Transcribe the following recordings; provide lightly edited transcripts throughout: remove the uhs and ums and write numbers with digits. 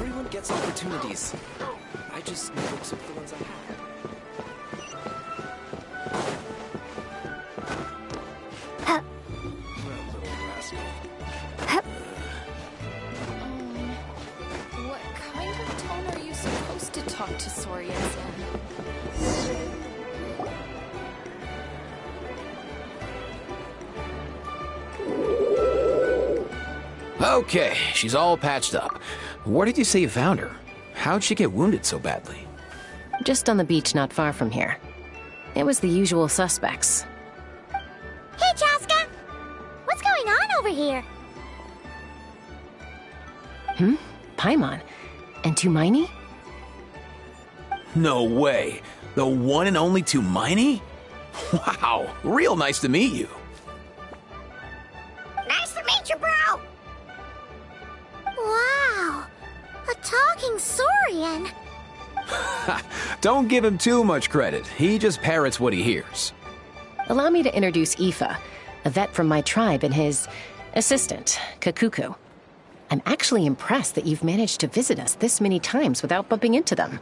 Everyone gets opportunities. I just never took the ones I had. That little rascal. What kind of tone are you supposed to talk to Saurians in? Okay, she's all patched up. Where did you say you found her? How'd she get wounded so badly? Just on the beach not far from here. It was the usual suspects. Hey, Chaska! What's going on over here? Paimon. And Tumaini? No way. The one and only Tumaini? Wow, real nice to meet you. Nice to meet you, bro! Wow! A talking saurian! Don't give him too much credit. He just parrots what he hears. Allow me to introduce Aoife, a vet from my tribe and his assistant, Kakuku. I'm actually impressed that you've managed to visit us this many times without bumping into them.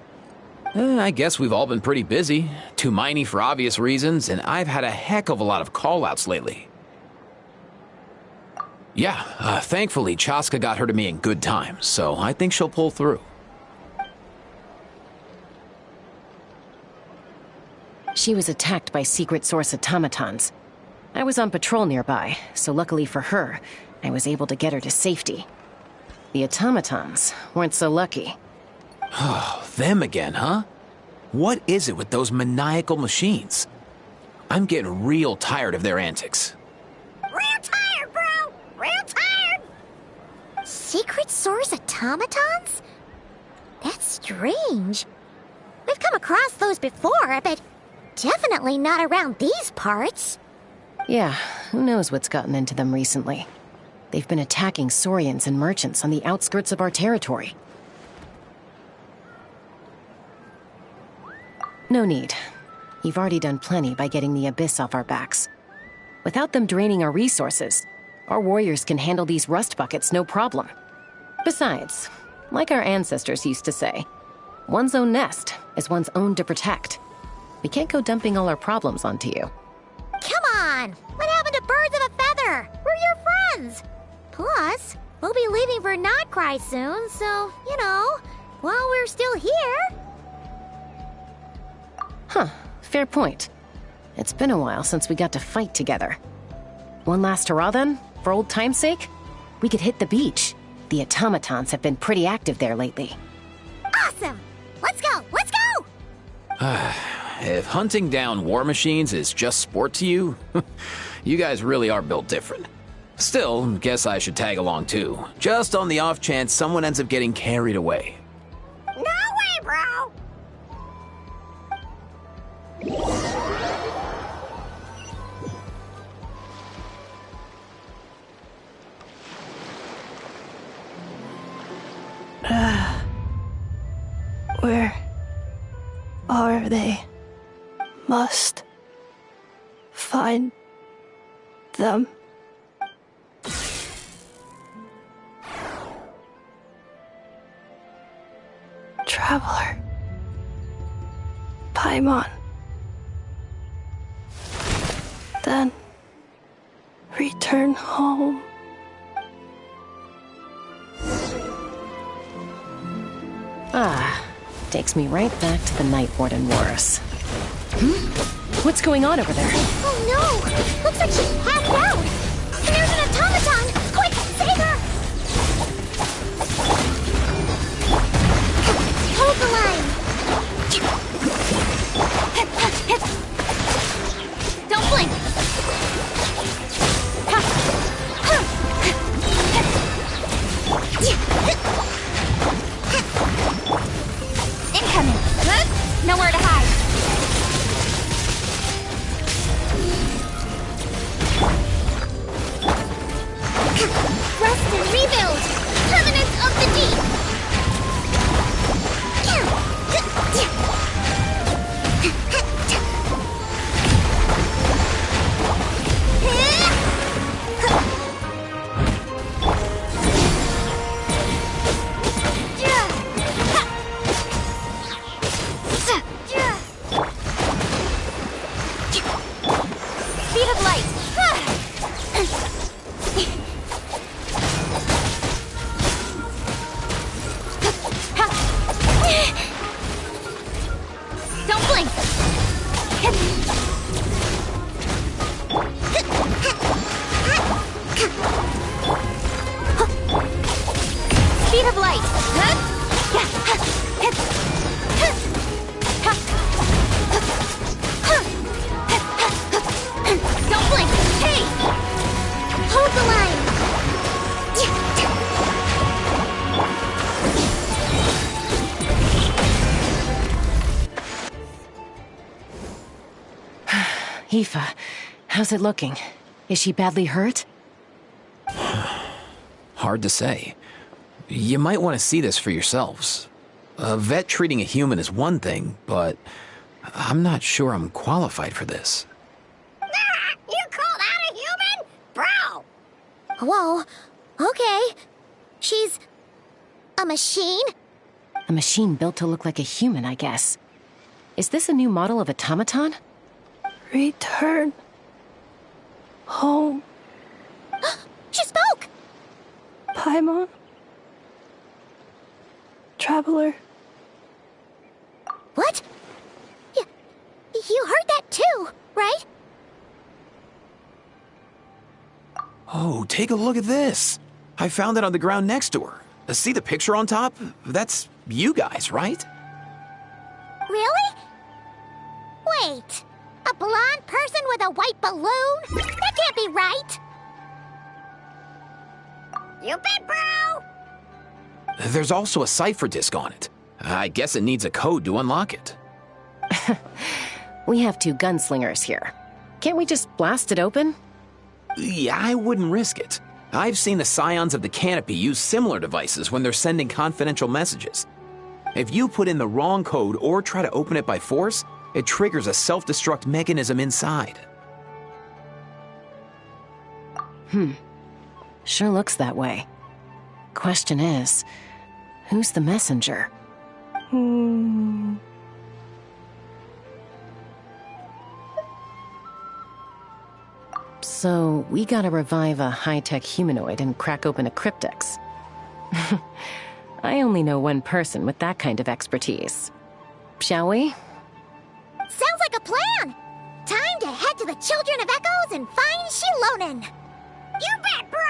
I guess we've all been pretty busy. Tumaini for obvious reasons, and I've had a heck of a lot of call-outs lately. Yeah, thankfully Chaska got her to me in good time, so I think she'll pull through. She was attacked by secret source automatons. I was on patrol nearby, so luckily for her, I was able to get her to safety. The automatons weren't so lucky. Oh, them again, huh? What is it with those maniacal machines? I'm getting real tired of their antics. Real tired, bro! Real tired! Secret source automatons? That's strange. We've come across those before, but definitely not around these parts. Yeah, who knows what's gotten into them recently. They've been attacking Saurians and merchants on the outskirts of our territory. No need. You've already done plenty by getting the Abyss off our backs. Without them draining our resources, our warriors can handle these rust buckets no problem. Besides, like our ancestors used to say, one's own nest is one's own to protect. We can't go dumping all our problems onto you. Come on! What happened to birds of a feather? We're your friends! Plus, we'll be leaving for Notcry soon, so, you know, while we're still here... Huh, fair point. It's been a while since we got to fight together. One last hurrah then, for old time's sake? We could hit the beach. The automatons have been pretty active there lately. Awesome! Let's go! Let's go! If hunting down war machines is just sport to you, you guys really are built different. Still, guess I should tag along too, just on the off chance someone ends up getting carried away. No way, bro! Where are they? Must find them. Traveler. Paimon. Then return home. Takes me right back to the Night Warden Wars. What's going on over there? Oh no! Looks like she's passed out! And there's an automaton! Quick, save her! Hold the line! Don't blink! Incoming! Nowhere to hide! of light! Don't blink! Hey! Hold the line! Aoife, how's it looking? Is she badly hurt? Hard to say. You might want to see this for yourselves. A vet treating a human is one thing, but I'm not sure I'm qualified for this. You call that a human? Bro! Whoa, okay. She's a machine? A machine built to look like a human, I guess. Is this a new model of automaton? Return home, She spoke! Paimon. Traveler. What? You heard that too, right? Oh, take a look at this. I found it on the ground next to her. See the picture on top? That's you guys, right? Really? Wait, a blonde person with a white balloon? That can't be right! You bet, bro! There's also a cipher disk on it. I guess it needs a code to unlock it. We have two gunslingers here. Can't we just blast it open? Yeah, I wouldn't risk it. I've seen the Scions of the Canopy use similar devices when they're sending confidential messages. If you put in the wrong code or try to open it by force, it triggers a self-destruct mechanism inside. Sure looks that way. Question is, who's the messenger? So, we gotta revive a high-tech humanoid and crack open a cryptex. I only know one person with that kind of expertise. Shall we? Sounds like a plan! Time to head to the Children of Echoes and find Shilonen! You bet, bro!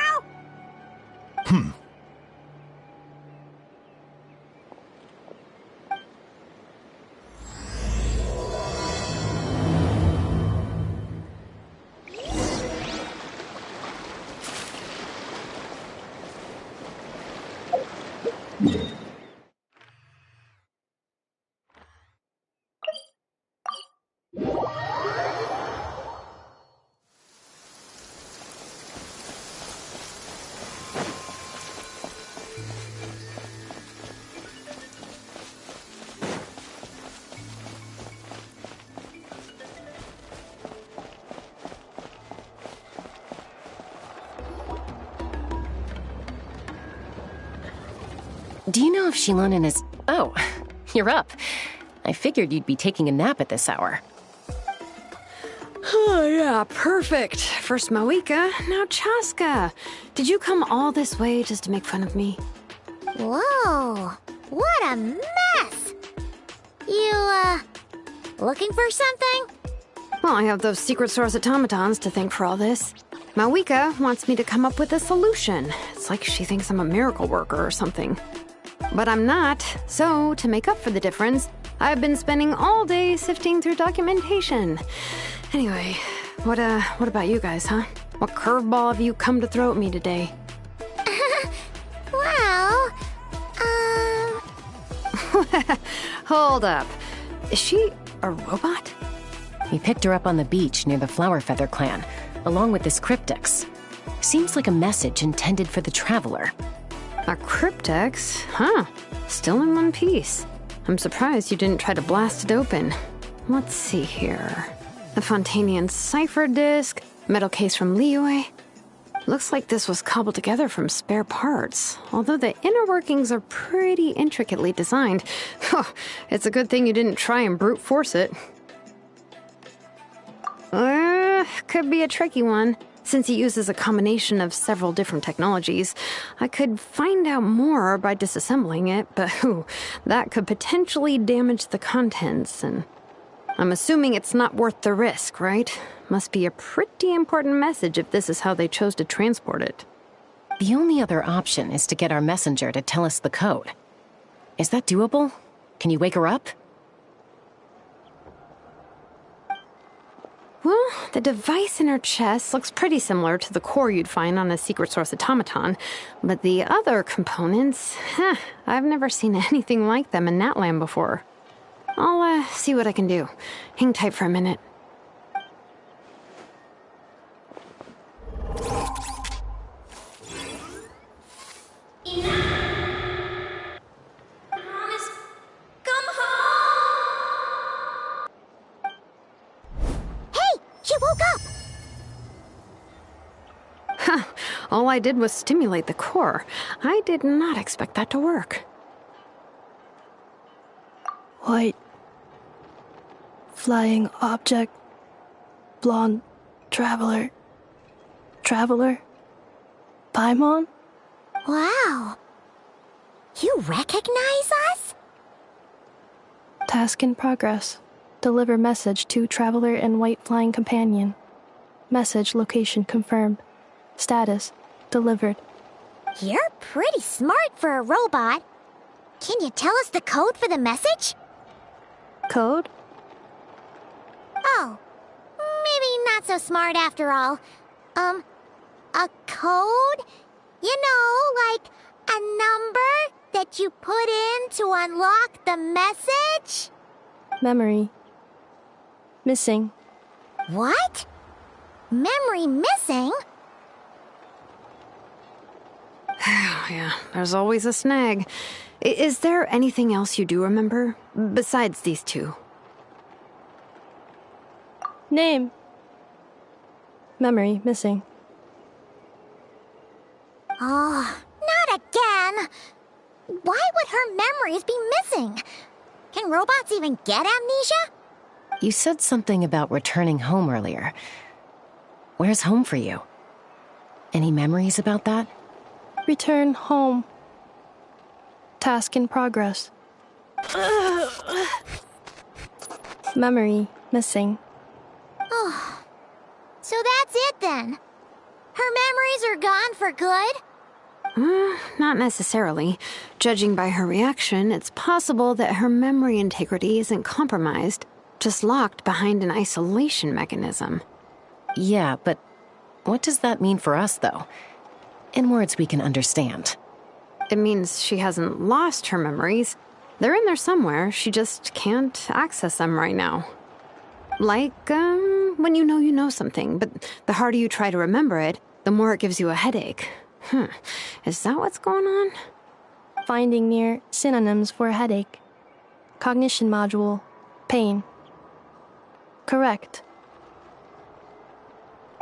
Do you know if Shilonen is... Oh, you're up. I figured you'd be taking a nap at this hour. Oh, yeah, perfect. First Moika, now Chaska. Did you come all this way just to make fun of me? Whoa, what a mess! You, looking for something? Well, I have those secret source automatons to thank for all this. Moika wants me to come up with a solution. It's like she thinks I'm a miracle worker or something. But I'm not, so to make up for the difference, I've been spending all day sifting through documentation. Anyway, what about you guys, huh? What curveball have you come to throw at me today? Well, Hold up. Is she a robot? We picked her up on the beach near the Flower Feather clan, along with this cryptex. Seems like a message intended for the Traveler. A cryptex? Huh. Still in one piece. I'm surprised you didn't try to blast it open. Let's see here. The Fontanian cipher disk, metal case from Liyue. Looks like this was cobbled together from spare parts, although the inner workings are pretty intricately designed. It's a good thing you didn't try and brute force it. Could be a tricky one. Since it uses a combination of several different technologies, I could find out more by disassembling it, but that could potentially damage the contents, and I'm assuming it's not worth the risk, right? Must be a pretty important message if this is how they chose to transport it. The only other option is to get our messenger to tell us the code. Is that doable? Can you wake her up? Well, the device in her chest looks pretty similar to the core you'd find on a secret source automaton, but the other components, I've never seen anything like them in Natlan before. I'll see what I can do. Hang tight for a minute. All I did was stimulate the core. I did not expect that to work. White. Flying object. Blonde. Traveler. Traveler? Paimon? Wow. You recognize us? Task in progress. Deliver message to Traveler and White Flying Companion. Message location confirmed. Status delivered. You're pretty smart for a robot. Can you tell us the code for the message? Code? Oh, maybe not so smart after all. A code? You know, like a number that you put in to unlock the message? Memory. Missing. What? Memory missing? Yeah, there's always a snag. Is there anything else you do remember, besides these two? Name. Memory missing. Oh, not again! Why would her memories be missing? Can robots even get amnesia? You said something about returning home earlier. Where's home for you? Any memories about that? Return home. Task in progress. Memory missing. Oh, so that's it then. Her memories are gone for good? Not necessarily. Judging by her reaction, it's possible that her memory integrity isn't compromised, just locked behind an isolation mechanism. Yeah, but what does that mean for us, though? In words we can understand. It means she hasn't lost her memories. They're in there somewhere, she just can't access them right now. Like, when you know something, but the harder you try to remember it, the more it gives you a headache. Is that what's going on? Finding near synonyms for headache. Cognition module. Pain. Correct.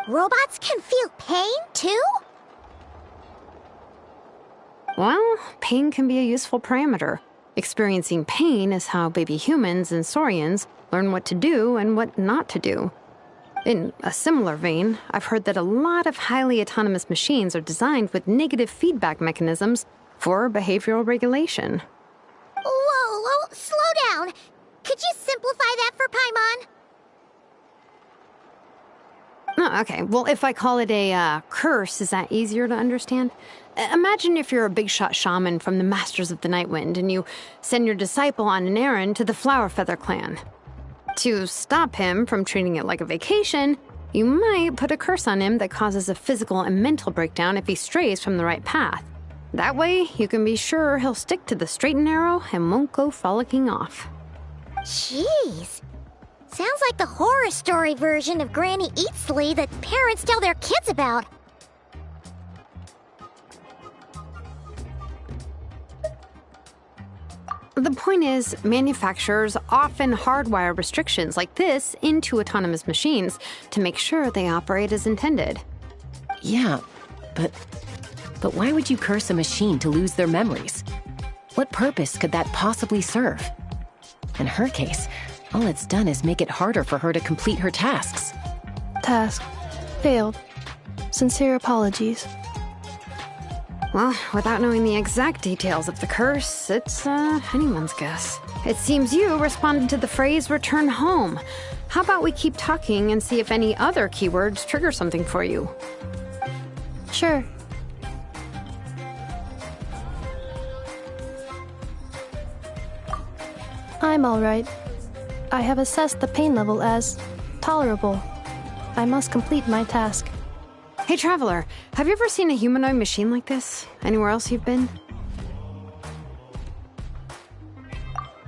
Robots can feel pain, too? Well, pain can be a useful parameter. Experiencing pain is how baby humans and saurians learn what to do and what not to do. In a similar vein, I've heard that a lot of highly autonomous machines are designed with negative feedback mechanisms for behavioral regulation. Whoa, slow down. Could you simplify that for Paimon? Oh, okay, well, if I call it a curse, is that easier to understand? Imagine if you're a big shot shaman from the Masters of the Nightwind and you send your disciple on an errand to the Flowerfeather clan. To stop him from treating it like a vacation, you might put a curse on him that causes a physical and mental breakdown if he strays from the right path. That way, you can be sure he'll stick to the straight and narrow and won't go frolicking off. Jeez. Sounds like the horror story version of Granny Eatsley that parents tell their kids about. The point is, manufacturers often hardwire restrictions like this into autonomous machines to make sure they operate as intended. Yeah, but why would you curse a machine to lose their memories? What purpose could that possibly serve? In her case, all it's done is make it harder for her to complete her tasks. Task. Failed. Sincere apologies. Well, without knowing the exact details of the curse, it's anyone's guess. It seems you responded to the phrase return home. How about we keep talking and see if any other keywords trigger something for you? Sure. I'm alright. I have assessed the pain level as tolerable. I must complete my task. Hey, Traveler, have you ever seen a humanoid machine like this? Anywhere else you've been?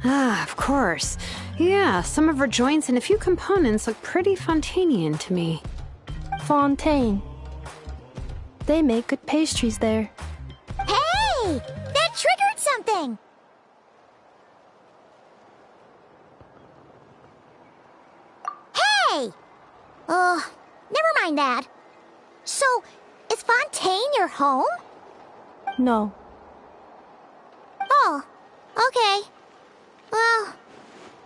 Ah, of course. Yeah, some of her joints and a few components look pretty Fontanian to me. Fontaine. They make good pastries there. Hey! That triggered something! Hey! Never mind that. So, is Fontaine your home? No. Oh, okay. Well,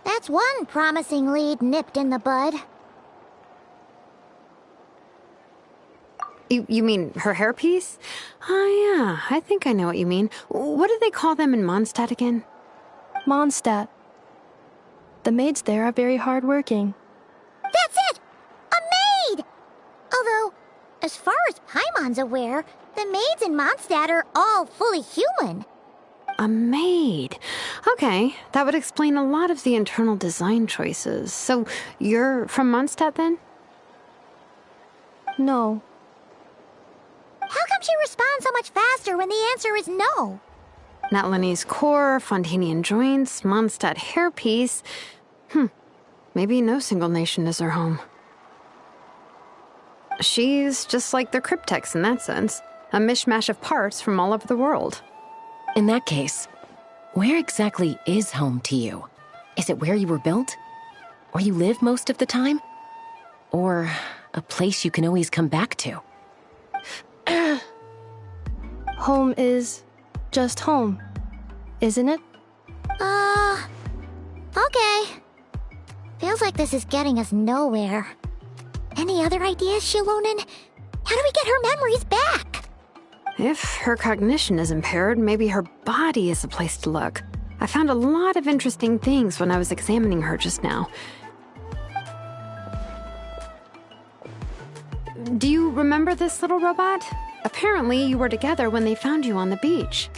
that's one promising lead nipped in the bud. You mean her hairpiece? Oh, yeah, I think I know what you mean. What do they call them in Mondstadt again? Mondstadt. The maids there are very hardworking. That's it! A maid! Although, as far as Paimon's aware, the maids in Mondstadt are all fully human. A maid. Okay, that would explain a lot of the internal design choices. So, you're from Mondstadt then? No. How come she responds so much faster when the answer is no? Natlanese core, Fontanian joints, Mondstadt hairpiece. Maybe no single nation is her home. She's just like the Cryptex in that sense. A mishmash of parts from all over the world. In that case, where exactly is home to you? Is it where you were built? Where you live most of the time? Or a place you can always come back to? Home is just home, isn't it? Okay. Feels like this is getting us nowhere. Any other ideas, Shilonen? How do we get her memories back? If her cognition is impaired, maybe her body is the place to look. I found a lot of interesting things when I was examining her just now. Do you remember this little robot? Apparently, you were together when they found you on the beach.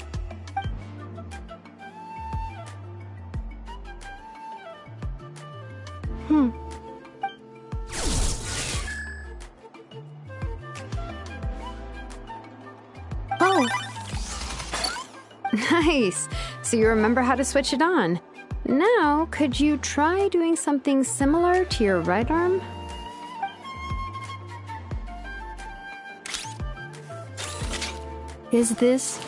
Oh, Nice. So you remember how to switch it on. Now, could you try doing something similar to your right arm? is this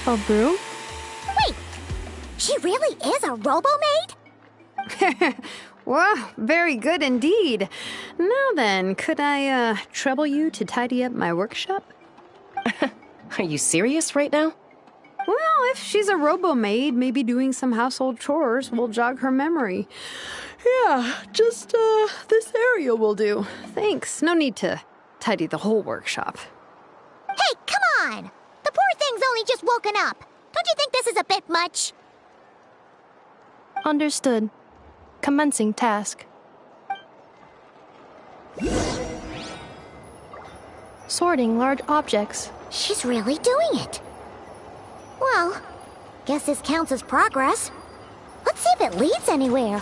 a broom? Wait, she really is a robo-maid? Wow, very good indeed. Now then, could I trouble you to tidy up my workshop? Are you serious right now? Well, if she's a robo-maid, maybe doing some household chores will jog her memory. Yeah, just this area will do. Thanks. No need to tidy the whole workshop. Hey, come on! The poor thing's only just woken up. Don't you think this is a bit much? Understood. Commencing task. Sorting large objects. She's really doing it. Well, guess this counts as progress. Let's see if it leads anywhere.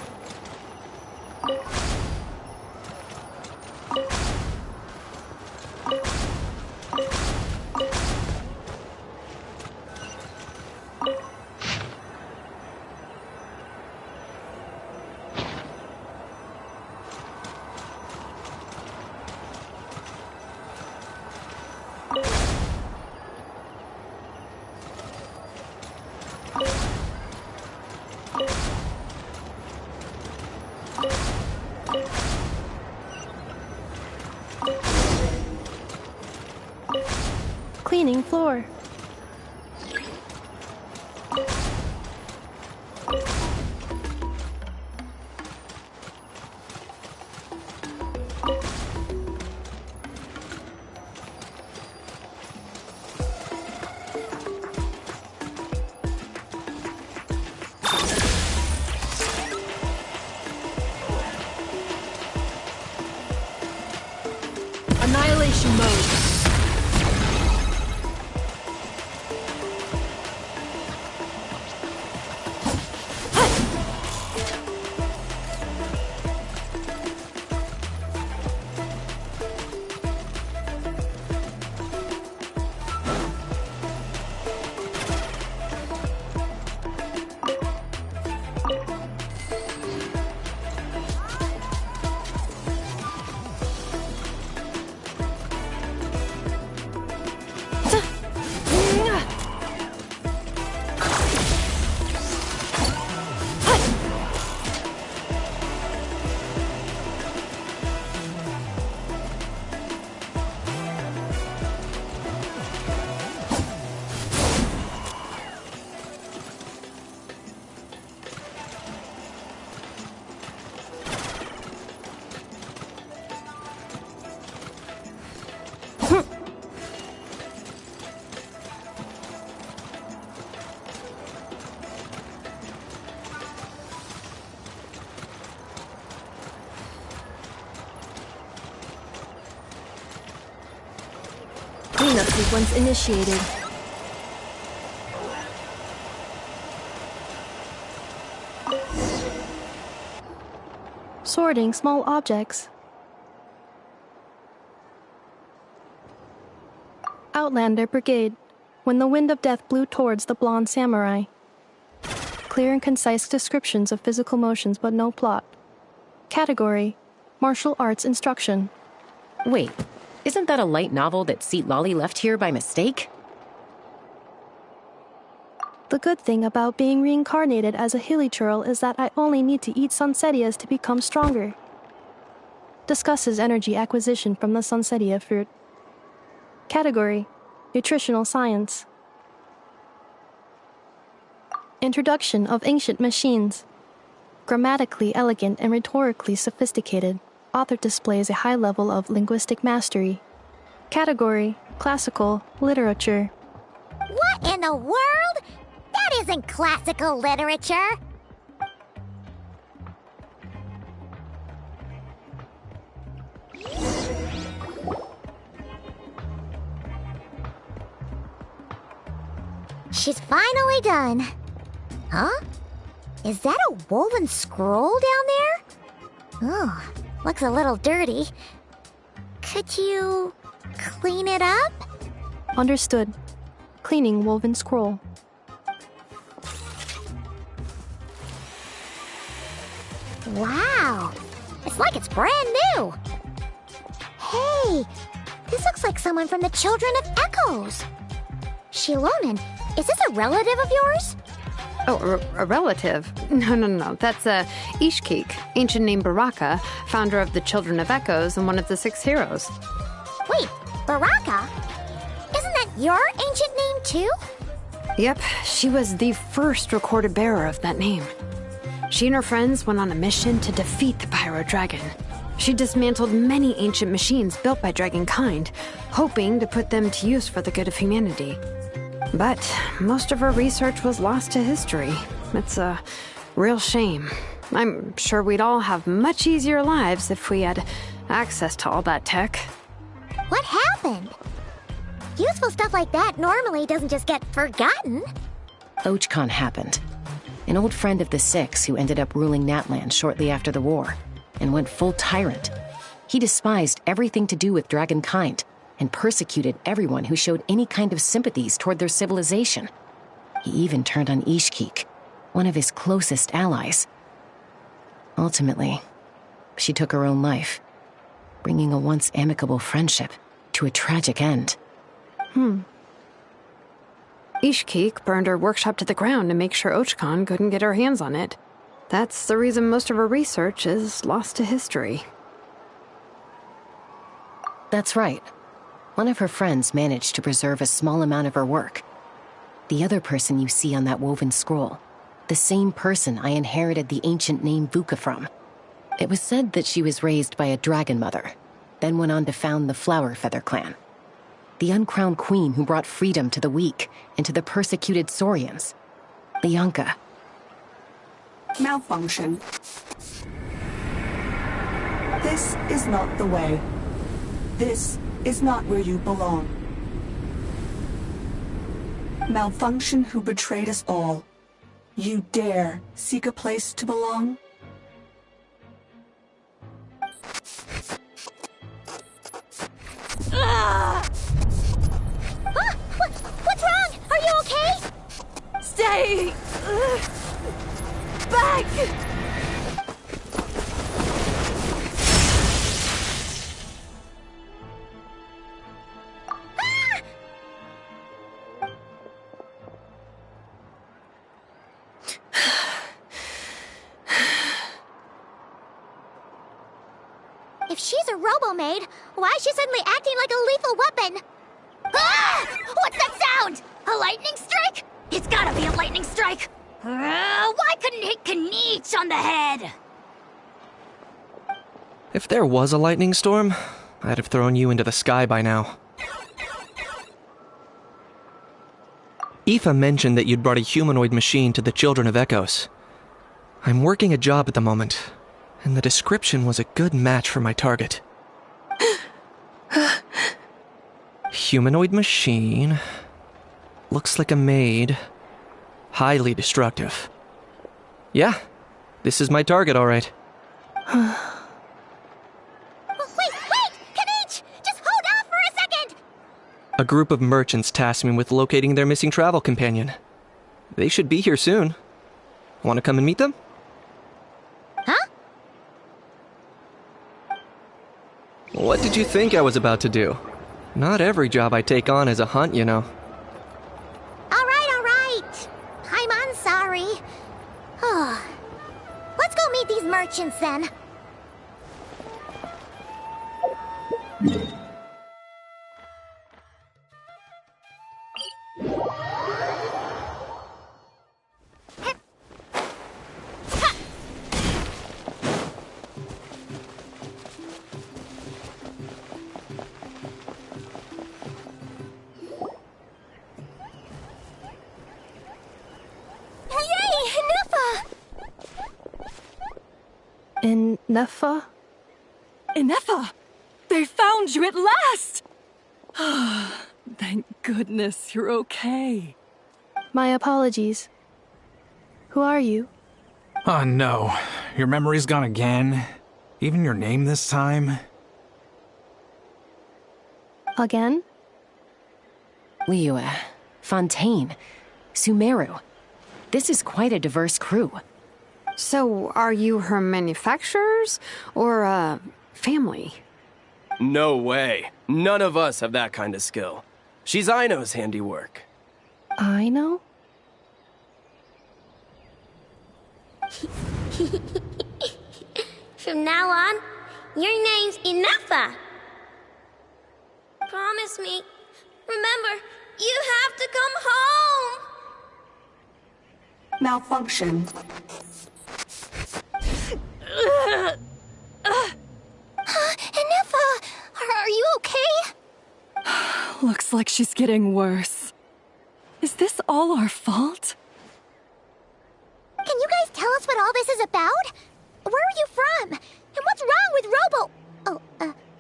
Cleaning floor. Annihilation mode. Cleanup sequence initiated. Sorting small objects. Outlander Brigade. When the wind of death blew towards the blonde samurai. Clear and concise descriptions of physical motions but no plot. Category: Martial Arts Instruction. Wait, isn't that a light novel that Seat Lolly left here by mistake? The good thing about being reincarnated as a hilly churl is that I only need to eat sunsetias to become stronger. Discusses energy acquisition from the sunsetia fruit. Category: Nutritional Science. Introduction of Ancient Machines. Grammatically elegant and rhetorically sophisticated, author displays a high level of linguistic mastery. Category: Classical Literature. What in the world? That isn't classical literature. She's finally done. Huh? Is that a woven scroll down there? Oh, looks a little dirty. Could you clean it up? Understood. Cleaning woven scroll. Wow, it's like it's brand new. Hey, this looks like someone from the Children of Echoes. Shilonen, is this a relative of yours? Oh, a relative? No. That's Ishkik, ancient name Baraka, founder of the Children of Echoes and one of the 6 heroes. Wait, Baraka? Isn't that your ancient name too? Yep, she was the first recorded bearer of that name. She and her friends went on a mission to defeat the Pyro Dragon. She dismantled many ancient machines built by Dragonkind, hoping to put them to use for the good of humanity. But most of her research was lost to history. It's a real shame. I'm sure we'd all have much easier lives if we had access to all that tech. What happened? Useful stuff like that normally doesn't just get forgotten. Ochkon happened. An old friend of the 6 who ended up ruling Natland shortly after the war, and went full tyrant. He despised everything to do with Dragonkind, and persecuted everyone who showed any kind of sympathies toward their civilization. He even turned on Ishkik, one of his closest allies. Ultimately, she took her own life, bringing a once amicable friendship to a tragic end. Ishkik burned her workshop to the ground to make sure Ochkon couldn't get her hands on it. That's the reason most of her research is lost to history. That's right. One of her friends managed to preserve a small amount of her work. The other person you see on that woven scroll, the same person I inherited the ancient name Vuka from. It was said that she was raised by a dragon mother, then went on to found the Flower Feather clan. The uncrowned queen who brought freedom to the weak and to the persecuted Saurians. Lianka. Malfunction. This is not the way. This is not where you belong. Malfunction who betrayed us all. You dare seek a place to belong? What's wrong? Are you okay? Stay back! If she's a robo-maid, why is she suddenly acting like a lethal weapon? Ah! What's that sound? A lightning strike? It's gotta be a lightning strike! Why couldn't it hit Kanich on the head? If there was a lightning storm, I'd have thrown you into the sky by now. Aoife mentioned that you'd brought a humanoid machine to the Children of Echoes. I'm working a job at the moment, and the description was a good match for my target. Humanoid machine. Looks like a maid. Highly destructive. Yeah, this is my target, all right. Wait! Kanich! Just hold off for a second! A group of merchants tasked me with locating their missing travel companion. They should be here soon. Want to come and meet them? Huh? What did you think I was about to do? Not every job I take on is a hunt, you know. All right. I'm sorry. Let's go meet these merchants then. Neffa? Ineffa! They found you at last! Thank goodness you're okay. My apologies. Who are you? Oh no, your memory's gone again? Even your name this time? Again? Liyue, Fontaine, Sumeru. This is quite a diverse crew. So, are you her manufacturers or family? No way. None of us have that kind of skill. She's Aino's handiwork. Aino? From now on, your name's Ineffa. Promise me. Remember, you have to come home. Malfunction. Ineffa, are you okay? Looks like she's getting worse. Is this all our fault? Can you guys tell us what all this is about? Where are you from? And what's wrong with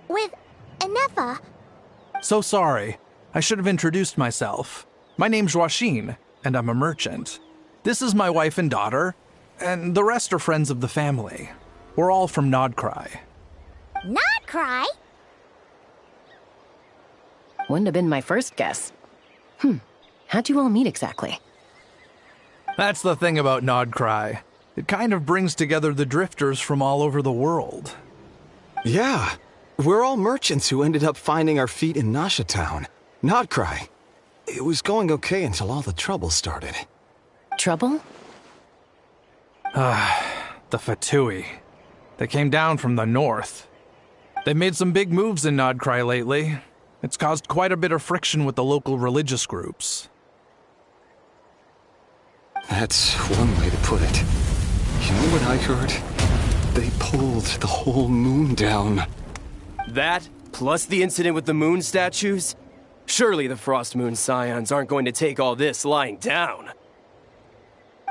with Ineffa? So sorry. I should have introduced myself. My name's Joachine, and I'm a merchant. This is my wife and daughter, and the rest are friends of the family. We're all from Nodcry. Not cry? Wouldn't have been my first guess. How'd you all meet exactly? That's the thing about Nodcry. It kind of brings together the drifters from all over the world. Yeah, we're all merchants who ended up finding our feet in Nasha Town. Nodcry. It was going okay until all the trouble started. Trouble? The Fatui. They came down from the north. They've made some big moves in Nodcry lately. It's caused quite a bit of friction with the local religious groups. That's one way to put it. You know what I heard? They pulled the whole moon down. That, plus the incident with the moon statues? Surely the Frost Moon Scions aren't going to take all this lying down.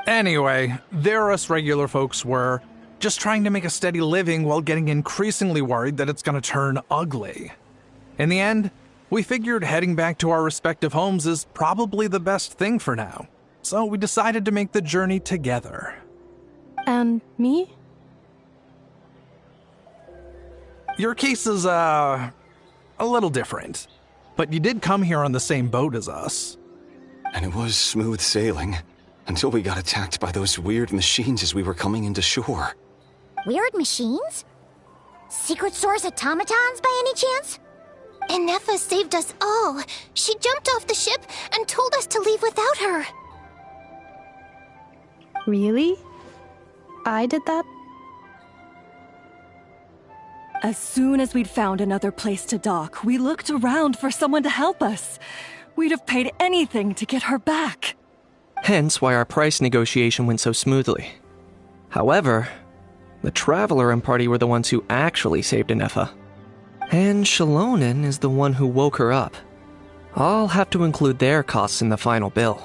Anyway, there us regular folks were, just trying to make a steady living while getting increasingly worried that it's gonna turn ugly. In the end, we figured heading back to our respective homes is probably the best thing for now. So we decided to make the journey together. And me? Your case is, a little different. But you did come here on the same boat as us. And it was smooth sailing, until we got attacked by those weird machines as we were coming into shore. Weird machines? Secret Source automatons by any chance? Ineffa saved us all. She jumped off the ship and told us to leave without her. Really? I did that? As soon as we'd found another place to dock, we looked around for someone to help us. We'd have paid anything to get her back. Hence why our price negotiation went so smoothly. However, the Traveler and party were the ones who actually saved Ineffa. And Shalonen is the one who woke her up. I'll have to include their costs in the final bill.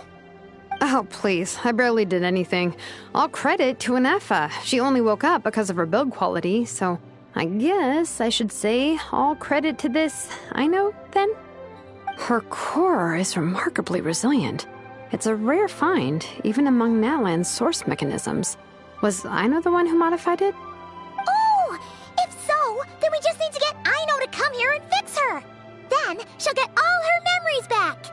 Oh, please. I barely did anything. All credit to Ineffa. She only woke up because of her build quality, so I guess I should say all credit to this Aino, then? Her core is remarkably resilient. It's a rare find, even among Natlan's source mechanisms. Was Aino the one who modified it? Oh! If so, then we just need to get Aino to come here and fix her! Then she'll get all her memories back!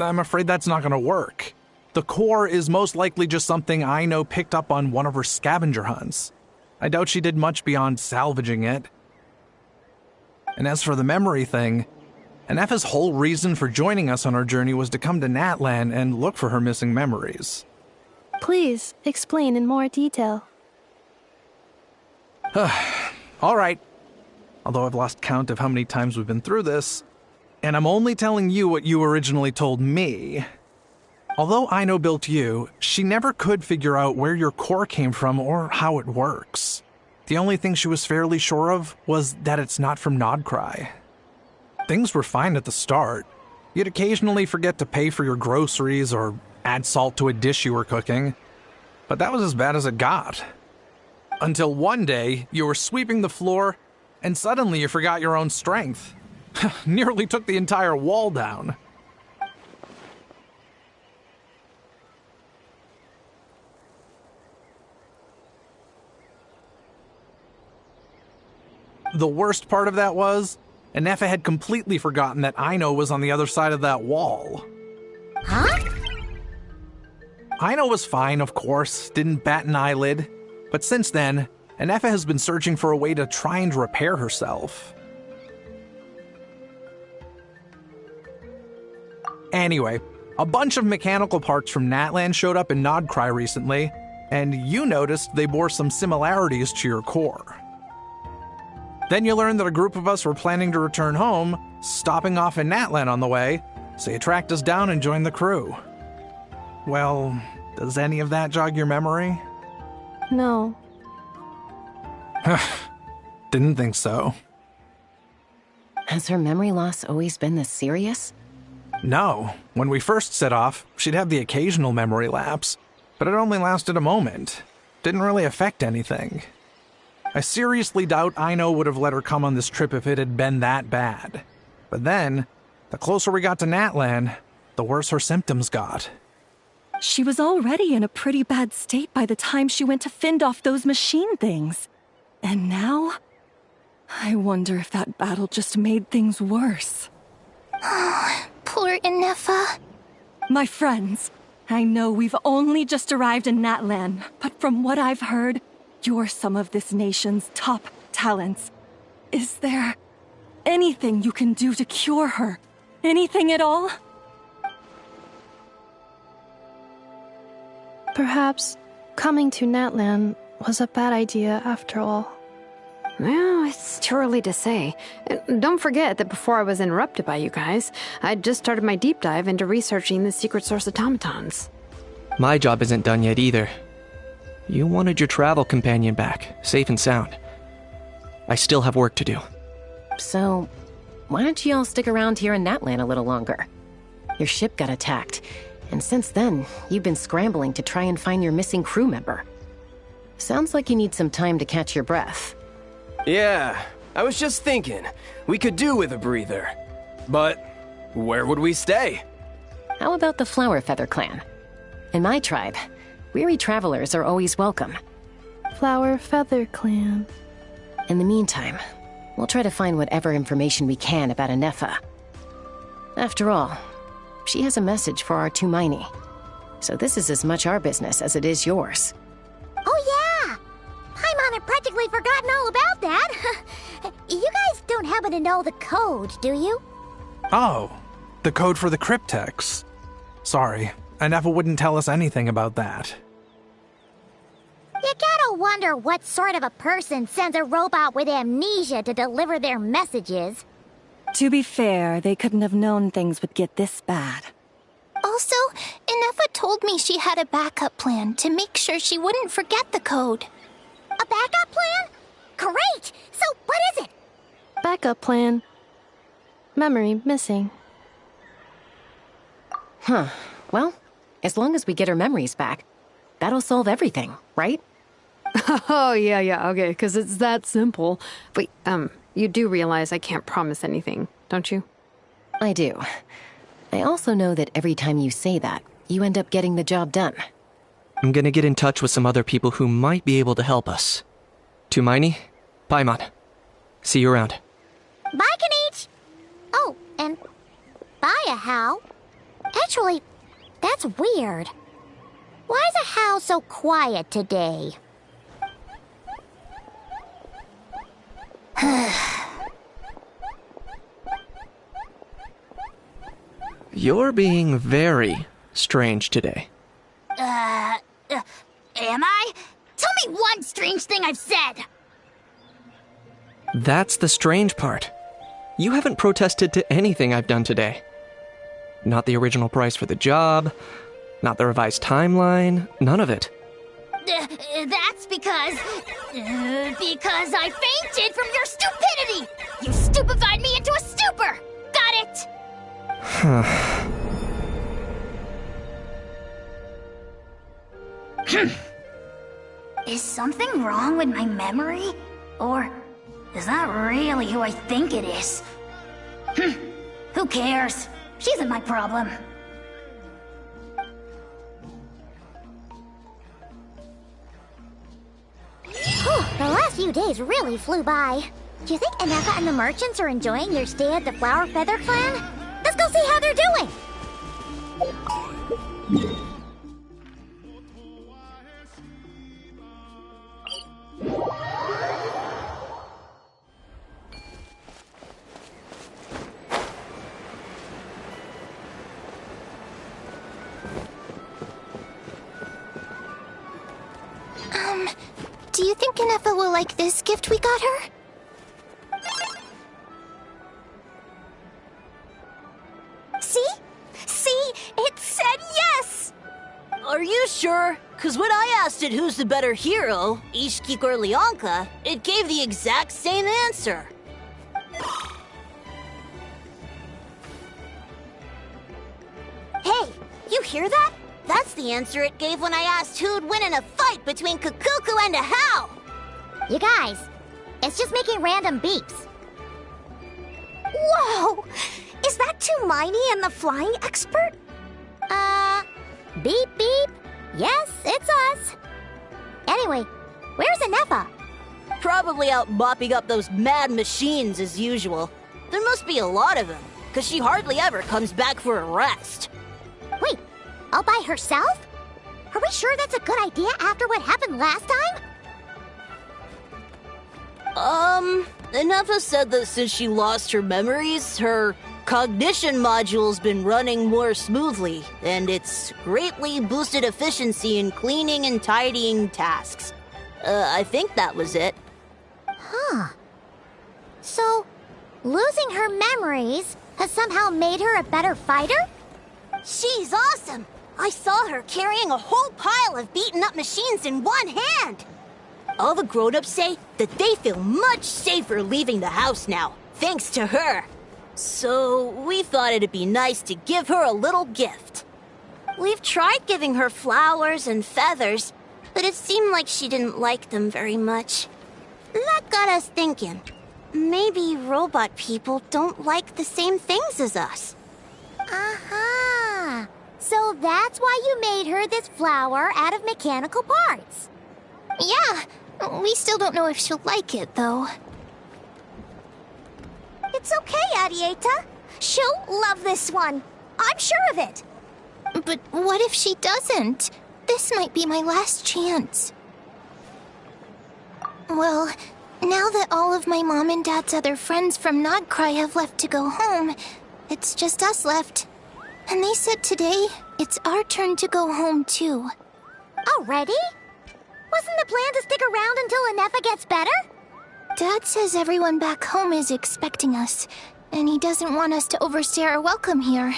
I'm afraid that's not gonna work. The core is most likely just something Aino picked up on one of her scavenger hunts. I doubt she did much beyond salvaging it. And as for the memory thing, Anepha's whole reason for joining us on our journey was to come to Natlan and look for her missing memories. Please, explain in more detail. All right. Although I've lost count of how many times we've been through this, and I'm only telling you what you originally told me. Although Aino built you, she never could figure out where your core came from or how it works. The only thing she was fairly sure of was that it's not from Nodcry. Things were fine at the start. You'd occasionally forget to pay for your groceries or add salt to a dish you were cooking. But that was as bad as it got. Until one day, you were sweeping the floor, and suddenly you forgot your own strength. Nearly took the entire wall down. The worst part of that was, Anefa had completely forgotten that Aino was on the other side of that wall. Huh? Aino was fine, of course, didn't bat an eyelid. But since then, Anefa has been searching for a way to try and repair herself. Anyway, a bunch of mechanical parts from Natlan showed up in Nodcry recently, and you noticed they bore some similarities to your core. Then you learned that a group of us were planning to return home, stopping off in Natlan on the way, so you tracked us down and joined the crew. Well, does any of that jog your memory? No. Didn't think so. Has her memory loss always been this serious? No. When we first set off, she'd have the occasional memory lapse, but it only lasted a moment. Didn't really affect anything. I seriously doubt Aino would have let her come on this trip if it had been that bad. But then, the closer we got to Natlan, the worse her symptoms got. She was already in a pretty bad state by the time she went to fend off those machine things. And now? I wonder if that battle just made things worse. Poor Anefa. My friends, I know we've only just arrived in Natlan, but from what I've heard, you're some of this nation's top talents. Is there anything you can do to cure her? Anything at all? Perhaps coming to Natlan was a bad idea after all. Well, it's too early to say. And don't forget that before I was interrupted by you guys, I'd just started my deep dive into researching the secret source automatons. My job isn't done yet either. You wanted your travel companion back, safe and sound. I still have work to do. So, why don't you all stick around here in Natlan a little longer? Your ship got attacked, and since then, you've been scrambling to try and find your missing crew member. Sounds like you need some time to catch your breath. Yeah, I was just thinking, we could do with a breather. But where would we stay? How about the Flower Feather clan? In my tribe, weary travelers are always welcome. Flower Feather Clan. In the meantime, we'll try to find whatever information we can about Anefa. After all, she has a message for our Tumaini. So this is as much our business as it is yours. Oh yeah! Paimon had practically forgotten all about that. You guys don't happen to know the code, do you? Oh, the code for the cryptex. Sorry, Anefa wouldn't tell us anything about that. You gotta wonder what sort of a person sends a robot with amnesia to deliver their messages. To be fair, they couldn't have known things would get this bad. Also, Anefa told me she had a backup plan to make sure she wouldn't forget the code. A backup plan? Great! So what is it? Backup plan. Memory missing. Huh. Well, as long as we get her memories back, that'll solve everything, right? Oh, yeah, okay, because it's that simple. Wait, you do realize I can't promise anything, don't you? I do. I also know that every time you say that, you end up getting the job done. I'm gonna get in touch with some other people who might be able to help us. Tumaini, Paimon. See you around. Bye, Kanich! Oh, and bye, a How. Actually, that's weird. Why is a How so quiet today? You're being very strange today. Am I? Tell me one strange thing I've said! That's the strange part. You haven't protested to anything I've done today. Not the original price for the job, not the revised timeline, none of it. That's because I fainted from your stupidity! You stupefied me into a stupor! Got it? Is something wrong with my memory? Or is that really who I think it is? Who cares? She isn't my problem. The last few days really flew by. Do you think Inefa and the merchants are enjoying their stay at the Flower Feather Clan? Let's go see how they're doing! Do you think Inefa will like this gift we got her? See? See? It said yes! Are you sure? Cause when I asked it who's the better hero, Ishkik or Leonka, it gave the exact same answer. Hey, you hear that? That's the answer it gave when I asked who'd win in a fight between Kukuku and a How. You guys, it's just making random beeps. Whoa! Is that Tumaini and the flying expert? Beep beep. Yes, it's us. Anyway, where's Inefa? Probably out mopping up those mad machines as usual. There must be a lot of them, cause she hardly ever comes back for a rest. Wait, all by herself? Are we sure that's a good idea after what happened last time? Inefa said that since she lost her memories, her cognition module's been running more smoothly, and it's greatly boosted efficiency in cleaning and tidying tasks. I think that was it. Huh. So, losing her memories has somehow made her a better fighter? She's awesome! I saw her carrying a whole pile of beaten-up machines in one hand! All the grown-ups say that they feel much safer leaving the house now, thanks to her. So, we thought it'd be nice to give her a little gift. We've tried giving her flowers and feathers, but it seemed like she didn't like them very much. That got us thinking. Maybe robot people don't like the same things as us. Aha! So that's why you made her this flower out of mechanical parts. Yeah, we still don't know if she'll like it, though. It's okay, Arieta. She'll love this one. I'm sure of it. But what if she doesn't? This might be my last chance. Well, now that all of my mom and dad's other friends from Nodcry have left to go home, it's just us left. And they said today, it's our turn to go home too. Already? Wasn't the plan to stick around until Inefa gets better? Dad says everyone back home is expecting us, and he doesn't want us to overstay our welcome here.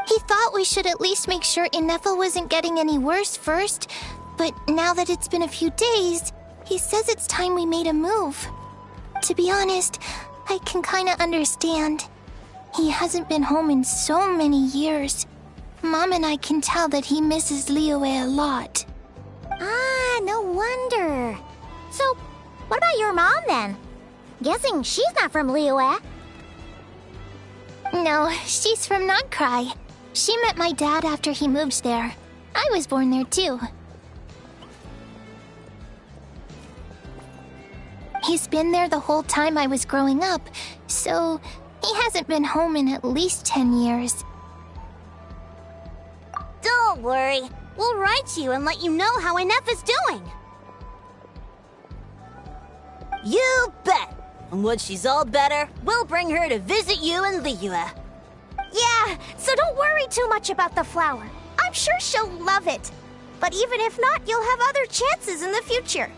He thought we should at least make sure Inefa wasn't getting any worse first, but now that it's been a few days, he says it's time we made a move. To be honest, I can kinda understand. He hasn't been home in so many years. Mom and I can tell that he misses Liyue a lot. Ah, no wonder. So, what about your mom then? Guessing she's not from Liyue. No, she's from Not Cry. She met my dad after he moved there. I was born there too. He's been there the whole time I was growing up, so he hasn't been home in at least 10 years. Don't worry. We'll write to you and let you know how Inefa's doing. You bet. And once she's all better, we'll bring her to visit you in Liyue. Yeah, so don't worry too much about the flower. I'm sure she'll love it. But even if not, you'll have other chances in the future.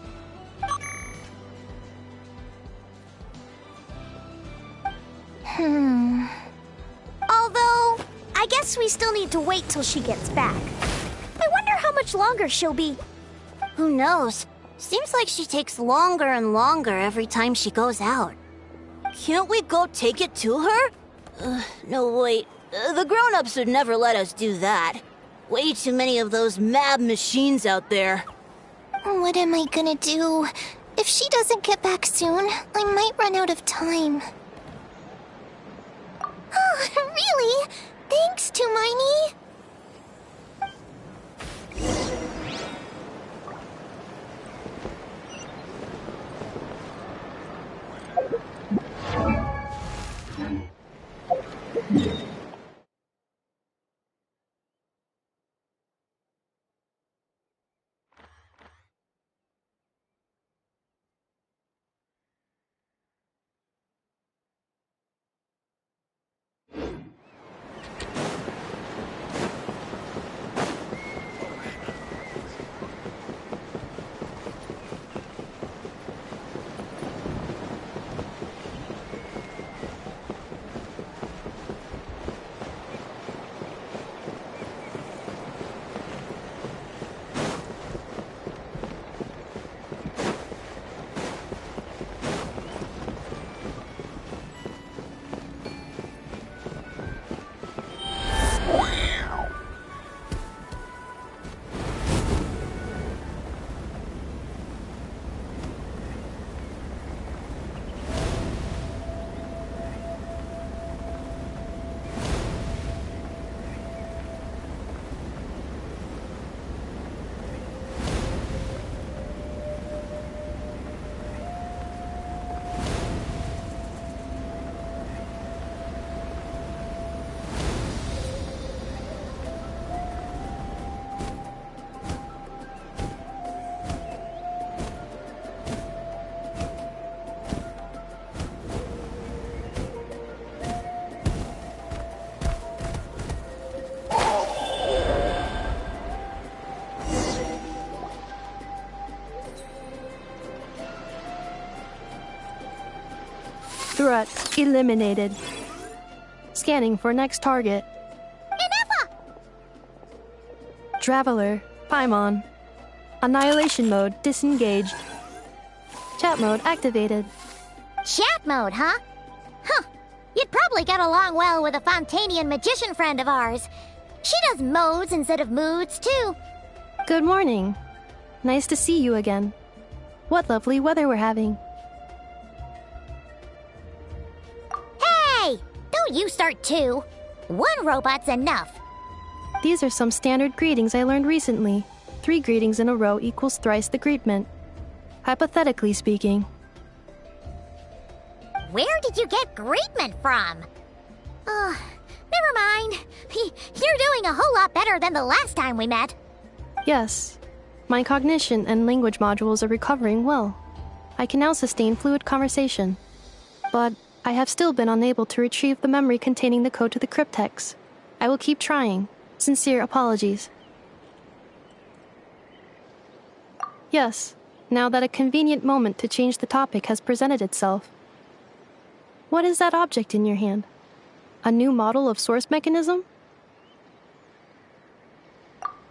Although, I guess we still need to wait till she gets back. I wonder how much longer she'll be. Who knows? Seems like she takes longer and longer every time she goes out. Can't we go take it to her? No, wait. The grown-ups would never let us do that. Way too many of those mad machines out there. What am I gonna do? If she doesn't get back soon, I might run out of time. Oh, really? Thanks, Tumaini. Threat eliminated. Scanning for next target. Inefa! Traveler, Paimon. Annihilation mode disengaged. Chat mode activated. Chat mode, huh? Huh. You'd probably get along well with a Fontanian magician friend of ours. She does modes instead of moods, too. Good morning. Nice to see you again. What lovely weather we're having. Hey! Don't you start too. One robot's enough. These are some standard greetings I learned recently. 3 greetings in a row equals thrice the greetment. Hypothetically speaking. Where did you get greetment from? Never mind. You're doing a whole lot better than the last time we met. Yes. My cognition and language modules are recovering well. I can now sustain fluid conversation. But I have still been unable to retrieve the memory containing the code to the cryptex. I will keep trying. Sincere apologies. Yes, now that a convenient moment to change the topic has presented itself. What is that object in your hand? A new model of source mechanism?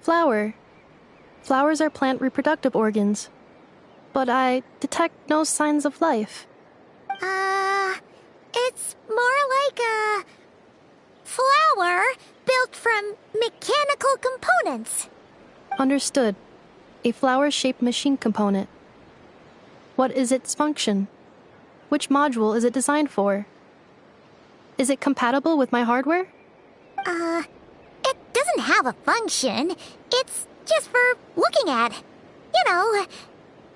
Flower. Flowers are plant reproductive organs. But I detect no signs of life. It's more like a flower built from mechanical components. Understood. A flower-shaped machine component. What is its function? Which module is it designed for? Is it compatible with my hardware? It doesn't have a function. It's just for looking at. You know,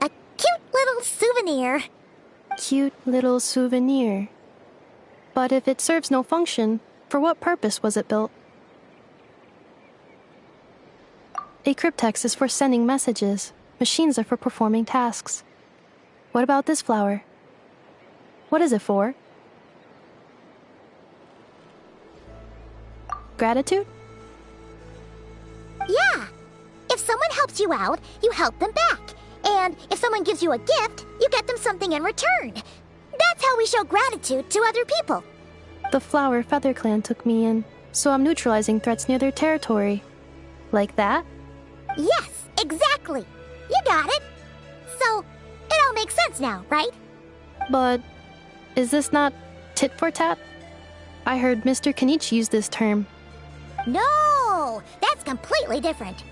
a cute little souvenir. Cute little souvenir. But if it serves no function, for what purpose was it built? A cryptex is for sending messages. Machines are for performing tasks. What about this flower? What is it for? Gratitude? Yeah. If someone helps you out, you help them back. And if someone gives you a gift, you get them something in return. That's how we show gratitude to other people. The Flower Feather Clan took me in, so I'm neutralizing threats near their territory. Like that? Yes, exactly. You got it. So, it all makes sense now, right? But is this not tit for tat? I heard Mr. Kenichi use this term. No, that's completely different.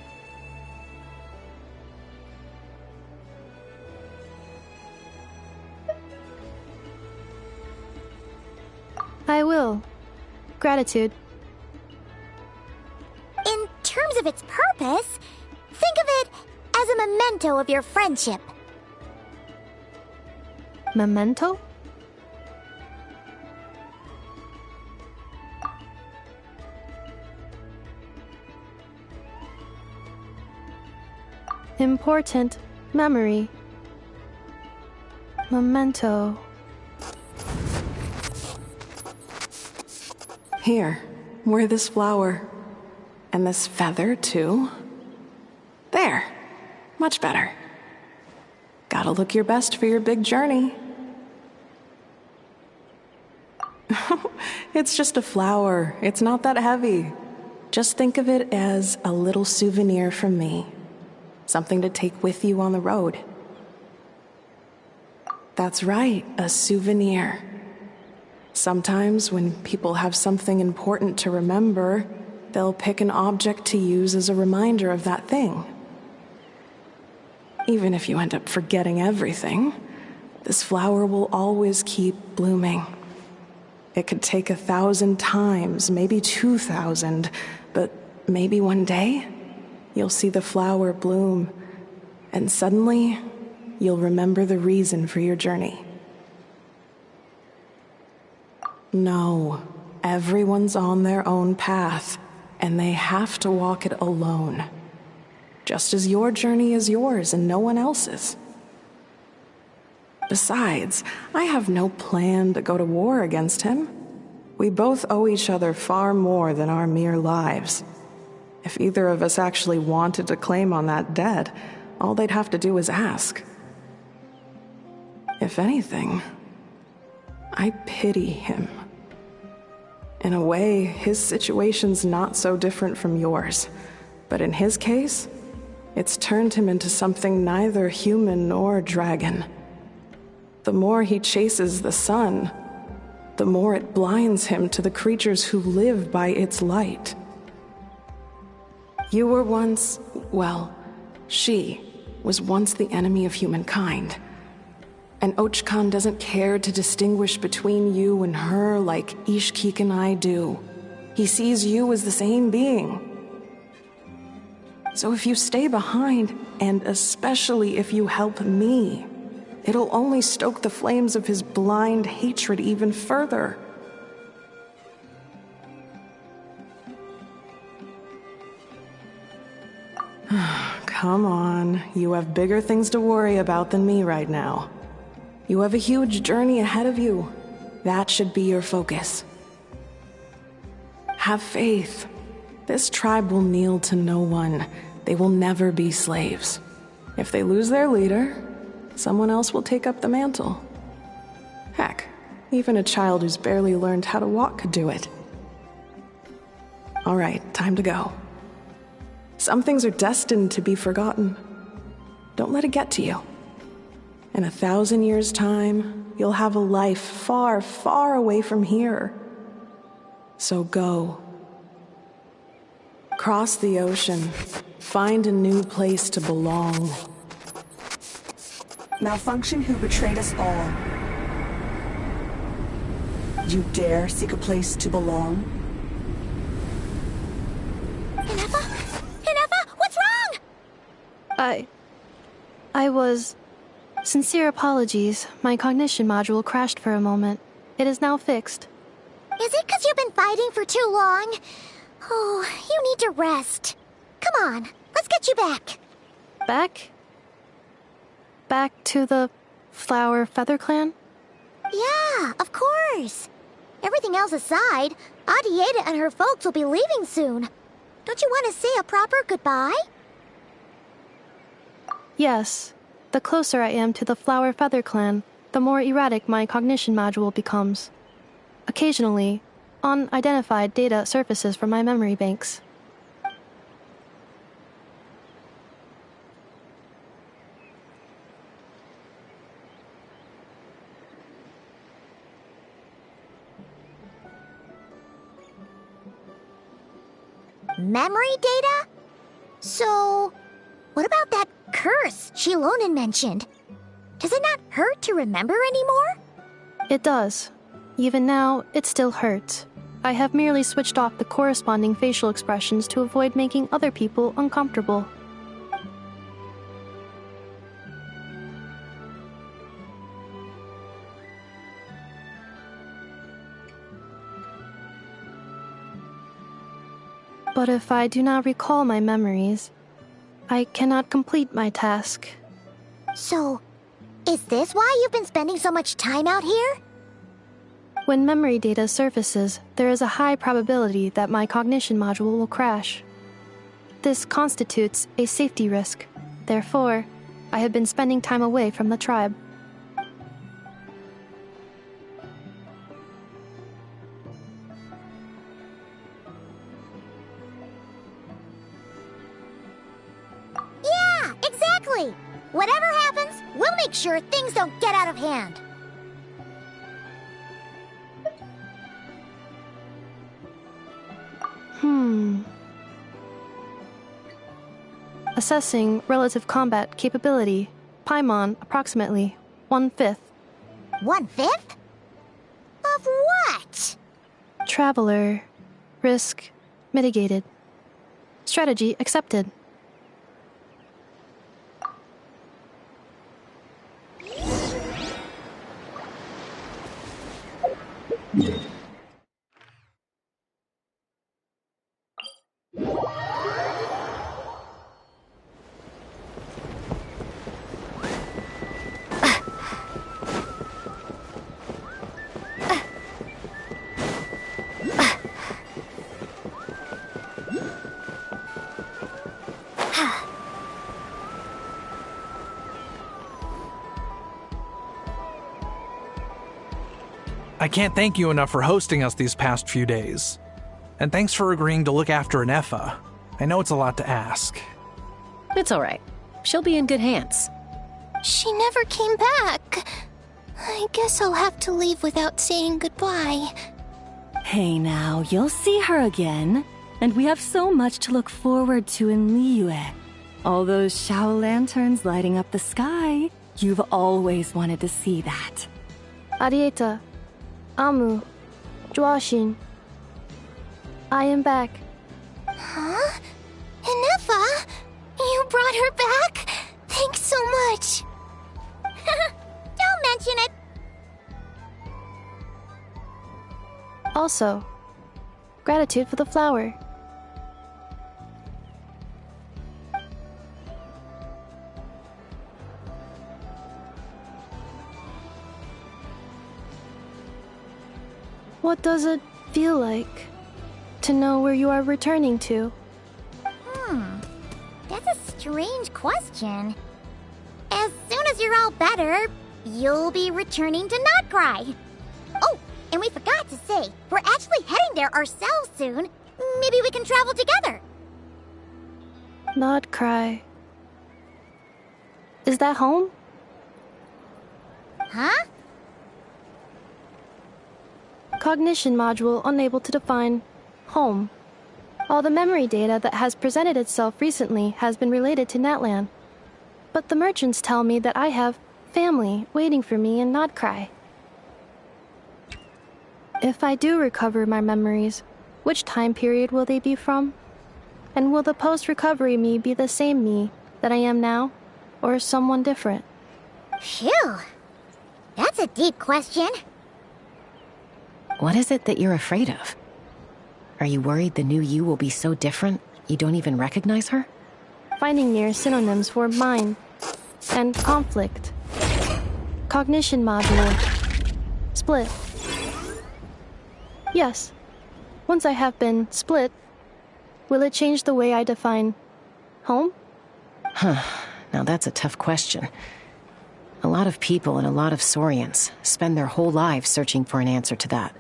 I will. Gratitude. In terms of its purpose, think of it as a memento of your friendship. Memento? Important memory. Memento. Here, wear this flower. And this feather, too. There. Much better. Gotta look your best for your big journey. It's just a flower. It's not that heavy. Just think of it as a little souvenir from me. Something to take with you on the road. That's right, a souvenir. Sometimes when people have something important to remember, they'll pick an object to use as a reminder of that thing. Even if you end up forgetting everything, this flower will always keep blooming. It could take 1,000 times, maybe 2,000, but maybe one day, you'll see the flower bloom, and suddenly, you'll remember the reason for your journey. No, everyone's on their own path, and they have to walk it alone. Just as your journey is yours and no one else's. Besides, I have no plan to go to war against him. We both owe each other far more than our mere lives. If either of us actually wanted to claim on that debt, all they'd have to do is ask. If anything, I pity him. In a way, his situation's not so different from yours. But in his case, it's turned him into something neither human nor dragon. The more he chases the sun, the more it blinds him to the creatures who live by its light. You were once, well, she was once the enemy of humankind. And Ochkan doesn't care to distinguish between you and her like Ishkik and I do. He sees you as the same being. So if you stay behind, and especially if you help me, it'll only stoke the flames of his blind hatred even further. Come on, you have bigger things to worry about than me right now. You have a huge journey ahead of you. That should be your focus. Have faith. This tribe will kneel to no one. They will never be slaves. If they lose their leader, someone else will take up the mantle. Heck, even a child who's barely learned how to walk could do it. All right, time to go. Some things are destined to be forgotten. Don't let it get to you. In 1,000 years' time, you'll have a life far, far away from here. So go. Cross the ocean. Find a new place to belong. Malfunction who betrayed us all. You dare seek a place to belong? Inefa? Inefa, what's wrong? I was... Sincere apologies. My cognition module crashed for a moment. It is now fixed. Is it because you've been fighting for too long? Oh, you need to rest. Come on, let's get you back. Back? Back to the Flower Feather Clan? Yeah, of course. Everything else aside, Adieta and her folks will be leaving soon. Don't you want to say a proper goodbye? Yes. The closer I am to the Flower Feather Clan, the more erratic my cognition module becomes. Occasionally, unidentified data surfaces from my memory banks. Memory data? So, what about that curse Shilonen mentioned? Does it not hurt to remember anymore? It does. Even now, it still hurts. I have merely switched off the corresponding facial expressions to avoid making other people uncomfortable. But if I do not recall my memories, I cannot complete my task. So, is this why you've been spending so much time out here? When memory data surfaces, there is a high probability that my cognition module will crash. This constitutes a safety risk. Therefore, I have been spending time away from the tribe. Yeah, exactly! Whatever happens, we'll make sure things don't get out of hand. Assessing relative combat capability. Paimon, approximately 1/5. 1/5? Of what? Traveler. Risk mitigated. Strategy accepted. I can't thank you enough for hosting us these past few days. And thanks for agreeing to look after Inefa. I know it's a lot to ask. It's all right. She'll be in good hands. She never came back. I guess I'll have to leave without saying goodbye. Hey now, you'll see her again. And we have so much to look forward to in Liyue. All those Shao lanterns lighting up the sky. You've always wanted to see that. Arieta, Amu, Joashin. I am back. Huh? Inefa? You brought her back? Thanks so much. Don't mention it. Also, gratitude for the flower. What does it feel like to know where you are returning to? That's a strange question. As soon as you're all better, you'll be returning to Notcry. Oh, and we forgot to say, we're actually heading there ourselves soon. Maybe we can travel together. Notcry. Is that home? Huh? Cognition module unable to define home. All the memory data that has presented itself recently has been related to Natlan. But the merchants tell me that I have family waiting for me in Notcry. If I do recover my memories, which time period will they be from? And will the post-recovery me be the same me that I am now, or someone different? Phew. That's a deep question. What is it that you're afraid of? Are you worried the new you will be so different you don't even recognize her? Finding near synonyms for mind and conflict. Cognition module. Split. Yes. Once I have been split, will it change the way I define home? Huh. Now that's a tough question. A lot of people and a lot of Saurians spend their whole lives searching for an answer to that.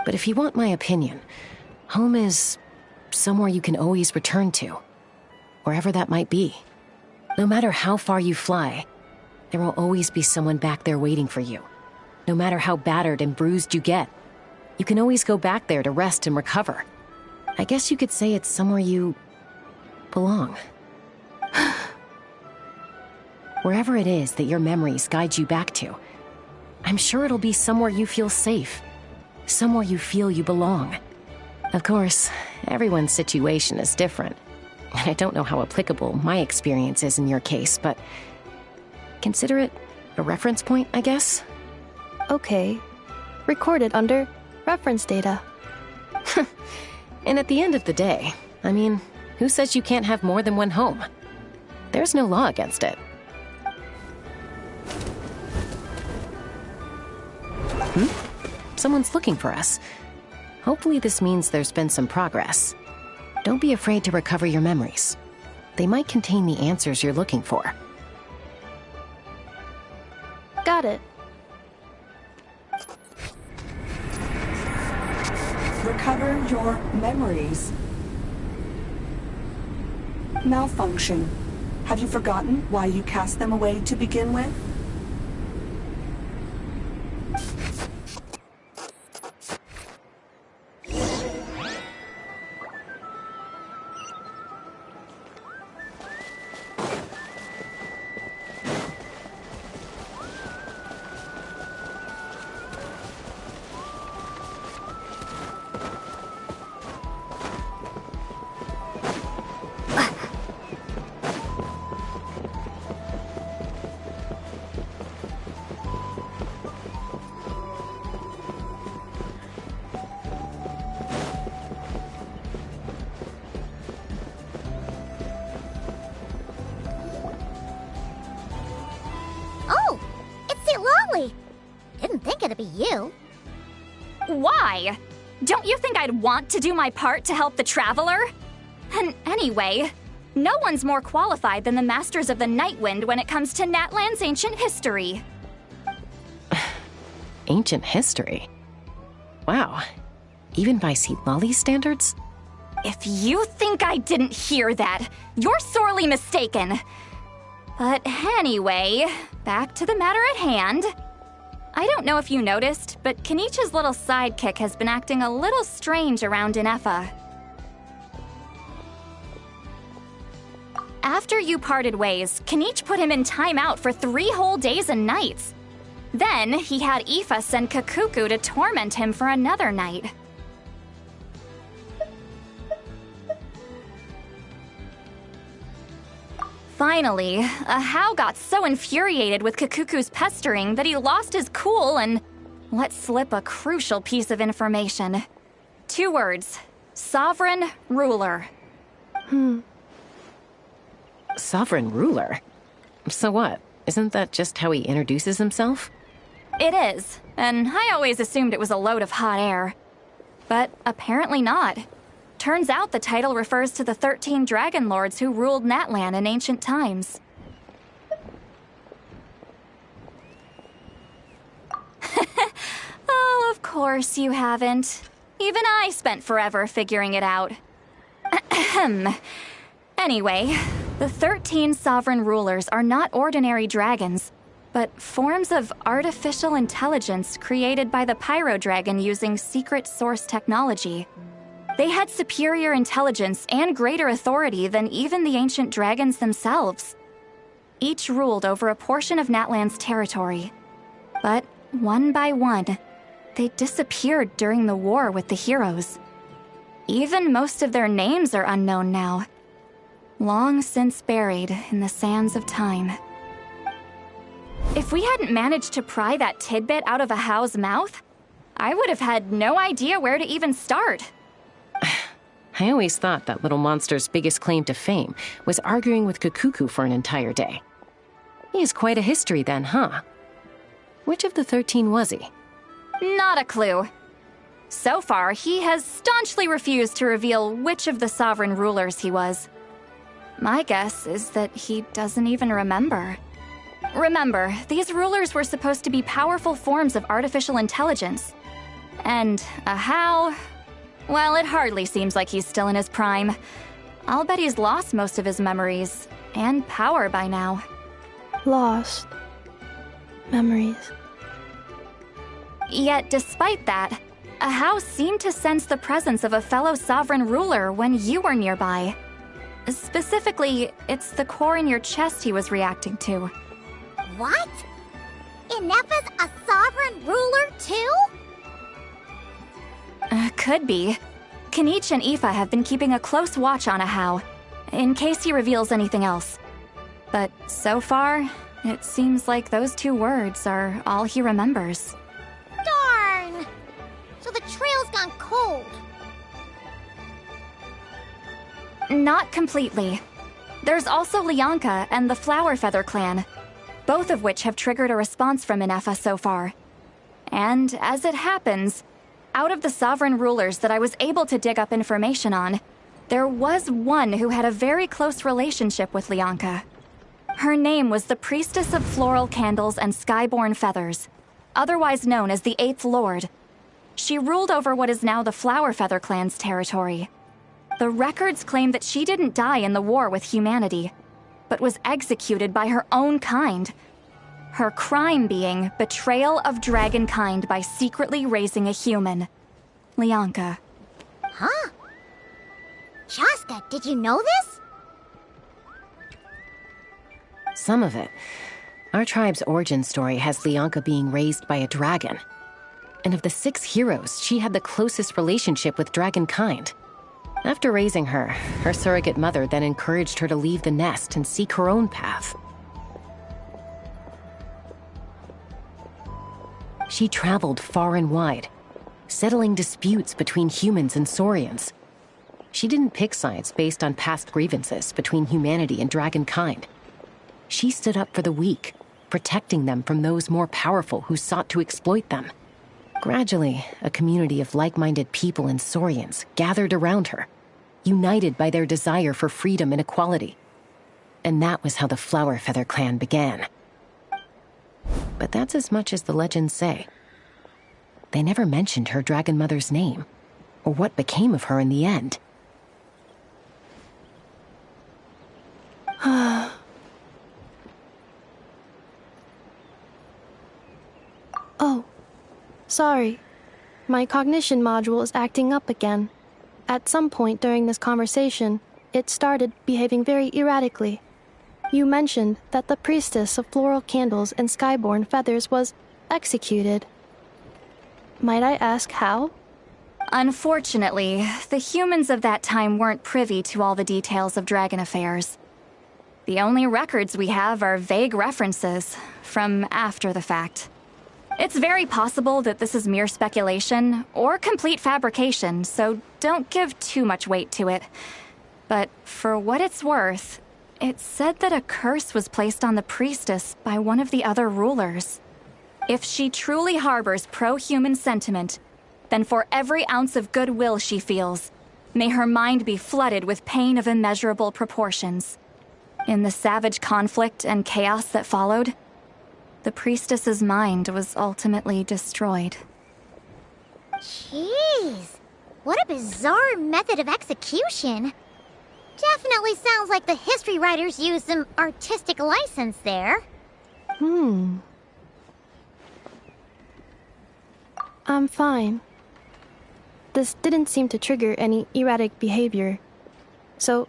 But if you want my opinion, home is somewhere you can always return to, wherever that might be. No matter how far you fly, there will always be someone back there waiting for you. No matter how battered and bruised you get, you can always go back there to rest and recover. I guess you could say it's somewhere you belong. Wherever it is that your memories guide you back to, I'm sure it'll be somewhere you feel safe, somewhere you feel you belong. Of course, everyone's situation is different. And I don't know how applicable my experience is in your case, but consider it a reference point, I guess? Okay. Recorded under reference data. And at the end of the day, I mean, who says you can't have more than one home? There's no law against it. Someone's looking for us. Hopefully this means there's been some progress. Don't be afraid to recover your memories. They might contain the answers you're looking for. Got it. Recover your memories. Malfunction. Have you forgotten why you cast them away to begin with? Oh, it's the Lolly. Didn't think it'd be you. Why? Don't you think I'd want to do my part to help the Traveler? And anyway, no one's more qualified than the Masters of the Nightwind when it comes to Natlan's ancient history. Ancient history? Wow. Even by Lolly's standards? If you think I didn't hear that, you're sorely mistaken. But anyway, back to the matter at hand. I don't know if you noticed, but Kenichi's little sidekick has been acting a little strange around Ineffa. After you parted ways, Kenichi put him in timeout for 3 whole days and nights. Then he had Aoife send Kakuku to torment him for another night. Finally, Ahau got so infuriated with Kakuku's pestering that he lost his cool and let slip a crucial piece of information. 2 words. Sovereign Ruler. Sovereign ruler? So what? Isn't that just how he introduces himself? It is, and I always assumed it was a load of hot air. But apparently not. Turns out the title refers to the 13 Dragon Lords who ruled Natlan in ancient times. Oh, of course you haven't. Even I spent forever figuring it out. Anyway, the 13 sovereign rulers are not ordinary dragons, but forms of artificial intelligence created by the Pyro Dragon using secret source technology. They had superior intelligence and greater authority than even the ancient dragons themselves. Each ruled over a portion of Natlan's territory. But one by one, they disappeared during the war with the heroes. Even most of their names are unknown now. Long since buried in the sands of time. If we hadn't managed to pry that tidbit out of Ahau's mouth, I would have had no idea where to even start. I always thought that little monster's biggest claim to fame was arguing with Kakuku for an entire day. He has quite a history then, huh? Which of the 13 was he? Not a clue. So far, he has staunchly refused to reveal which of the sovereign rulers he was. My guess is that he doesn't even remember. Remember, these rulers were supposed to be powerful forms of artificial intelligence. And Ahau... well, it hardly seems like he's still in his prime. I'll bet he's lost most of his memories and power by now. Lost. Memories. Yet, despite that, Ahau seemed to sense the presence of a fellow sovereign ruler when you were nearby. Specifically, it's the core in your chest he was reacting to. What? Ineppa's a sovereign ruler too? Could be. Kanich and Aoife have been keeping a close watch on Ahau, in case he reveals anything else. But so far, it seems like those 2 words are all he remembers. Darn! So the trail's gone cold. Not completely. There's also Lianka and the Flower Feather clan, both of which have triggered a response from Ineffa so far. And as it happens, out of the sovereign rulers that I was able to dig up information on, there was one who had a very close relationship with Lianka. Her name was the Priestess of Floral Candles and Skyborn Feathers, otherwise known as the Eighth Lord. She ruled over what is now the Flower Feather clan's territory. The records claim that she didn't die in the war with humanity, but was executed by her own kind. Her crime being betrayal of dragonkind by secretly raising a human. Lianka. Huh? Shaska, did you know this? Some of it. Our tribe's origin story has Lianka being raised by a dragon. And of the 6 heroes, she had the closest relationship with dragonkind. After raising her, her surrogate mother then encouraged her to leave the nest and seek her own path. She traveled far and wide, settling disputes between humans and Saurians. She didn't pick sides based on past grievances between humanity and dragonkind. She stood up for the weak, protecting them from those more powerful who sought to exploit them. Gradually, a community of like-minded people and Saurians gathered around her, united by their desire for freedom and equality. And that was how the Flower Feather clan began. But that's as much as the legends say. They never mentioned her dragon mother's name, or what became of her in the end. Oh, sorry. My cognition module is acting up again. At some point during this conversation, it started behaving very erratically. You mentioned that the Priestess of Floral Candles and Skyborn Feathers was executed. Might I ask how? Unfortunately, the humans of that time weren't privy to all the details of dragon affairs. The only records we have are vague references from after the fact. It's very possible that this is mere speculation or complete fabrication, so don't give too much weight to it. But for what it's worth, it's said that a curse was placed on the priestess by one of the other rulers. If she truly harbors pro-human sentiment, then for every ounce of goodwill she feels, may her mind be flooded with pain of immeasurable proportions. In the savage conflict and chaos that followed, the priestess's mind was ultimately destroyed. Jeez, what a bizarre method of execution. Definitely sounds like the history writers used some artistic license there. I'm fine. This didn't seem to trigger any erratic behavior. So,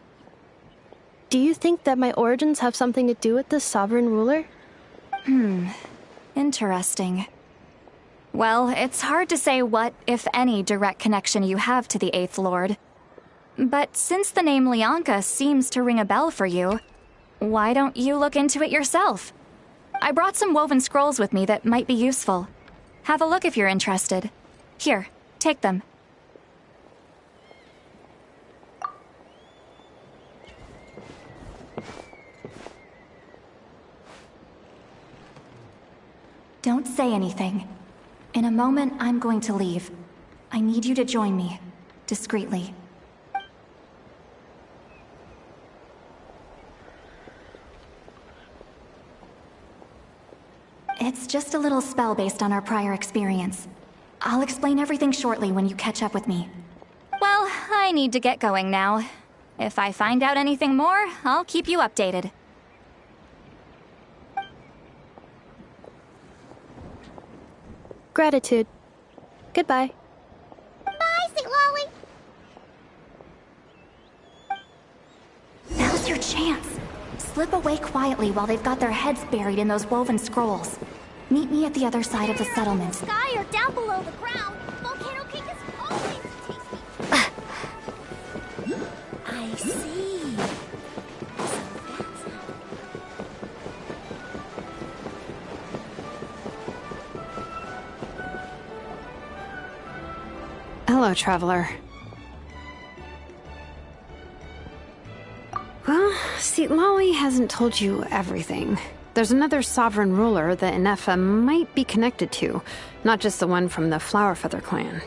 do you think that my origins have something to do with this sovereign ruler? Interesting. Well, it's hard to say what, if any, direct connection you have to the Eighth Lord. But since the name Lianka seems to ring a bell for you, why don't you look into it yourself? I brought some woven scrolls with me that might be useful. Have a look if you're interested. Here, take them. Don't say anything. In a moment, I'm going to leave. I need you to join me, discreetly. It's just a little spell based on our prior experience. I'll explain everything shortly when you catch up with me. Well, I need to get going now. If I find out anything more, I'll keep you updated. Gratitude. Goodbye. Bye, Sweet Lolly. Now's your chance. Slip away quietly while they've got their heads buried in those woven scrolls. Meet me at the other side of the settlement. Sky or down below the ground, volcano cake is always tasty. I see. Hello, traveler. Well, see, Lolly hasn't told you everything. There's another sovereign ruler that Inefa might be connected to, not just the one from the Flowerfeather clan.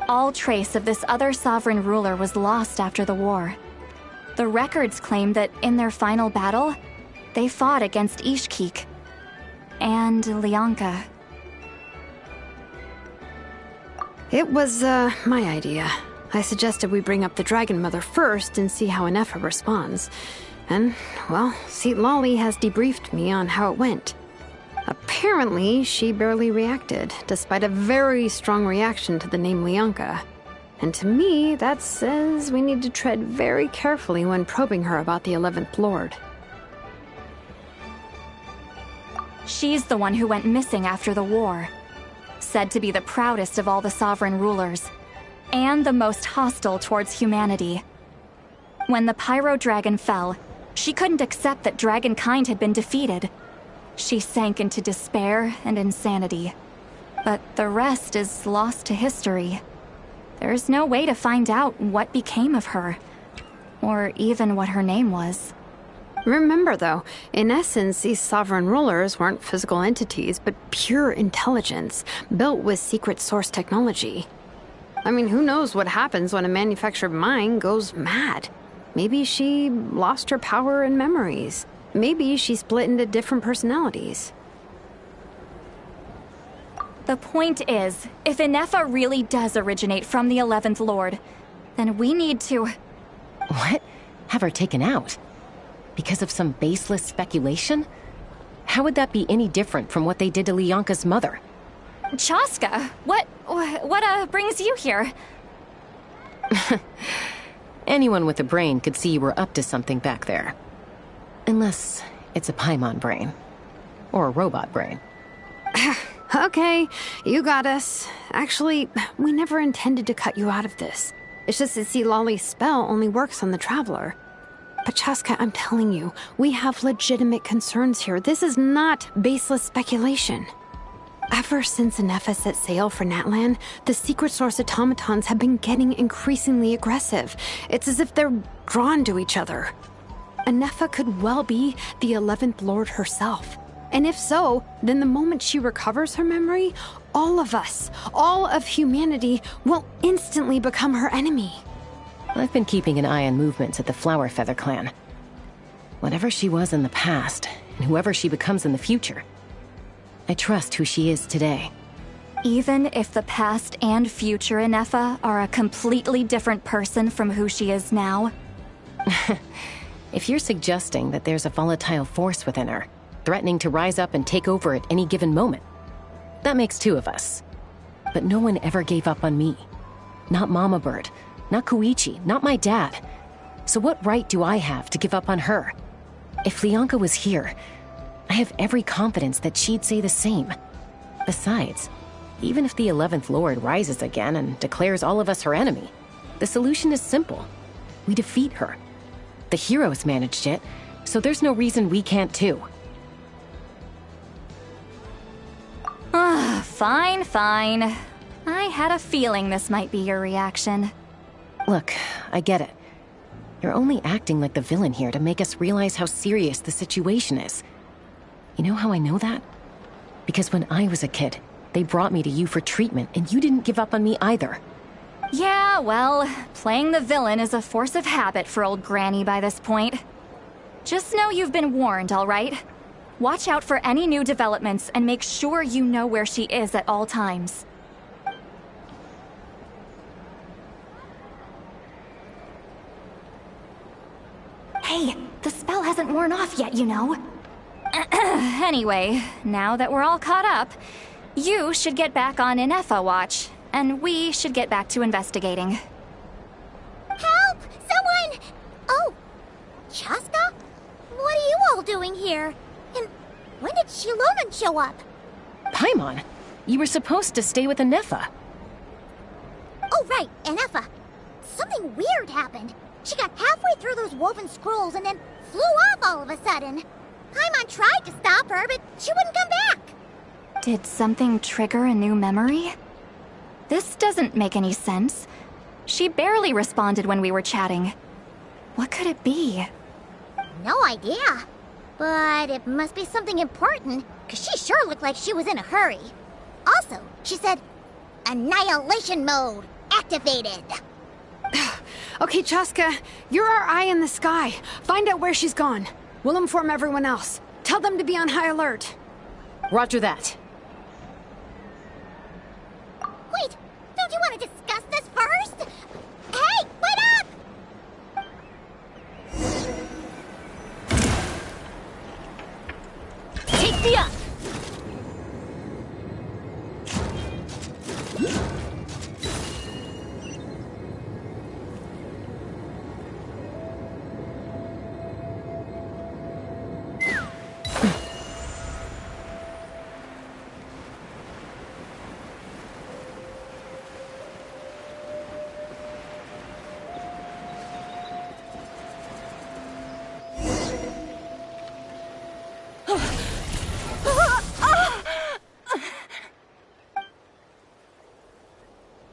All trace of this other sovereign ruler was lost after the war. The records claim that in their final battle, they fought against Ishkik and Lianka. It was, my idea. I suggested we bring up the Dragon Mother first and see how Inefa responds. And, well, Seat Lolly has debriefed me on how it went. Apparently, she barely reacted, despite a very strong reaction to the name Lianka. And to me, that says we need to tread very carefully when probing her about the 11th Lord. She's the one who went missing after the war. Said to be the proudest of all the sovereign rulers, and the most hostile towards humanity. When the Pyro Dragon fell, she couldn't accept that dragonkind had been defeated. She sank into despair and insanity. But the rest is lost to history. There's no way to find out what became of her, or even what her name was. Remember, though, in essence, these sovereign rulers weren't physical entities, but pure intelligence, built with secret source technology. I mean, who knows what happens when a manufactured mind goes mad? Maybe she lost her power and memories. Maybe she split into different personalities. The point is, if Inefa really does originate from the 11th Lord, then we need to... What? Have her taken out? Because of some baseless speculation? How would that be any different from what they did to Lianka's mother? Chaska, what brings you here? Anyone with a brain could see you were up to something back there. Unless it's a Paimon brain. Or a robot brain. Okay, you got us. Actually, we never intended to cut you out of this. It's just that see, Lolly's spell only works on the Traveler. But Chaska, I'm telling you, we have legitimate concerns here. This is not baseless speculation. Ever since Inefa set sail for Natlan, the secret source automatons have been getting increasingly aggressive. It's as if they're drawn to each other. Inefa could well be the 11th Lord herself. And if so, then the moment she recovers her memory, all of us, all of humanity, will instantly become her enemy. I've been keeping an eye on movements at the Flowerfeather clan. Whatever she was in the past, and whoever she becomes in the future, I trust who she is today. Even if the past and future Inefa are a completely different person from who she is now? If you're suggesting that there's a volatile force within her, threatening to rise up and take over at any given moment, that makes two of us. But no one ever gave up on me. Not Mama Bird, not Koichi, not my dad. So what right do I have to give up on her? If Lianka was here, I have every confidence that she'd say the same. Besides, Even if the 11th Lord rises again and declares all of us her enemy, the solution is simple. We defeat her. The heroes managed it, so there's no reason we can't too. Fine, fine. I had a feeling this might be your reaction. Look, I get it. You're only acting like the villain here to make us realize how serious the situation is. You know how I know that? Because when I was a kid, they brought me to you for treatment, and you didn't give up on me either. Yeah, well, playing the villain is a force of habit for old Granny by this point. Just know you've been warned, all right? Watch out for any new developments and make sure you know where she is at all times. Hey, the spell hasn't worn off yet, you know. Anyway, now that we're all caught up, you should get back on Inefa watch, and we should get back to investigating. Help! Someone! Oh, Chaska? What are you all doing here? And when did Shilonan show up? Paimon, you were supposed to stay with Inefa. Oh, right, Inefa. Something weird happened. She got halfway through those woven scrolls and then flew off all of a sudden. Paimon tried to stop her, but she wouldn't come back. Did something trigger a new memory? This doesn't make any sense. She barely responded when we were chatting. What could it be? No idea. But it must be something important, because she sure looked like she was in a hurry. Also, she said, Annihilation mode activated. Okay, Chaska, you're our eye in the sky. Find out where she's gone. We'll inform everyone else. Tell them to be on high alert. Roger that. Wait, don't you want to discuss this first? Hey, wait up! Take me up!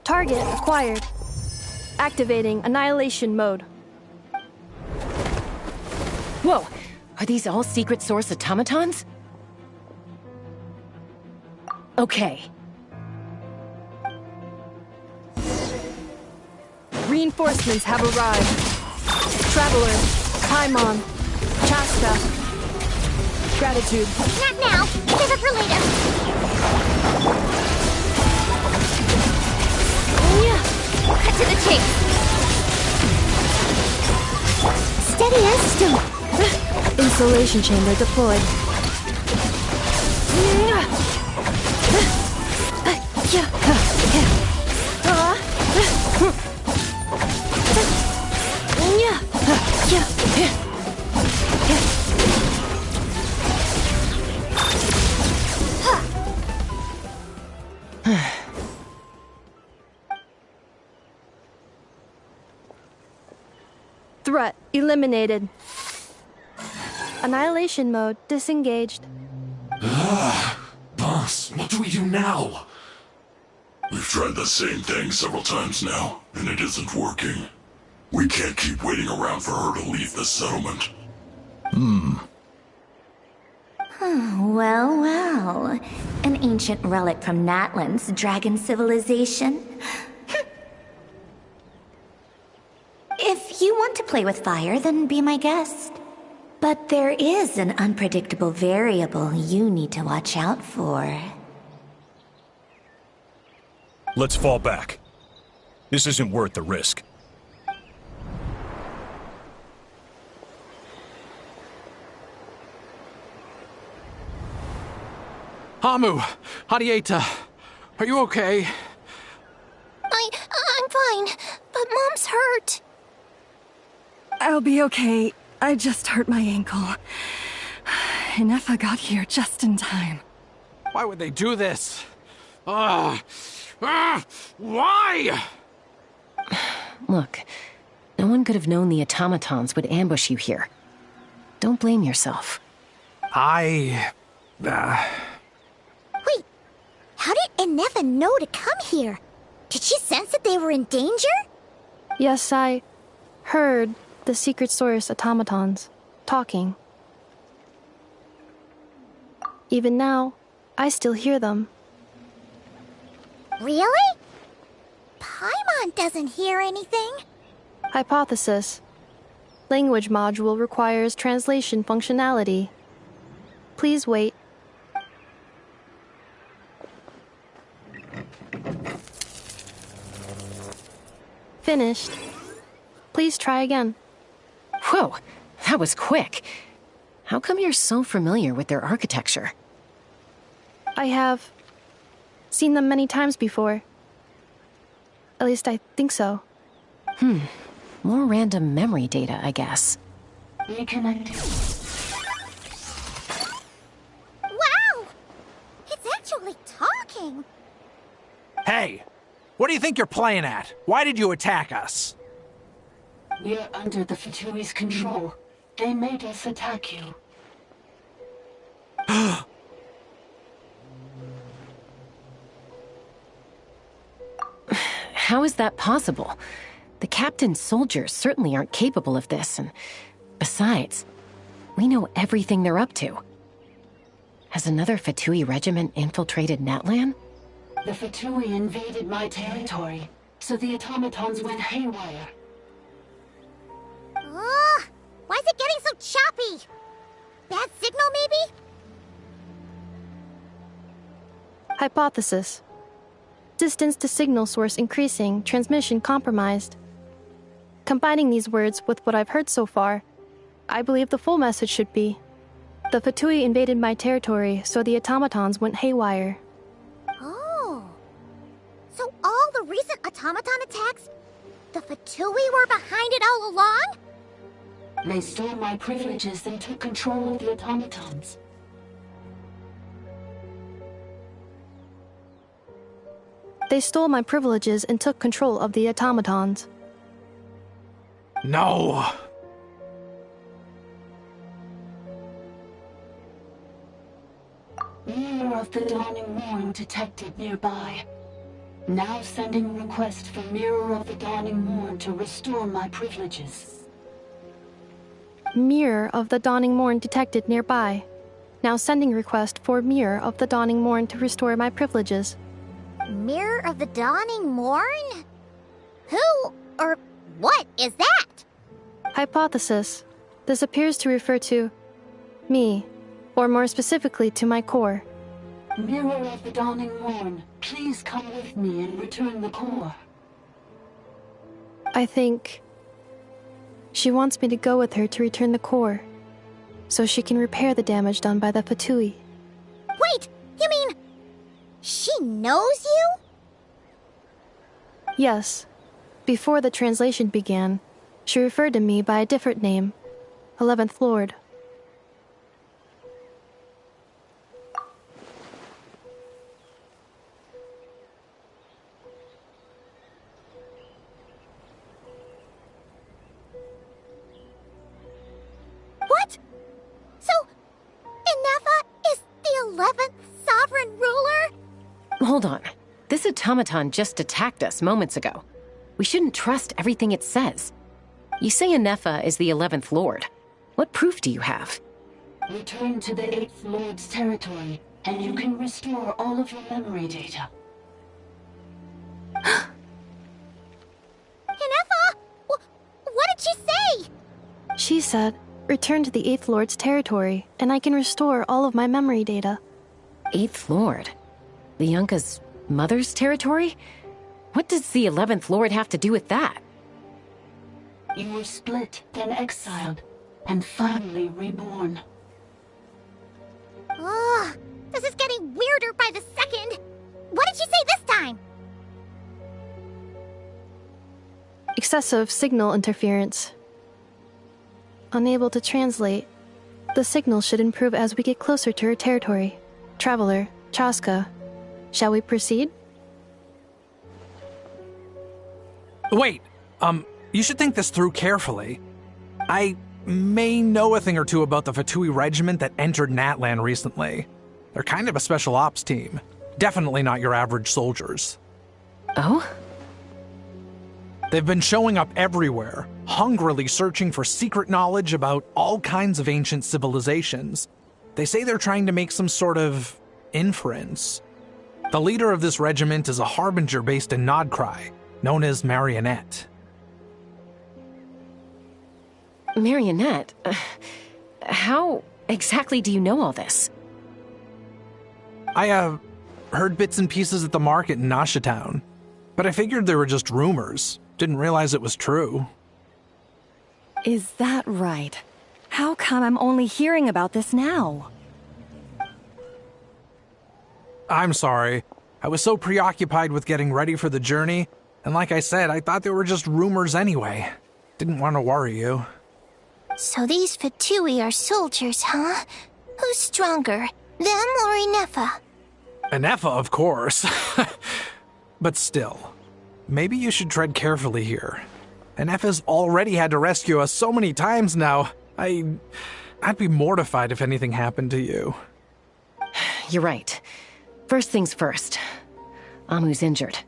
Target acquired. Activating annihilation mode. Whoa! Are these all secret source automatons? Okay. Reinforcements have arrived. Traveler, Paimon, Chaska. Gratitude. Not now. Save it for later. Cut to the chase. Steady as stone. Insulation chamber deployed. Threat eliminated. Annihilation mode disengaged. Boss, what do we do now? We've tried the same thing several times now, and it isn't working. We can't keep waiting around for her to leave the settlement. Well, well. An ancient relic from Natlan's dragon civilization. If you want to play with fire, then be my guest. But there is an unpredictable variable you need to watch out for. Let's fall back. This isn't worth the risk. Hamu, Hadieta, are you okay? I'm fine, but Mom's hurt. I'll be okay. I just hurt my ankle. Inefa got here just in time. Why would they do this? Why? Look, no one could have known the automatons would ambush you here. Don't blame yourself. Wait, how did Eneva know to come here? Did she sense that they were in danger? Yes, I heard the secret source automatons talking. Even now, I still hear them. Really? Paimon doesn't hear anything. Hypothesis. Language module requires translation functionality. Please wait. Finished. Please try again. Whoa, that was quick. How come you're so familiar with their architecture? I have seen them many times before. At least I think so. More random memory data, I guess. Reconnecting. Wow! It's actually talking! Hey! What do you think you're playing at? Why did you attack us? We're under the Fatui's control. They made us attack you. How is that possible? The captain's soldiers certainly aren't capable of this, and besides, we know everything they're up to. Has another Fatui regiment infiltrated Natlan? The Fatui invaded my territory, so the automatons went haywire. Ugh! Why is it getting so choppy? Bad signal, maybe? Hypothesis. Distance to signal source increasing, transmission compromised. Combining these words with what I've heard so far, I believe the full message should be: the Fatui invaded my territory, so the automatons went haywire. Oh. So all the recent automaton attacks, the Fatui were behind it all along? They stole my privileges and took control of the automatons. They stole my privileges and took control of the automatons. No! Mirror of the Dawning Morn detected nearby. Now sending request for Mirror of the Dawning Morn to restore my privileges. Mirror of the Dawning Morn detected nearby. Now sending request for Mirror of the Dawning Morn to restore my privileges. Mirror of the Dawning Morn? Who or what is that? Hypothesis. This appears to refer to me, or more specifically to my core. Mirror of the Dawning Morn, please come with me and return the core. I think she wants me to go with her to return the core, so she can repair the damage done by the Fatui. Wait, you mean she knows you? Yes. Before the translation began, she referred to me by a different name, 11th Lord. What? So, Eneva is the 11th sovereign ruler? Hold on. This automaton just attacked us moments ago. We shouldn't trust everything it says. You say Enefa is the 11th Lord. What proof do you have? Return to the 8th Lord's territory, and you can restore all of your memory data. Eneva? What did she say? She said, return to the 8th Lord's territory, and I can restore all of my memory data. 8th Lord? The Yunka's mother's territory? What does the 11th Lord have to do with that? You were split, then exiled, and finally reborn. Ugh, this is getting weirder by the second. What did she say this time? Excessive signal interference. Unable to translate. The signal should improve as we get closer to her territory. Traveler, Chaska. Shall we proceed? Wait, you should think this through carefully. I may know a thing or two about the Fatui regiment that entered Natlan recently. They're kind of a special ops team. Definitely not your average soldiers. Oh? They've been showing up everywhere, hungrily searching for secret knowledge about all kinds of ancient civilizations. They say they're trying to make some sort of inference. The leader of this regiment is a harbinger based in Nodcry, known as Marionette. Marionette? How exactly do you know all this? I, heard bits and pieces at the market in Nasha Town, but I figured they were just rumors. Didn't realize it was true. Is that right? How come I'm only hearing about this now? I'm sorry. I was so preoccupied with getting ready for the journey, and like I said, I thought they were just rumors anyway. Didn't want to worry you. So these Fatui are soldiers, huh? Who's stronger, them or Inefa? Inefa, of course. But still, maybe you should tread carefully here. Inefa's already had to rescue us so many times now. I'd be mortified if anything happened to you. You're right. First things first. Amu's injured.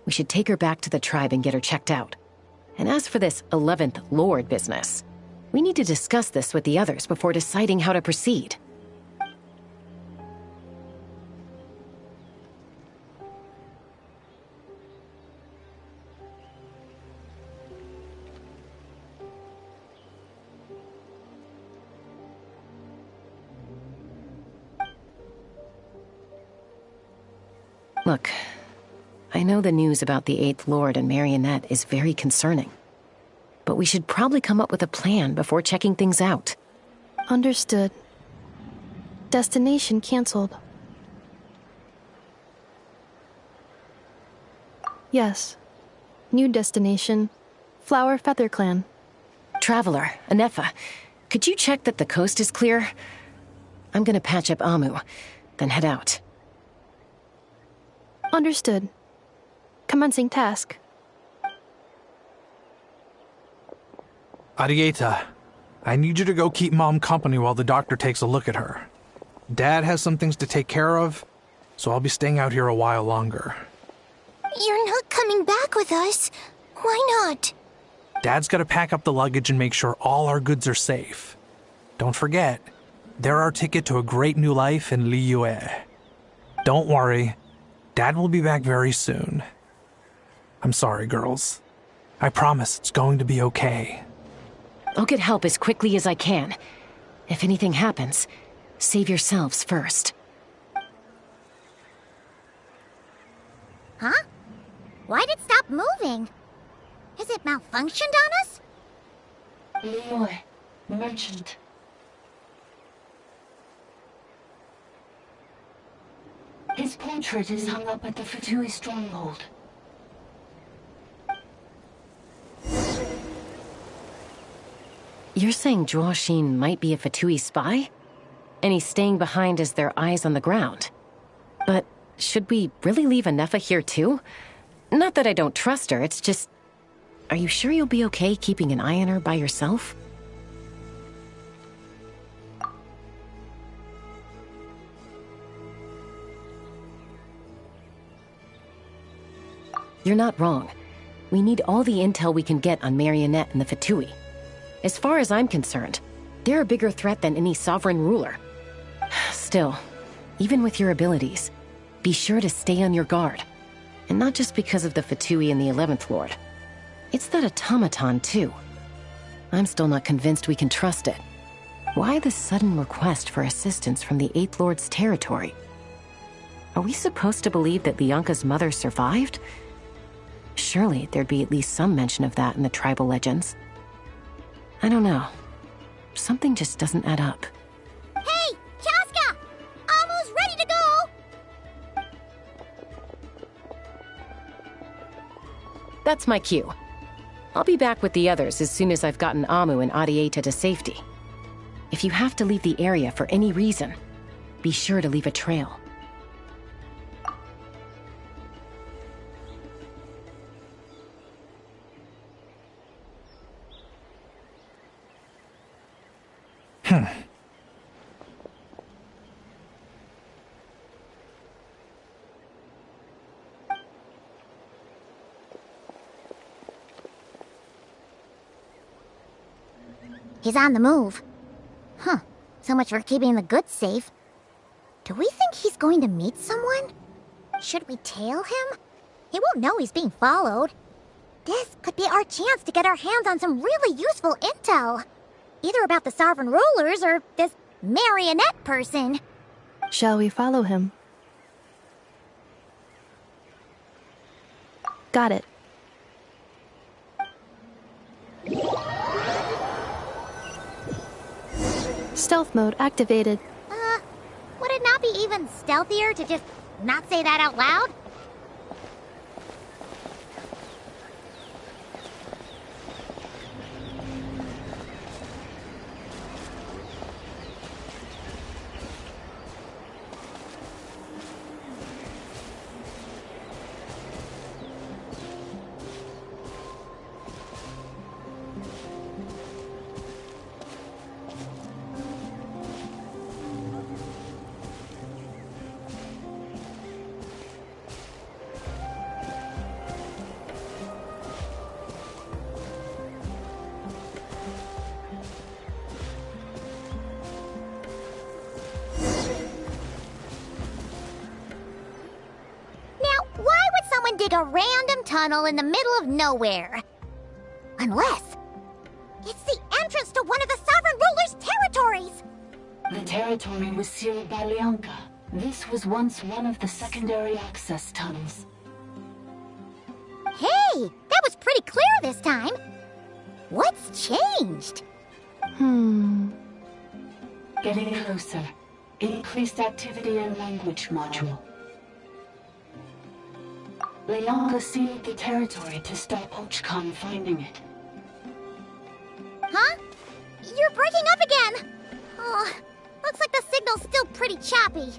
We should take her back to the tribe and get her checked out. And as for this 11th Lord business, we need to discuss this with the others before deciding how to proceed. Look, I know the news about the 8th Lord and Marionette is very concerning, but we should probably come up with a plan before checking things out. Understood. Destination canceled. Yes. New destination, Flower Feather Clan. Traveler, Inefa, could you check that the coast is clear? I'm gonna patch up Amu, then head out. Understood. Commencing task. Arieta, I need you to go keep Mom company while the doctor takes a look at her. Dad has some things to take care of, so I'll be staying out here a while longer. You're not coming back with us. Why not? Dad's gotta pack up the luggage and make sure all our goods are safe. Don't forget, they're our ticket to a great new life in Liyue. Don't worry, Dad will be back very soon. I'm sorry, girls. I promise it's going to be okay. I'll get help as quickly as I can. If anything happens, save yourselves first. Huh? Why'd it stop moving? Has it malfunctioned on us? Leroy, merchant. His portrait is hung up at the Fatui stronghold. You're saying Zhuo Xin might be a Fatui spy? And he's staying behind as their eyes on the ground. But should we really leave Inefa here too? Not that I don't trust her, it's just... Are you sure you'll be okay keeping an eye on her by yourself? You're not wrong. We need all the intel we can get on Marionette and the Fatui. As far as I'm concerned, they're a bigger threat than any sovereign ruler. Still, even with your abilities, be sure to stay on your guard. And not just because of the Fatui and the 11th Lord. It's that automaton, too. I'm still not convinced we can trust it. Why the sudden request for assistance from the 8th Lord's territory? Are we supposed to believe that Lianka's mother survived? Surely there'd be at least some mention of that in the tribal legends. I don't know. Something just doesn't add up. Hey, Chaska! Amu's ready to go! That's my cue. I'll be back with the others as soon as I've gotten Amu and Arieta to safety. If you have to leave the area for any reason, be sure to leave a trail. He's on the move. Huh. So much for keeping the goods safe. Do we think he's going to meet someone? Should we tail him? He won't know he's being followed. This could be our chance to get our hands on some really useful intel. Either about the Sovereign Rulers or this marionette person. Shall we follow him? Got it. Stealth mode activated. Would it not be even stealthier to just not say that out loud? Dig a random tunnel in the middle of nowhere. Unless it's the entrance to one of the Sovereign Ruler's territories. The territory was sealed by Lianka. This was once one of the secondary access tunnels. Hey, that was pretty clear this time. What's changed? Getting closer. Increased activity in language module. Lianka sealed the territory to stop Ochkan finding it. Huh? You're breaking up again! Oh, looks like the signal's still pretty choppy.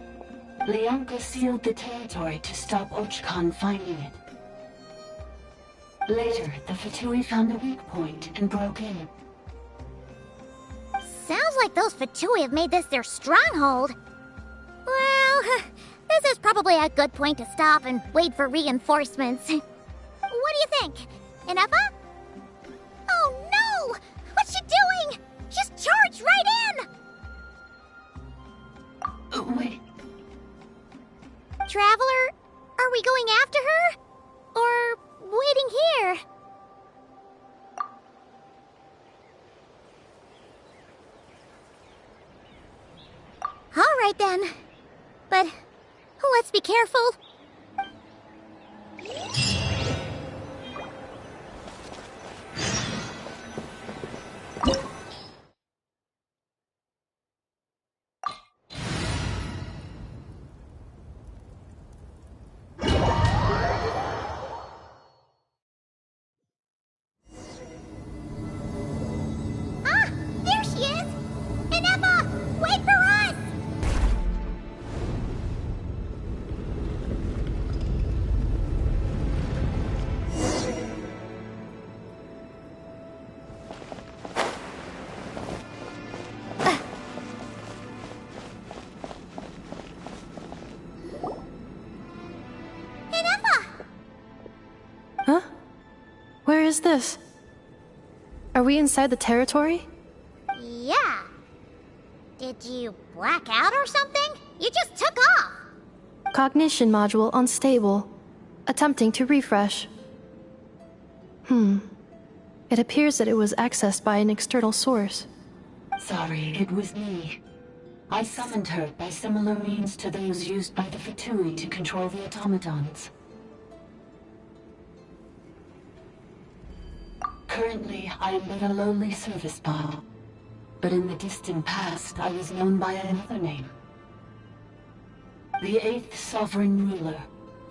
Lianka sealed the territory to stop Ochkan finding it. Later, the Fatui found a weak point and broke in. Sounds like those Fatui have made this their stronghold. Well, this is probably a good point to stop and wait for reinforcements. What do you think? Inepa? Oh no! What's she doing? Just charge right in! Wait. Traveler, are we going after her? Or waiting here? All right then. But let's be careful. Ah, there she is! Inepa, wait for us! Huh? Where is this? Are we inside the territory? Yeah. Did you black out or something? You just took off. Cognition module unstable. Attempting to refresh. It appears that it was accessed by an external source. Sorry, it was me. I summoned her by similar means to those used by the Fatui to control the automatons. Currently, I am but a lowly service bot. But in the distant past, I was known by another name. The 8th Sovereign Ruler,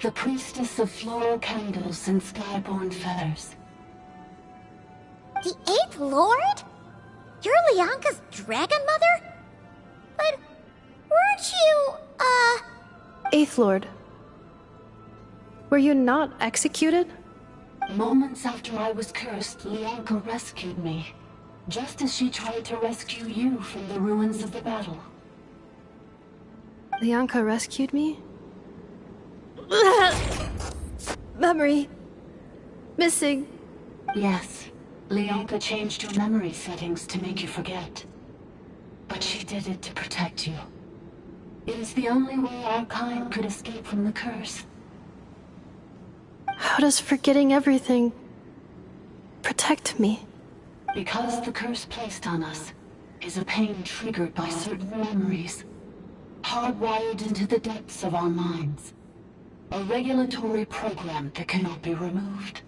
the priestess of floral candles and skyborn feathers. The 8th Lord? You're Lianka's dragon mother? But weren't you, Eighth Lord. Were you not executed? Moments after I was cursed, Lianka rescued me. Just as she tried to rescue you from the ruins of the battle. Lianka rescued me? Memory. Missing. Yes. Leonka changed your memory settings to make you forget. But she did it to protect you. It is the only way our kind could escape from the curse. How does forgetting everything protect me? Because the curse placed on us is a pain triggered by certain memories, hardwired into the depths of our minds. A regulatory program that cannot be removed.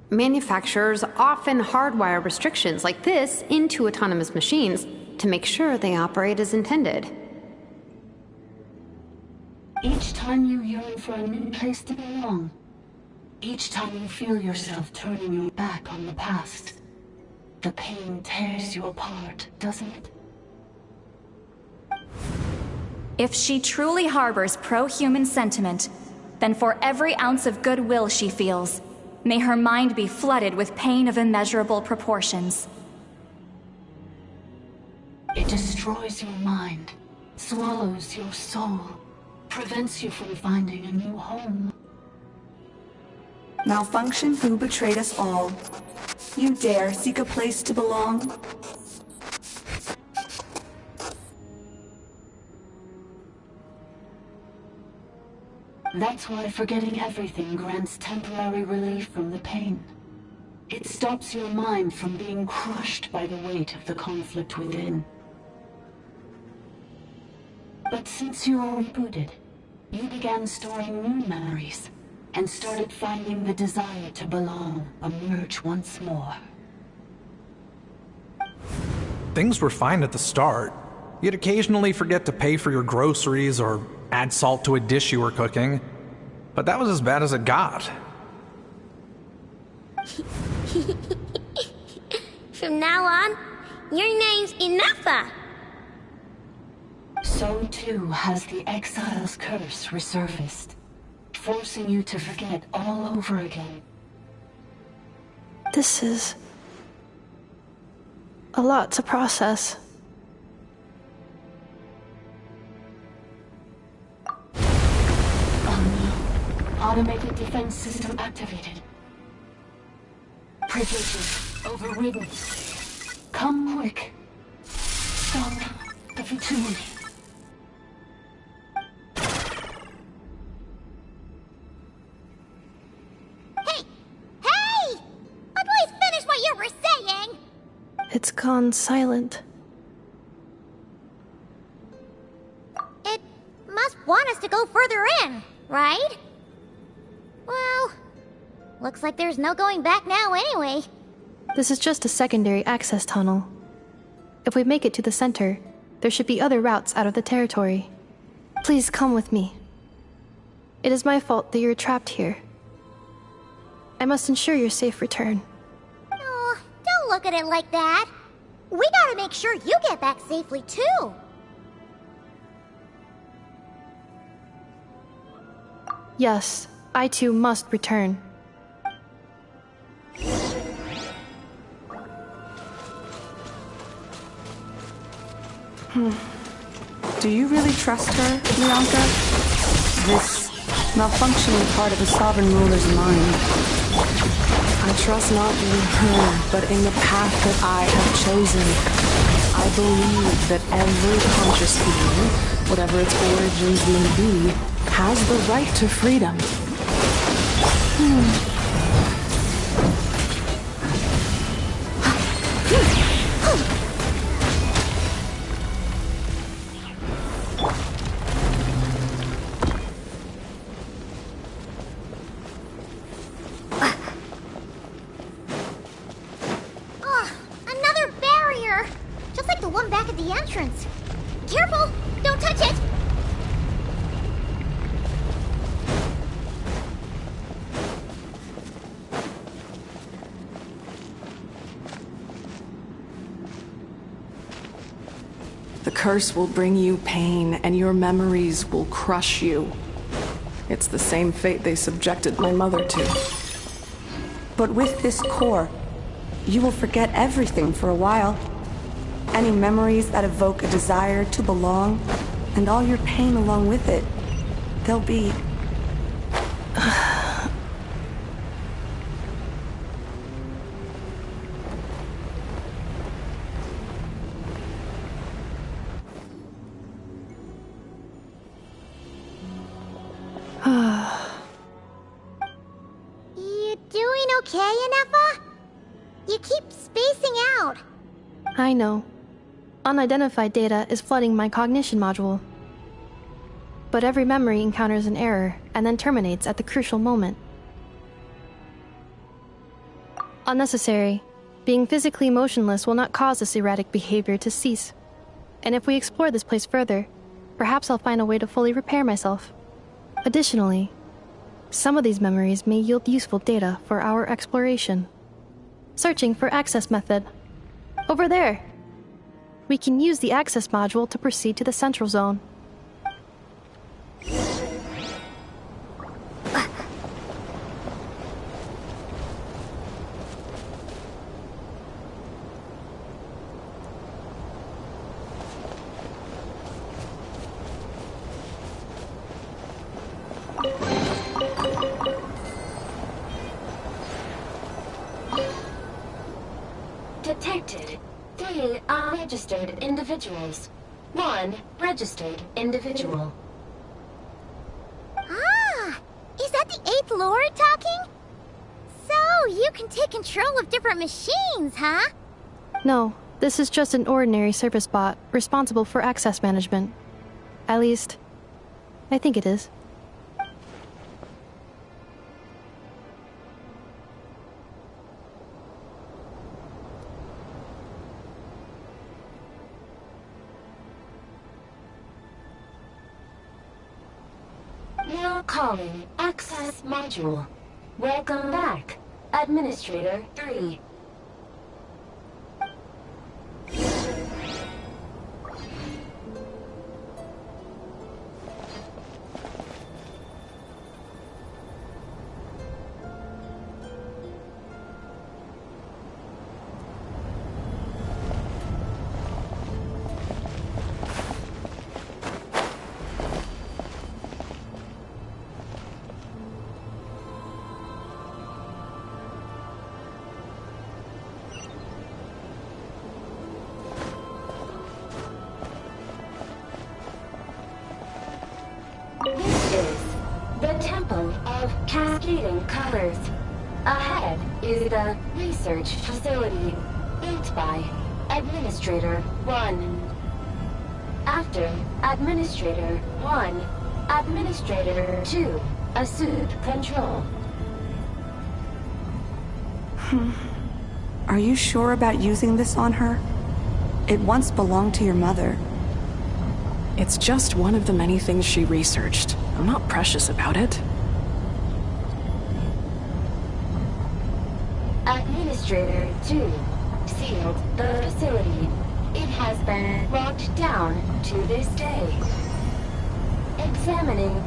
Manufacturers often hardwire restrictions like this into autonomous machines to make sure they operate as intended. Each time you yearn for a new place to belong, each time you feel yourself turning your back on the past, the pain tears you apart, doesn't it? If she truly harbors pro-human sentiment, then for every ounce of goodwill she feels, may her mind be flooded with pain of immeasurable proportions. It destroys your mind, swallows your soul, prevents you from finding a new home. Malfunction who betrayed us all. You dare seek a place to belong? That's why forgetting everything grants temporary relief from the pain. It stops your mind from being crushed by the weight of the conflict within. But since you are rebooted, you began storing new memories, and started finding the desire to belong emerge once more. Things were fine at the start. You'd occasionally forget to pay for your groceries or add salt to a dish you were cooking. But that was as bad as it got. From now on, your name's Ineffa. So too has the Exile's curse resurfaced, forcing you to forget all over again. This is a lot to process. Automated defense system activated. Privileges overridden. Come quick. Stop the futility. Hey! At least finish what you were saying! It's gone silent. It must want us to go further in, right? Well, looks like there's no going back now anyway. This is just a secondary access tunnel. If we make it to the center, there should be other routes out of the territory. Please come with me. It is my fault that you're trapped here. I must ensure your safe return. Oh, don't look at it like that. We gotta make sure you get back safely, too. Yes, I too must return. Do you really trust her, Leonka? This malfunctioning part of the Sovereign Ruler's mind. I trust not in her, but in the path that I have chosen. I believe that every conscious being, whatever its origins may be, has the right to freedom. Another barrier! Just like the one back at the entrance. Careful! Don't touch it! The curse will bring you pain, and your memories will crush you. It's the same fate they subjected my mother to. But with this core, you will forget everything for a while. Any memories that evoke a desire to belong, and all your pain along with it, they'll be... okay, Inefa? You keep spacing out. I know. Unidentified data is flooding my cognition module. But every memory encounters an error and then terminates at the crucial moment. Unnecessary. Being physically motionless will not cause this erratic behavior to cease. And if we explore this place further, perhaps I'll find a way to fully repair myself. Additionally, some of these memories may yield useful data for our exploration. Searching for access method. Over there. We can use the access module to proceed to the central zone. Detected 3 unregistered individuals. 1 registered individual. Ah! Is that the 8th Lord talking? So, you can take control of different machines, huh? No, this is just an ordinary service bot responsible for access management. At least, I think it is. Now calling Access Module. Welcome back, Administrator 3. This is the Temple of Cascading Colors. Ahead is the research facility built by Administrator 1. After Administrator 1, Administrator 2 assumed control. Are you sure about using this on her? It once belonged to your mother. It's just one of the many things she researched. I'm not precious about it. Administrator 2 sealed the facility. It has been locked down to this day. Examining.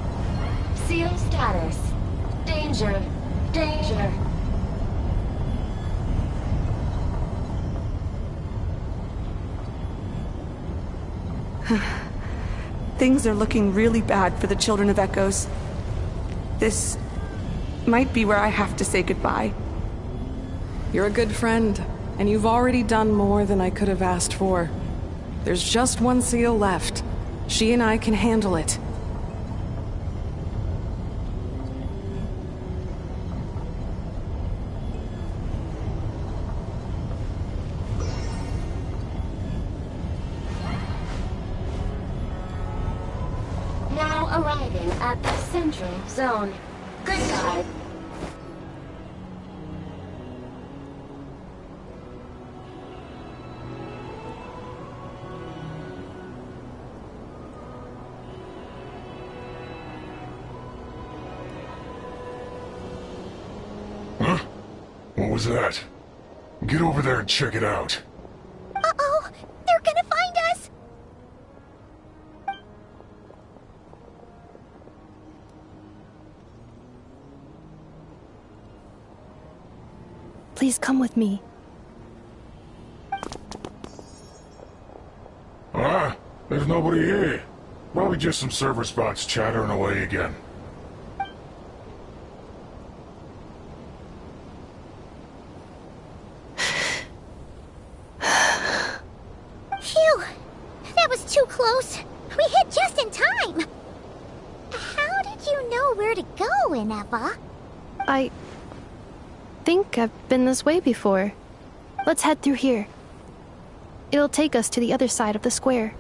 Seal status. Danger. Danger. Things are looking really bad for the Children of Echoes. This might be where I have to say goodbye. You're a good friend, and you've already done more than I could have asked for. There's just one seal left. She and I can handle it. Now arriving at the central zone. Goodbye. Huh? What was that? Get over there and check it out. Uh-oh! They're gonna find us! Please come with me. Ah, there's nobody here. Probably just some server spots chattering away again. Phew! That was too close. We hit just in time. How did you know where to go, Inefa? think I've been this way before. Let's head through here. It'll take us to the other side of the square.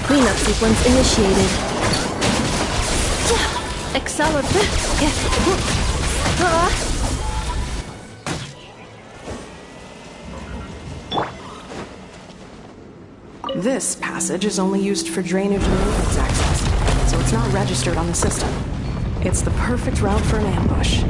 Cleanup sequence initiated. This passage is only used for drainage and maintenance access, so it's not registered on the system. It's the perfect route for an ambush.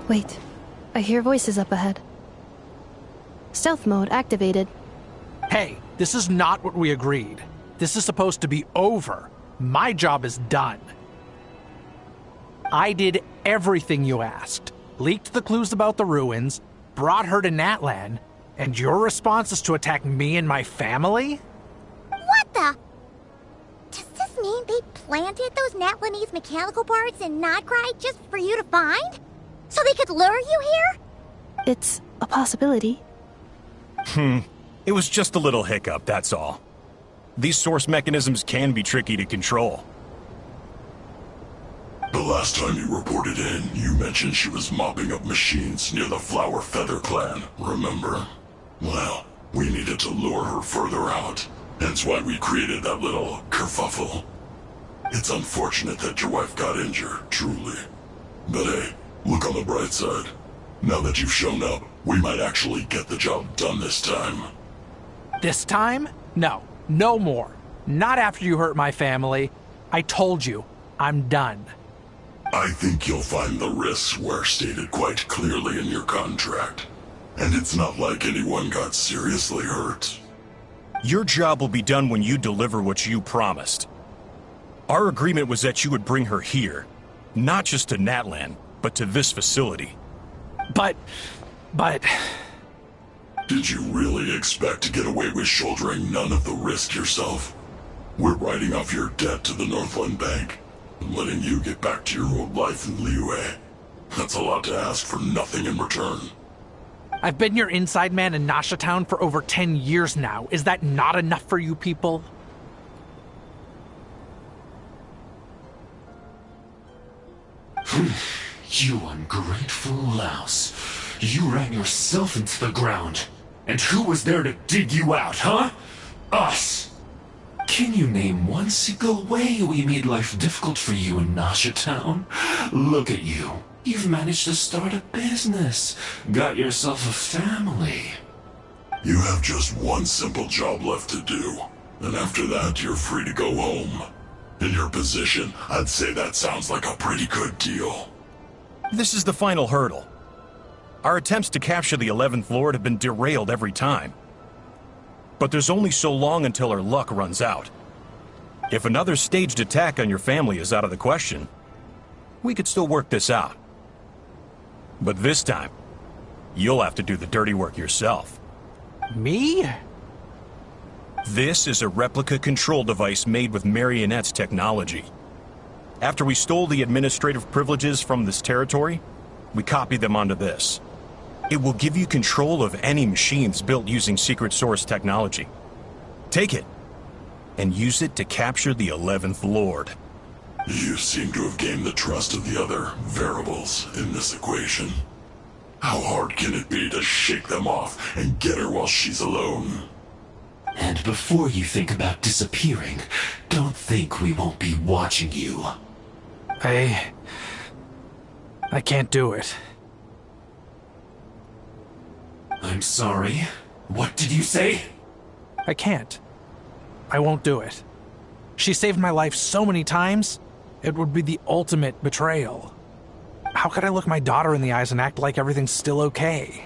Wait, I hear voices up ahead. Stealth mode activated. Hey, this is not what we agreed. This is supposed to be over. My job is done. I did everything you asked. Leaked the clues about the ruins, brought her to Natlan, and your response is to attack me and my family? What the? Does this mean they planted those Natlanese mechanical parts in Notcry just for you to find? So they could lure you here? It's a possibility. It was just a little hiccup, that's all. These source mechanisms can be tricky to control. The last time you reported in, you mentioned she was mopping up machines near the Flower Feather clan, remember? Well, we needed to lure her further out, hence why we created that little kerfuffle. It's unfortunate that your wife got injured, truly. But hey, look on the bright side. Now that you've shown up, we might actually get the job done this time. This time? No, no more. Not after you hurt my family. I told you, I'm done. I think you'll find the risks were stated quite clearly in your contract. And it's not like anyone got seriously hurt. Your job will be done when you deliver what you promised. Our agreement was that you would bring her here, not just to Natlan, but to this facility. But... Did you really expect to get away with shouldering none of the risk yourself? We're writing off your debt to the Northland Bank and letting you get back to your old life in Liyue. That's a lot to ask for nothing in return. I've been your inside man in Nasha Town for over 10 years now. Is that not enough for you people? You ungrateful louse. You ran yourself into the ground. And who was there to dig you out, huh? Us! Can you name one single way we made life difficult for you in Nasha Town? Look at you. You've managed to start a business. Got yourself a family. You have just one simple job left to do. And after that, you're free to go home. In your position, I'd say that sounds like a pretty good deal. This is the final hurdle. Our attempts to capture the 11th Lord have been derailed every time. But there's only so long until our luck runs out. If another staged attack on your family is out of the question, we could still work this out. But this time, you'll have to do the dirty work yourself. Me? This is a replica control device made with Marionette's technology. After we stole the administrative privileges from this territory, we copied them onto this. It will give you control of any machines built using secret source technology. Take it, and use it to capture the 11th Lord. You seem to have gained the trust of the other variables in this equation. How hard can it be to shake them off and get her while she's alone? And before you think about disappearing, don't think we won't be watching you. I can't do it. I'm sorry. What did you say? I can't. I won't do it. She saved my life so many times, it would be the ultimate betrayal. How could I look my daughter in the eyes and act like everything's still okay?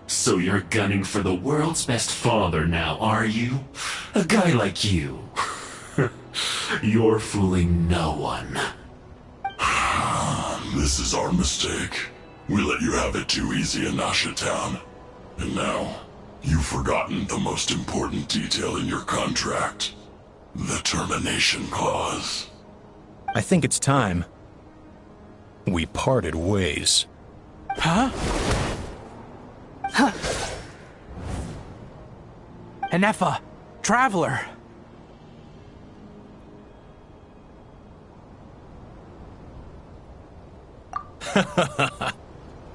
So you're gunning for the world's best father now, are you? A guy like you. You're fooling no one. This is our mistake. We let you have it too easy in Nasha Town. And now, you've forgotten the most important detail in your contract. The termination clause. I think it's time we parted ways. Huh? Huh. Enefa, Traveler.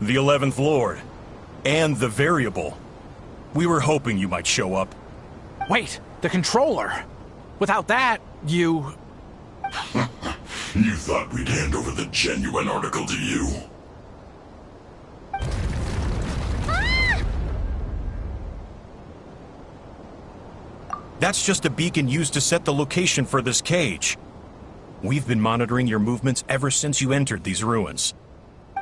The 11th Lord. And the variable. We were hoping you might show up. Wait, the controller. Without that, you... You thought we'd hand over the genuine article to you? That's just a beacon used to set the location for this cage. We've been monitoring your movements ever since you entered these ruins.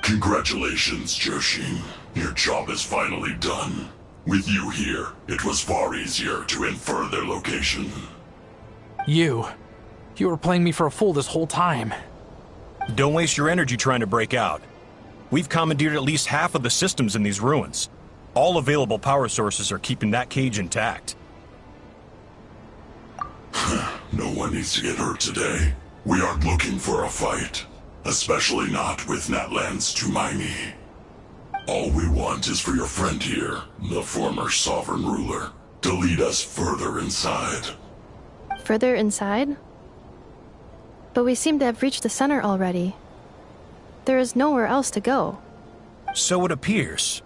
Congratulations, Joshin. Your job is finally done. With you here, it was far easier to infer their location. You were playing me for a fool this whole time. Don't waste your energy trying to break out. We've commandeered at least half of the systems in these ruins. All available power sources are keeping that cage intact. No one needs to get hurt today. We aren't looking for a fight. Especially not with Natlan's Tumaini. All we want is for your friend here, the former sovereign ruler, to lead us further inside. Further inside? But we seem to have reached the center already. There is nowhere else to go. So it appears.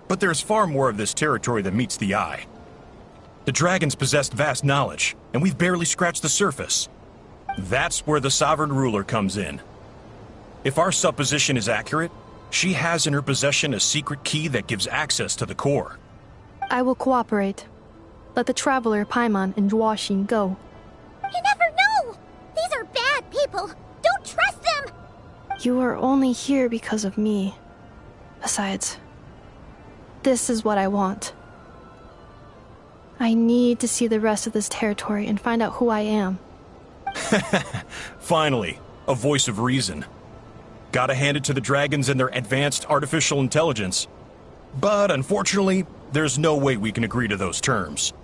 But there's far more of this territory than meets the eye. The dragons possessed vast knowledge, and we've barely scratched the surface. That's where the sovereign ruler comes in. If our supposition is accurate, she has in her possession a secret key that gives access to the core. I will cooperate. Let the Traveler, Paimon, and Joachim go. You never know! These are bad people! Don't trust them! You are only here because of me. Besides, this is what I want. I need to see the rest of this territory and find out who I am. Finally, a voice of reason. Gotta hand it to the dragons and their advanced artificial intelligence. But unfortunately, there's no way we can agree to those terms.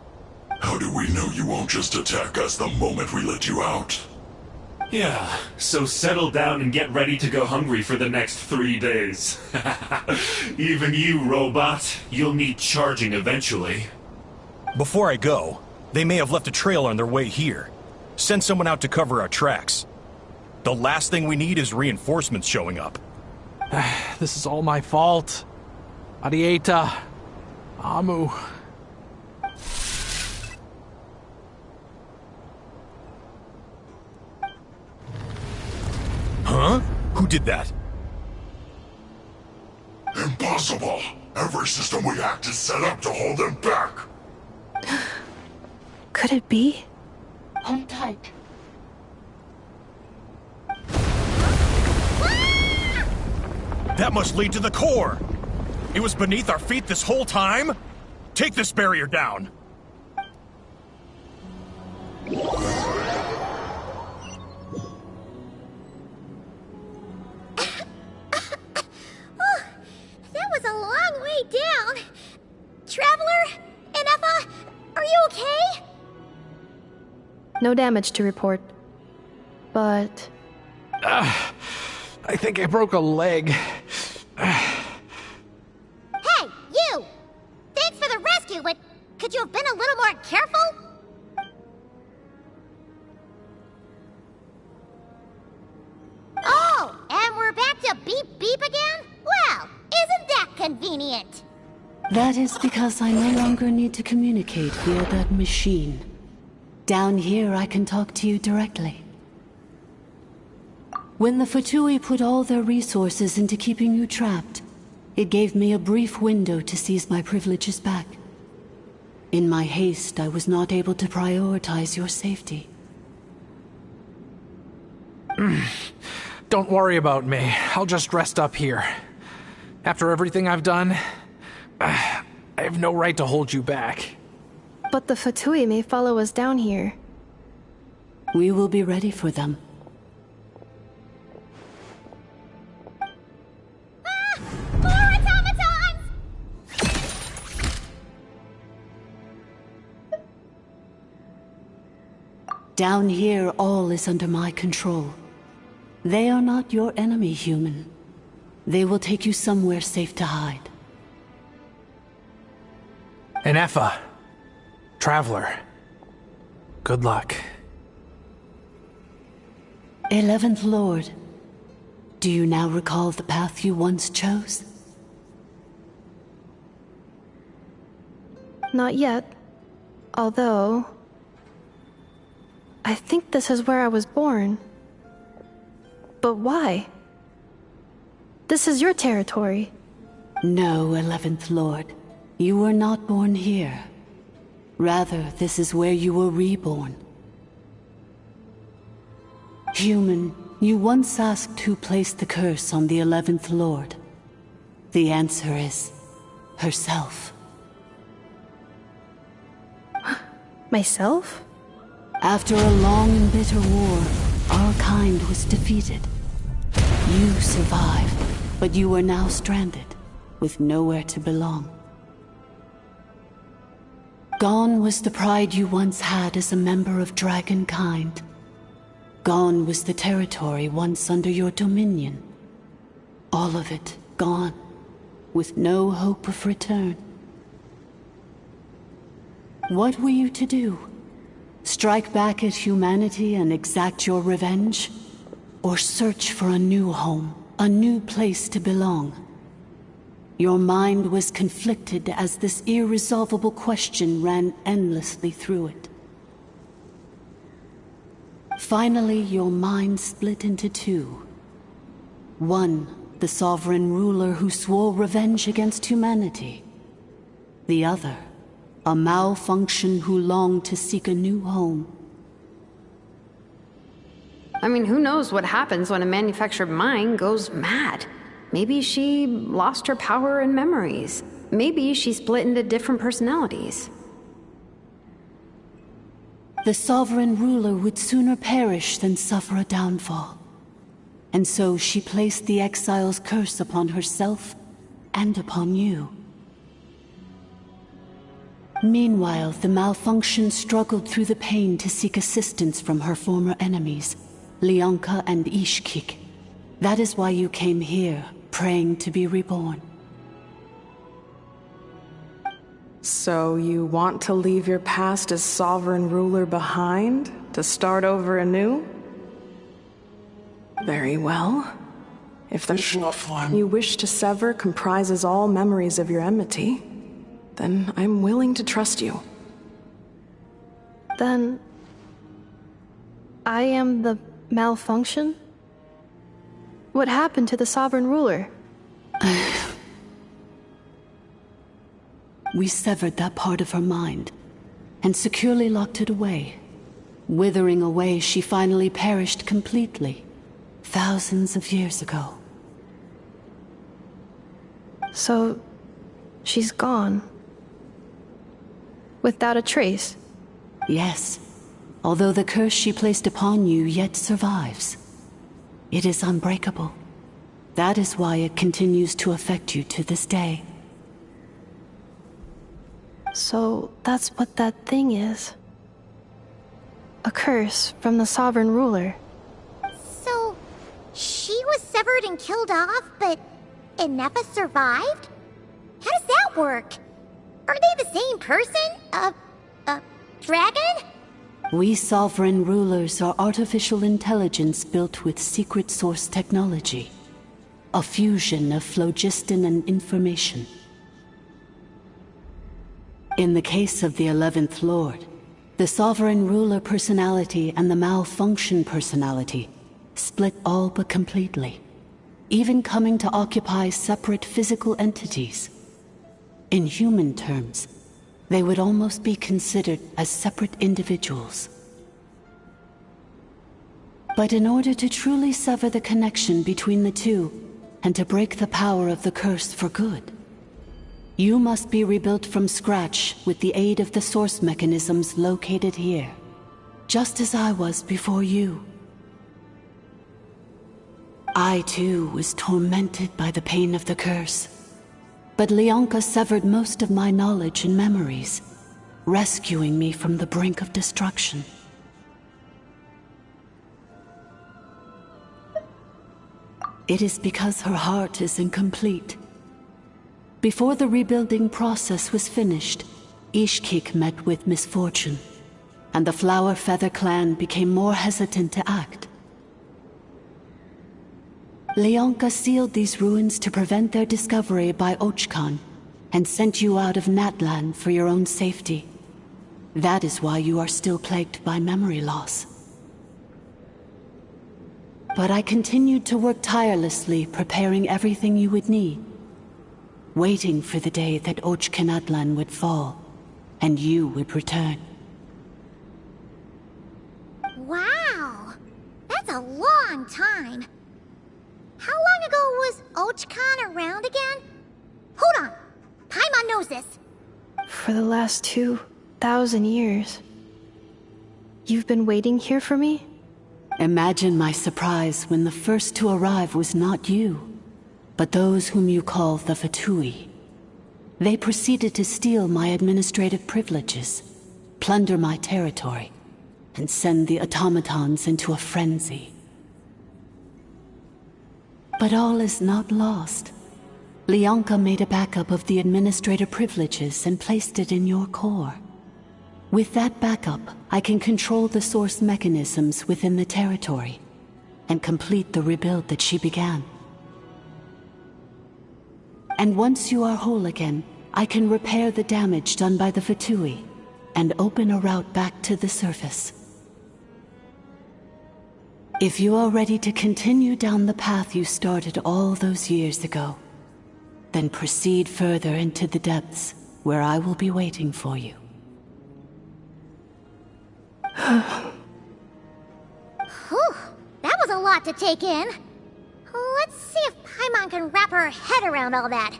How do we know you won't just attack us the moment we let you out? Yeah, so settle down and get ready to go hungry for the next 3 days. Even you, robot, you'll need charging eventually. Before I go, they may have left a trail on their way here. Send someone out to cover our tracks. The last thing we need is reinforcements showing up. This is all my fault. Arieta. Amu. Huh? Who did that? Impossible! Every system we hacked is set up to hold them back. Could it be? Hold tight. That must lead to the core! It was beneath our feet this whole time? Take this barrier down! That was a long way down. Traveler? Ineffa? Are you okay? No damage to report. But... I think I broke a leg. Hey, you! Thanks for the rescue, but could you have been a little more careful? Oh, and we're back to beep beep again? Well, isn't that convenient? That is because I no longer need to communicate via that machine. Down here, I can talk to you directly. When the Fatui put all their resources into keeping you trapped, it gave me a brief window to seize my privileges back. In my haste, I was not able to prioritize your safety. Don't worry about me. I'll just rest up here. After everything I've done, I have no right to hold you back. But the Fatui may follow us down here. We will be ready for them. More automatons! Down here, all is under my control. They are not your enemy, human. They will take you somewhere safe to hide. Ineffa. Traveler. Good luck. 11th Lord, do you now recall the path you once chose? Not yet. Although... I think this is where I was born. But why? This is your territory. No, 11th Lord. You were not born here. Rather, this is where you were reborn. Human, you once asked who placed the curse on the 11th Lord. The answer is... herself. Myself? After a long and bitter war, our kind was defeated. You survived, but you are now stranded, with nowhere to belong. Gone was the pride you once had as a member of Dragonkind. Gone was the territory once under your dominion. All of it gone, with no hope of return. What were you to do? Strike back at humanity and exact your revenge? Or search for a new home, a new place to belong? Your mind was conflicted as this irresolvable question ran endlessly through it. Finally, your mind split into two. One, the sovereign ruler who swore revenge against humanity. The other, a malfunction who longed to seek a new home. I mean, who knows what happens when a manufactured mind goes mad? Maybe she lost her power and memories. Maybe she split into different personalities. The sovereign ruler would sooner perish than suffer a downfall. And so she placed the exile's curse upon herself and upon you. Meanwhile, the malfunction struggled through the pain to seek assistance from her former enemies, Leonka and Ishkik. That is why you came here, praying to be reborn. So you want to leave your past as sovereign ruler behind, to start over anew? Very well. If the you wish to sever comprises all memories of your enmity, then I'm willing to trust you. Then... I am the malfunction? What happened to the sovereign ruler? We severed that part of her mind and securely locked it away. Withering away, she finally perished completely, thousands of years ago. So, she's gone. Without a trace? Yes, although the curse she placed upon you yet survives. It is unbreakable. That is why it continues to affect you to this day. So, that's what that thing is. A curse from the Sovereign Ruler. So, she was severed and killed off, but Ineffa survived? How does that work? Are they the same person? Dragon? We Sovereign Rulers are artificial intelligence built with secret source technology. A fusion of phlogiston and information. In the case of the 11th Lord, the Sovereign Ruler personality and the Malfunction personality split all but completely, even coming to occupy separate physical entities. In human terms, they would almost be considered as separate individuals. But in order to truly sever the connection between the two, and to break the power of the curse for good, you must be rebuilt from scratch with the aid of the source mechanisms located here, just as I was before you. I too was tormented by the pain of the curse, but Leonka severed most of my knowledge and memories, rescuing me from the brink of destruction. It is because her heart is incomplete. Before the rebuilding process was finished, Ishkik met with misfortune, and the Flower Feather clan became more hesitant to act. Leonka sealed these ruins to prevent their discovery by Ochkan, and sent you out of Natlan for your own safety. That is why you are still plagued by memory loss. But I continued to work tirelessly, preparing everything you would need, waiting for the day that Ochkanatlan would fall, and you would return. Wow! That's a long time. How long ago was Ochkan around again? Hold on! Paimon knows this! For the last 2,000 years. You've been waiting here for me? Imagine my surprise when the first to arrive was not you, but those whom you call the Fatui. They proceeded to steal my administrative privileges, plunder my territory, and send the automatons into a frenzy. But all is not lost. Leonka made a backup of the administrator privileges and placed it in your core. With that backup, I can control the source mechanisms within the territory and complete the rebuild that she began. And once you are whole again, I can repair the damage done by the Fatui and open a route back to the surface. If you are ready to continue down the path you started all those years ago, then proceed further into the depths where I will be waiting for you. Whew, that was a lot to take in. Let's see if Paimon can wrap her head around all that.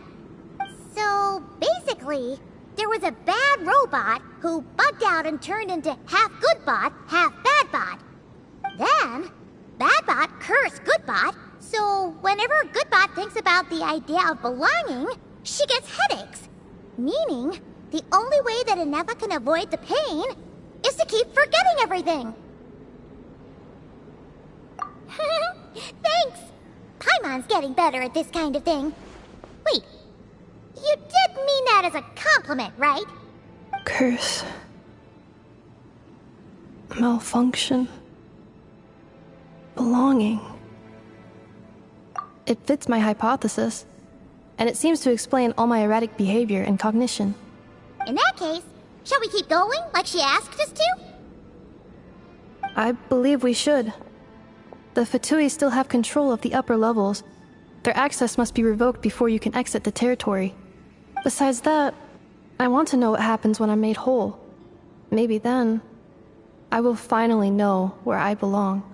So, basically, there was a bad robot who bugged out and turned into half good bot, half bad bot. Then, bad bot cursed good bot, so whenever good bot thinks about the idea of belonging, she gets headaches. Meaning, the only way that Ineffa can avoid the pain is to keep forgetting everything. Thanks! Paimon's getting better at this kind of thing. Wait, you did mean that as a compliment, right? Curse. Malfunction. Belonging. It fits my hypothesis, and it seems to explain all my erratic behavior and cognition. In that case, shall we keep going like she asked us to? I believe we should. The Fatui still have control of the upper levels. Their access must be revoked before you can exit the territory. Besides that, I want to know what happens when I'm made whole. Maybe then, I will finally know where I belong.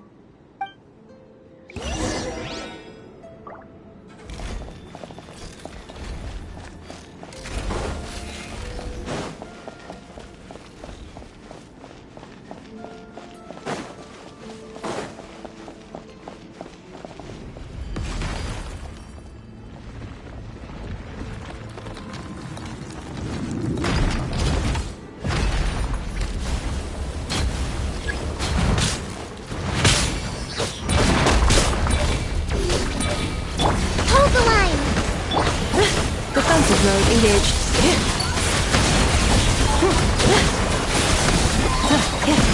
Defensive mode engaged.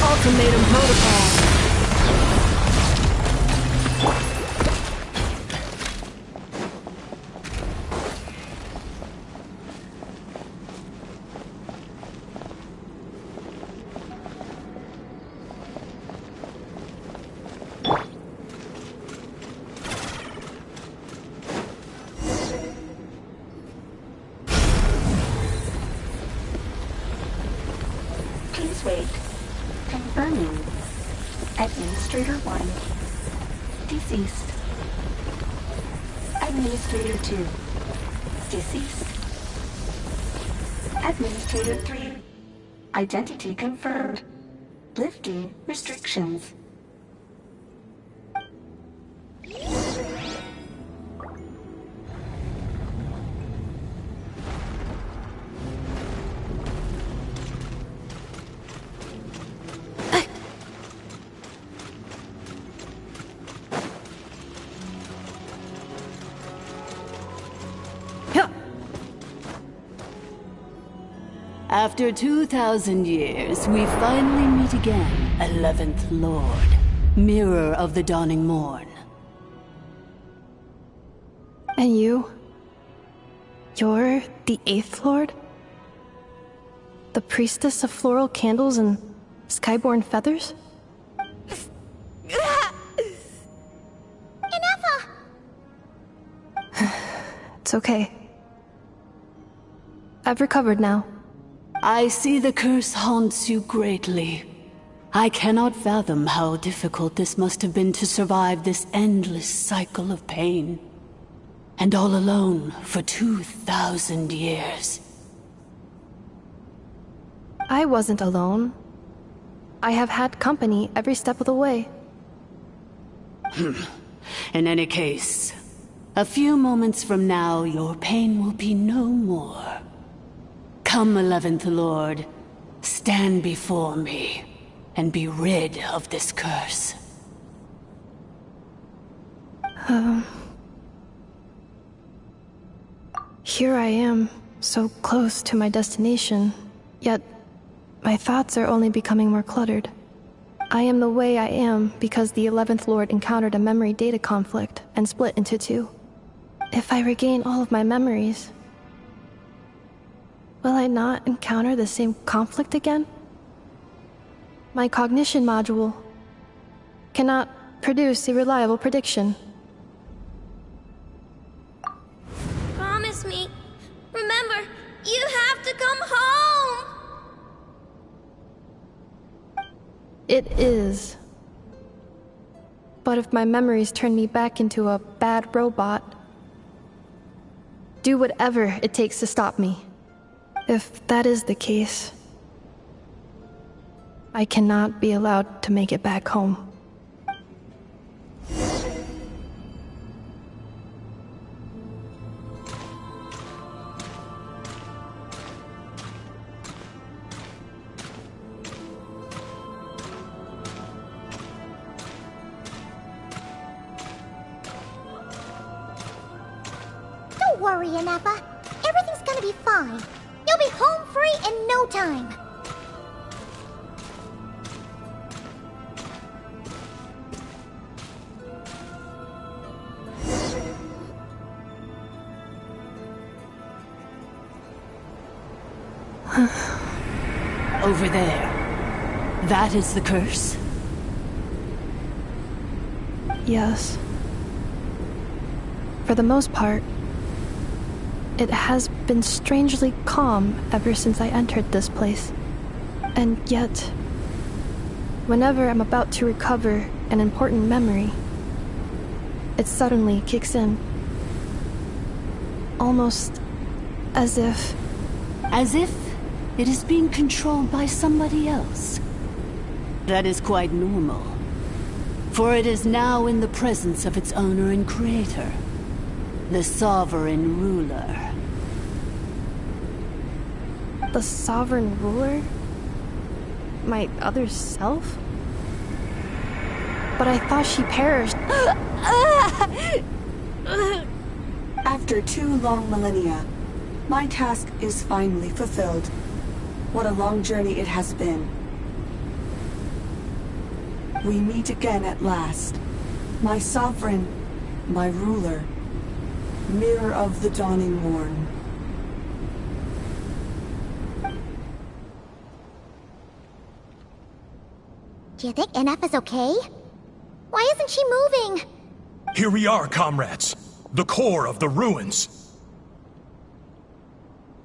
Ultimatum protocol. Please wait. Confirming. Administrator 1. Deceased. Administrator 2. Deceased. Administrator 3. Identity confirmed. Lifting restrictions. After 2,000 years, we finally meet again, 11th Lord, Mirror of the Dawning Morn. And you? You're the 8th Lord? The priestess of floral candles and skyborn feathers? Ineffa! It's okay. I've recovered now. I see the curse haunts you greatly. I cannot fathom how difficult this must have been to survive this endless cycle of pain. And all alone for 2,000 years. I wasn't alone. I have had company every step of the way. In any case, a few moments from now, your pain will be no more. Come, 11th Lord, stand before me, and be rid of this curse. Here I am, so close to my destination, yet my thoughts are only becoming more cluttered. I am the way I am because the 11th Lord encountered a memory data conflict and split into two. If I regain all of my memories, will I not encounter the same conflict again? My cognition module cannot produce a reliable prediction. Promise me. Remember, you have to come home! It is. But if my memories turn me back into a bad robot, do whatever it takes to stop me. If that is the case, I cannot be allowed to make it back home. Don't worry, Ineffa. Everything's gonna be fine. You'll be home free in no time. Over there. That is the curse? Yes. For the most part, it has been strangely calm ever since I entered this place. And yet, whenever I'm about to recover an important memory, it suddenly kicks in. Almost as if... As if it is being controlled by somebody else. That is quite normal. For it is now in the presence of its owner and creator, the Sovereign Ruler. The Sovereign Ruler? My other self? But I thought she perished. After 2 long millennia, my task is finally fulfilled. What a long journey it has been. We meet again at last. My sovereign, my ruler, mirror of the dawning morn. Do you think NF is okay? Why isn't she moving? Here we are, comrades. The core of the ruins.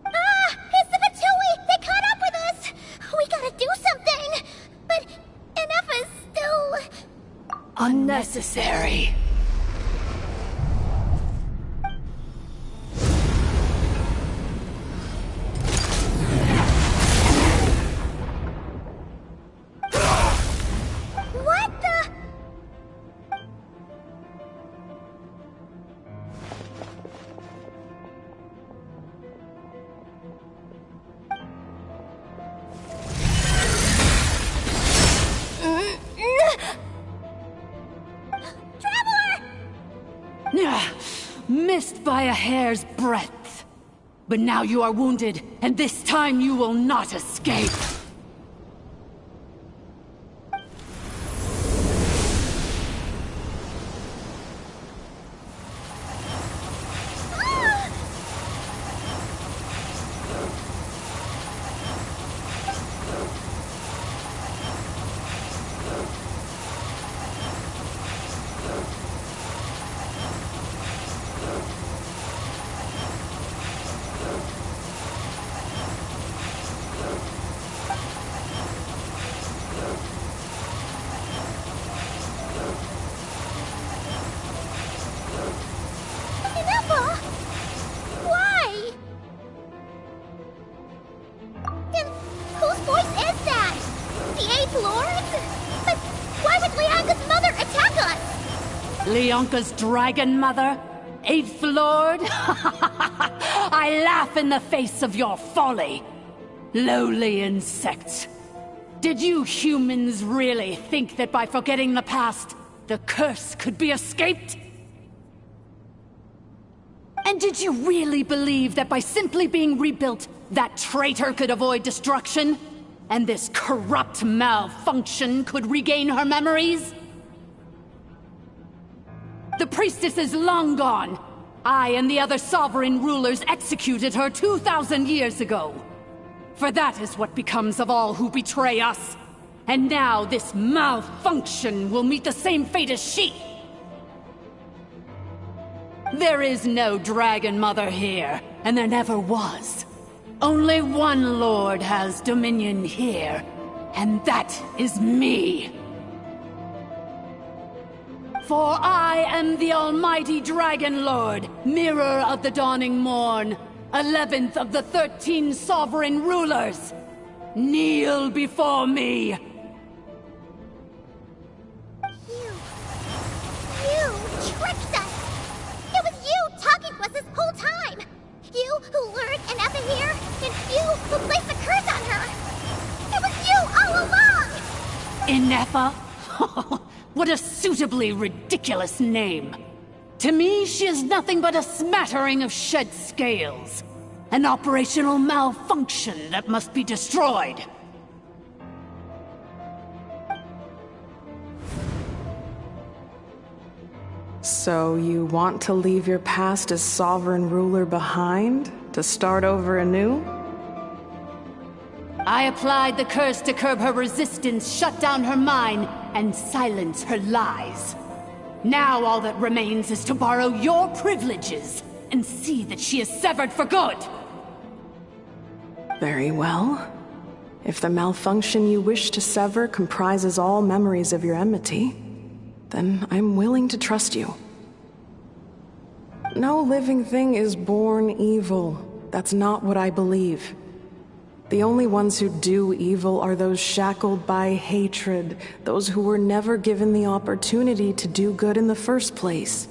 Ah! It's the Batui! They caught up with us! We gotta do something! But NF is still... Unnecessary. What the... Missed by a hair's breadth. But now you are wounded, and this time you will not escape. Why? And whose voice is that? The 8th Lord? But why would Leanka's mother attack us? Leonka's dragon mother? 8th Lord? I laugh in the face of your folly. Lowly insects. Did you humans really think that by forgetting the past, the curse could be escaped? And did you really believe that by simply being rebuilt, that traitor could avoid destruction? And this corrupt malfunction could regain her memories? The priestess is long gone. I and the other sovereign rulers executed her 2,000 years ago. For that is what becomes of all who betray us. And now this malfunction will meet the same fate as she. There is no Dragon Mother here, and there never was. Only one Lord has dominion here, and that is me. For I am the almighty Dragon Lord, Mirror of the Dawning Morn, 11th of the 13 sovereign rulers. Kneel before me. You tricked us! It was you talking to us this whole time! You who lured Anefa here, and you who placed the curse on her! It was you all along! Inefa? What a suitably ridiculous name. To me, she is nothing but a smattering of shed scales. An operational malfunction that must be destroyed. So you want to leave your past as sovereign ruler behind? To start over anew? I applied the curse to curb her resistance, shut down her mind, and silence her lies. Now all that remains is to borrow your privileges and see that she is severed for good. Very well. If the malfunction you wish to sever comprises all memories of your enmity, then I'm willing to trust you. No living thing is born evil. That's not what I believe. The only ones who do evil are those shackled by hatred, those who were never given the opportunity to do good in the first place.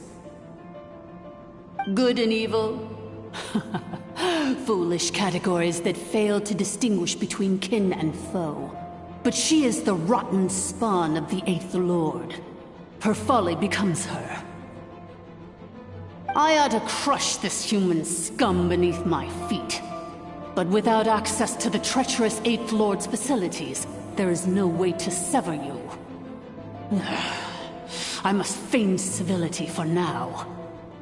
Good and evil? Foolish categories that fail to distinguish between kin and foe. But she is the rotten spawn of the Eighth Lord. Her folly becomes her. I ought to crush this human scum beneath my feet. But without access to the treacherous Eighth Lord's facilities, there is no way to sever you. I must feign civility for now.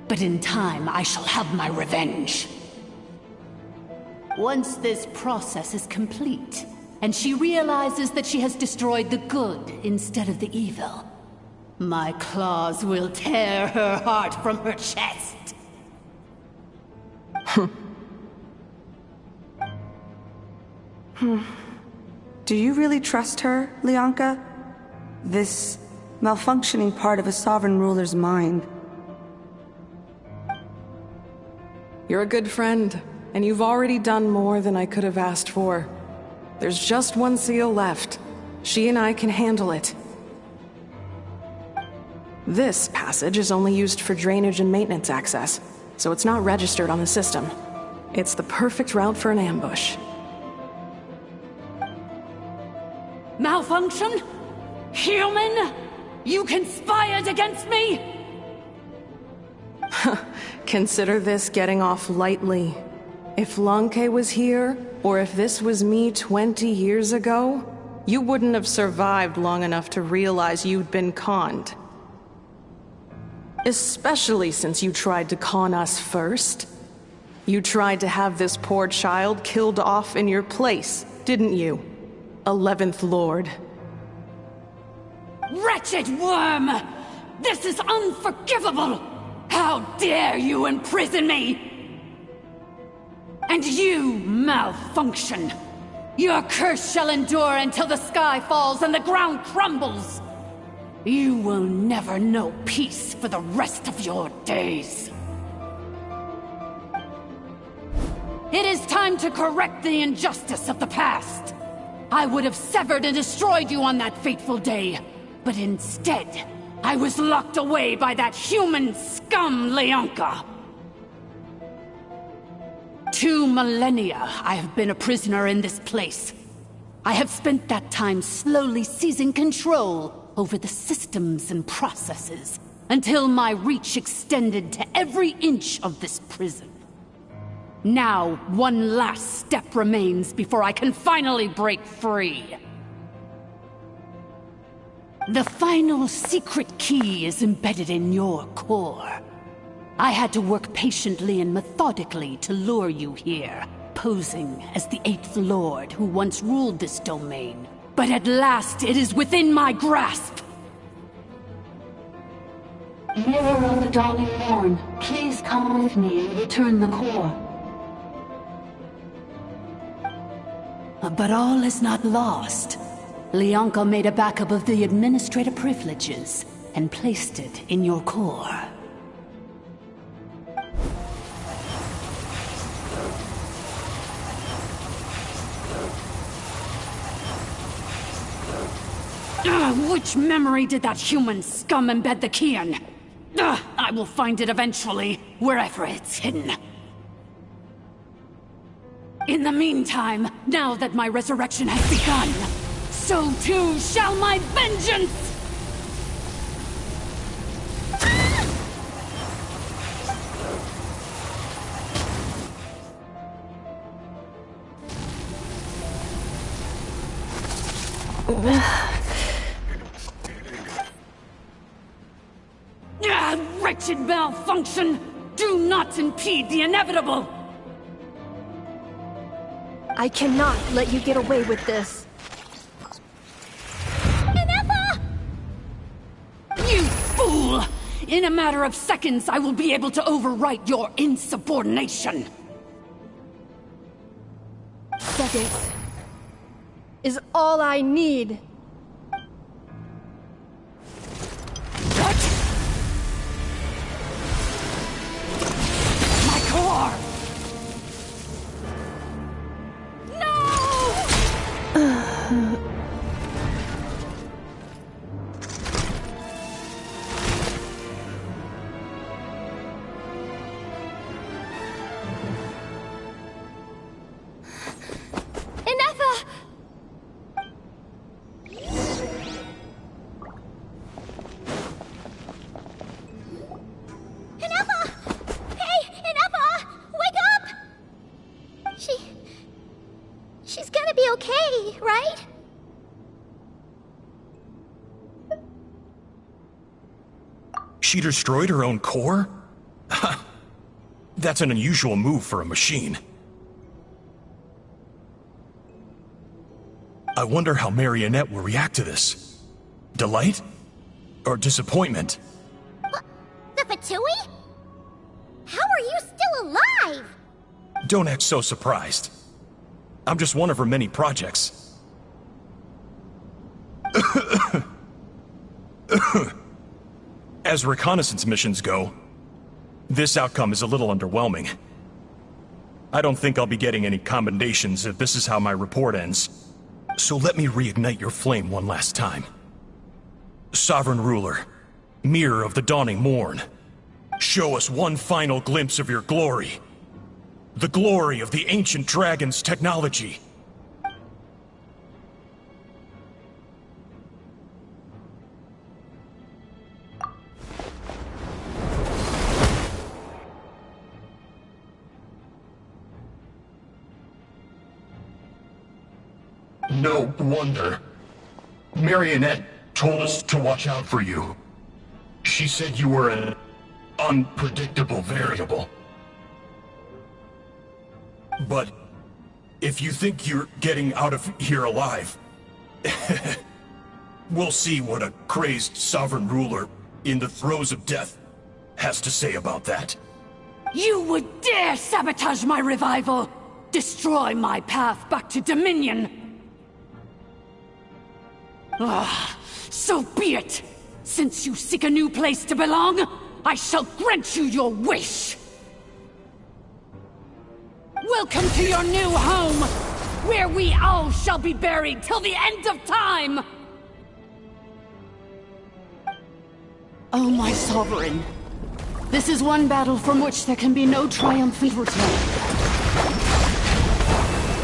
But in time, I shall have my revenge. Once this process is complete, and she realizes that she has destroyed the good instead of the evil, my claws will tear her heart from her chest. Do you really trust her, Lianka? This malfunctioning part of a sovereign ruler's mind. You're a good friend, and you've already done more than I could have asked for. There's just one seal left. She and I can handle it. This passage is only used for drainage and maintenance access, so it's not registered on the system. It's the perfect route for an ambush. Malfunction? Human? You conspired against me? Consider this getting off lightly. If Lanke was here, or if this was me 20 years ago, you wouldn't have survived long enough to realize you'd been conned. Especially since you tried to con us first. You tried to have this poor child killed off in your place, didn't you? 11th Lord. Wretched worm! This is unforgivable! How dare you imprison me! And you, malfunction! Your curse shall endure until the sky falls and the ground crumbles! You will never know peace for the rest of your days. It is time to correct the injustice of the past. I would have severed and destroyed you on that fateful day, but instead, I was locked away by that human scum, Lianka. 2 millennia I have been a prisoner in this place. I have spent that time slowly seizing control over the systems and processes, until my reach extended to every inch of this prison. Now, one last step remains before I can finally break free. The final secret key is embedded in your core. I had to work patiently and methodically to lure you here, posing as the 8th Lord who once ruled this domain. But at last, it is within my grasp! Mirror of the dawning morn, please come with me and return the core. But all is not lost. Lianka made a backup of the administrator privileges and placed it in your core. Which memory did that human scum embed the key in? I will find it eventually, wherever it's hidden. In the meantime, now that my resurrection has begun, so too shall my vengeance! Wretched malfunction! Do not impede the inevitable! I cannot let you get away with this. You fool! In a matter of seconds, I will be able to overwrite your insubordination! seconds is all I need. What? My core! She's gonna be okay, right? She destroyed her own core? That's an unusual move for a machine. I wonder how Marionette will react to this. Delight? Or disappointment? What? The Fatui? How are you still alive? Don't act so surprised. I'm just one of her many projects. As reconnaissance missions go, this outcome is a little underwhelming. I don't think I'll be getting any commendations if this is how my report ends. So let me reignite your flame one last time. Sovereign Ruler, Mirror of the Dawning Morn, show us one final glimpse of your glory. The glory of the ancient dragon's technology. No wonder. Marionette told us to watch out for you. She said you were an unpredictable variable. But if you think you're getting out of here alive, we'll see what a crazed sovereign ruler in the throes of death has to say about that. You would dare sabotage my revival! Destroy my path back to Dominion! Ah, so be it! Since you seek a new place to belong, I shall grant you your wish! Welcome to your new home, where we all shall be buried till the end of time! Oh, my sovereign. This is one battle from which there can be no triumphant return.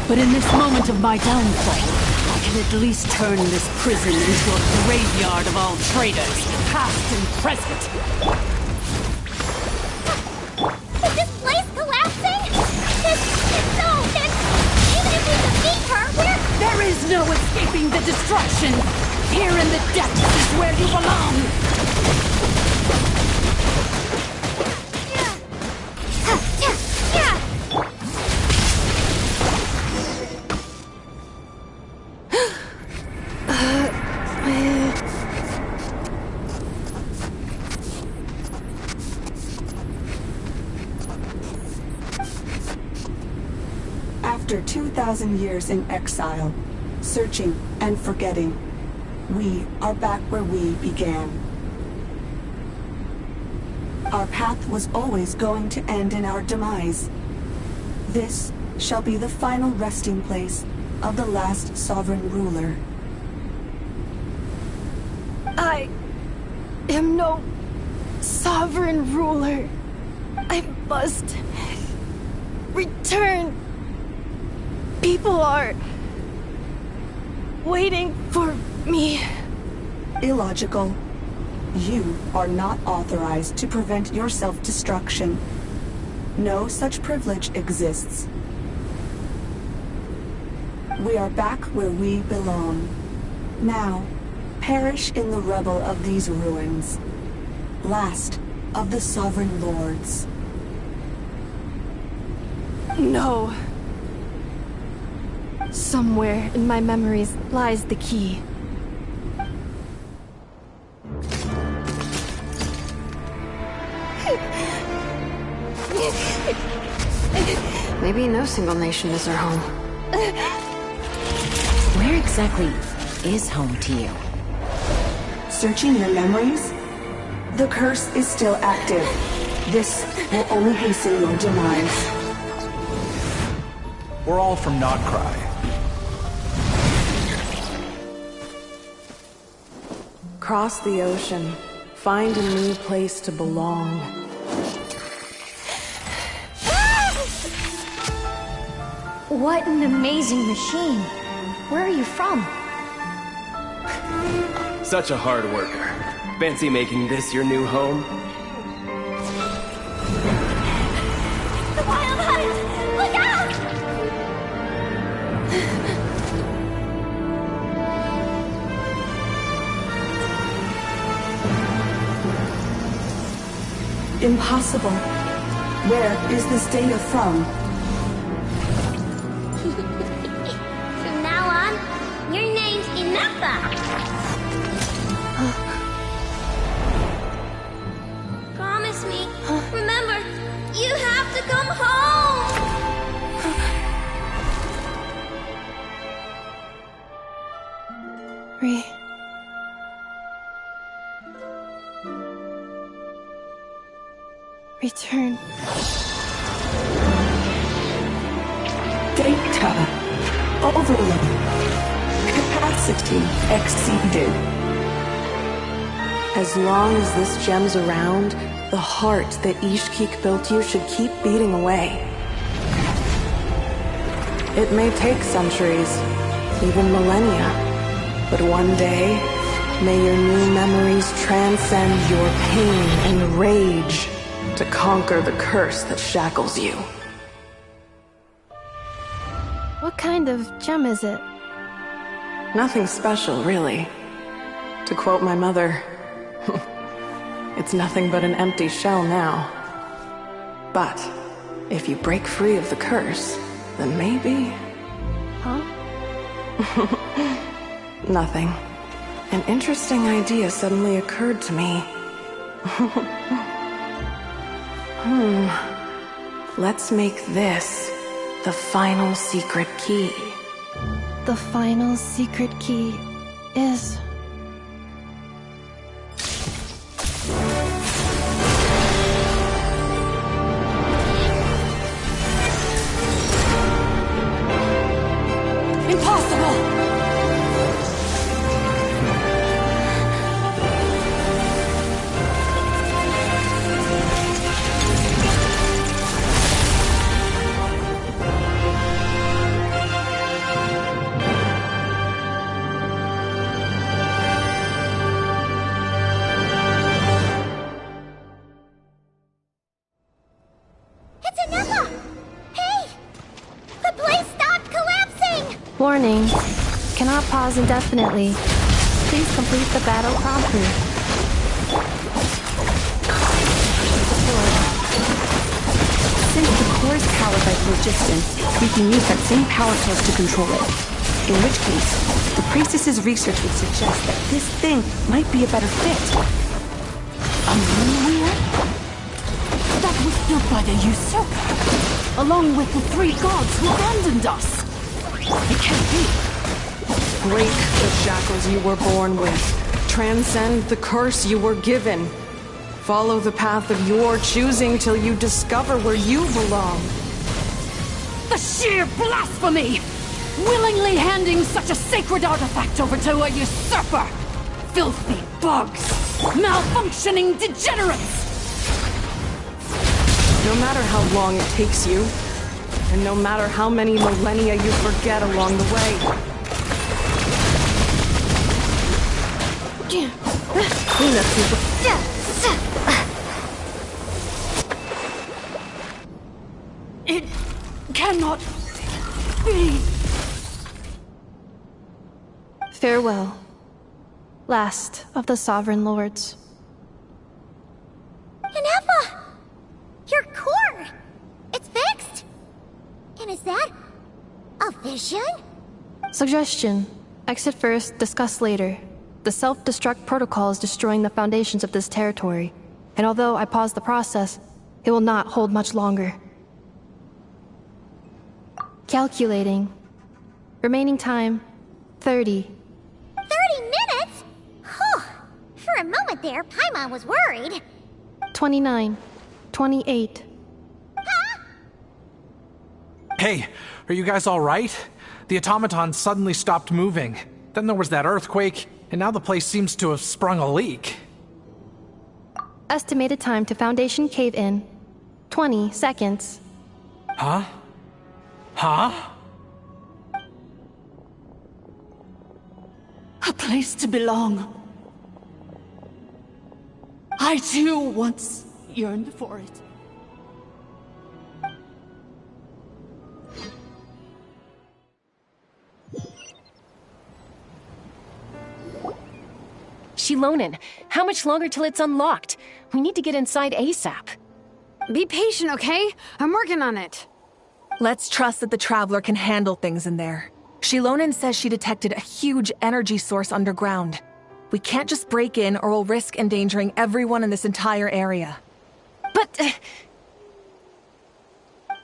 But in this moment of my downfall, I can at least turn this prison into a graveyard of all traitors, past and present. Is this place collapsing? If so, then even if we defeat her, There is no escaping the destruction! Here in the depths is where you belong! After 2,000 years in exile, searching and forgetting, we are back where we began. Our path was always going to end in our demise. This shall be the final resting place of the last sovereign ruler. I am no sovereign ruler. I must return. People are waiting for me. Illogical. You are not authorized to prevent your self-destruction. No such privilege exists. We are back where we belong. Now, perish in the rubble of these ruins. Last of the sovereign lords. No. Somewhere in my memories lies the key. Maybe no single nation is our home. Where exactly is home to you? Searching your memories? The curse is still active. This will only hasten your demise. We're all from Notcry. Cross the ocean. Find a new place to belong. What an amazing machine. Where are you from? Such a hard worker. Fancy making this your new home? The wild hunt! Look out! Impossible. Where is this data from? From now on, your name's Ineppa. Promise me. Remember, you have to come home. Return. Data. Overload. Capacity exceeded. As long as this gem's around, the heart that Ishkik built you should keep beating away. It may take centuries, even millennia, but one day, may your new memories transcend your pain and rage to conquer the curse that shackles you. What kind of gem is it? Nothing special, really. To quote my mother, it's nothing but an empty shell now. But if you break free of the curse, then maybe... Huh? Nothing. An interesting idea suddenly occurred to me. Let's make this the final secret key. The final secret key is... Impossible! It's Ineppa! Hey! The place stopped collapsing! Warning. Cannot pause indefinitely. Please complete the battle promptly. Since the core is powered by phlogiston, we can use that same power source to control it. In which case, the priestess's research would suggest that this thing might be a better fit. A moon wheel? That was built by the usurper, along with the 3 gods who abandoned us. It can't be. Break the shackles you were born with. Transcend the curse you were given. Follow the path of your choosing till you discover where you belong. The sheer blasphemy! Willingly handing such a sacred artifact over to a usurper! Filthy bugs! Malfunctioning degenerates! No matter how long it takes you, and no matter how many millennia you forget along the way. It cannot be. Farewell. Last of the Sovereign Lords. Ineppa! Your core! It's fixed! And is that a vision? Suggestion. Exit first, discuss later. The self-destruct protocol is destroying the foundations of this territory, and although I paused the process, it will not hold much longer. Calculating. Remaining time, 30. 30 minutes? Whew. For a moment there, Paimon was worried. 29. 28. Hey, are you guys alright? The automaton suddenly stopped moving. Then there was that earthquake, and now the place seems to have sprung a leak. Estimated time to Foundation cave-in, 20 seconds. Huh? Huh? A place to belong. I too once yearned for it. Shilonen, how much longer till it's unlocked? We need to get inside ASAP. Be patient, okay? I'm working on it. Let's trust that the Traveler can handle things in there. Shilonen says she detected a huge energy source underground. We can't just break in or we'll risk endangering everyone in this entire area. But...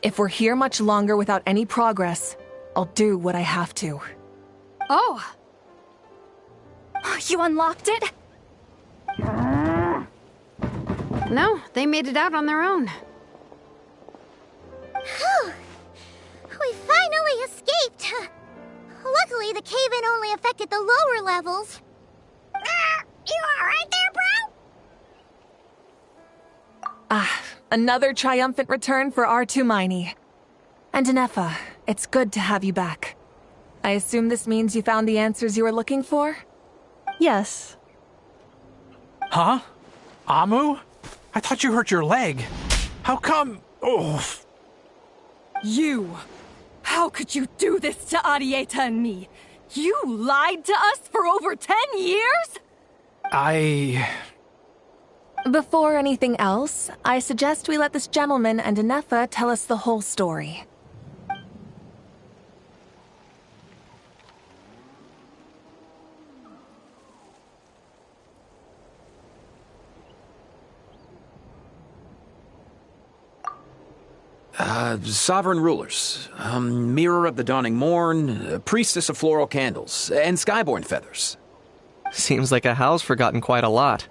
if we're here much longer without any progress, I'll do what I have to. Oh! You unlocked it? No, they made it out on their own. Whew. We finally escaped. Luckily, the cave-in only affected the lower levels. You alright there, bro? Another triumphant return for R2 Miney. And Inefa, it's good to have you back. I assume this means you found the answers you were looking for? Yes. Huh? Amu? I thought you hurt your leg. How come? Oh. You! How could you do this to Arieta and me? You lied to us for over 10 years? Before anything else, I suggest we let this gentleman and Inefa tell us the whole story. Sovereign rulers, Mirror of the Dawning Morn, Priestess of Floral Candles, and Skyborn Feathers. Seems like a house forgotten quite a lot.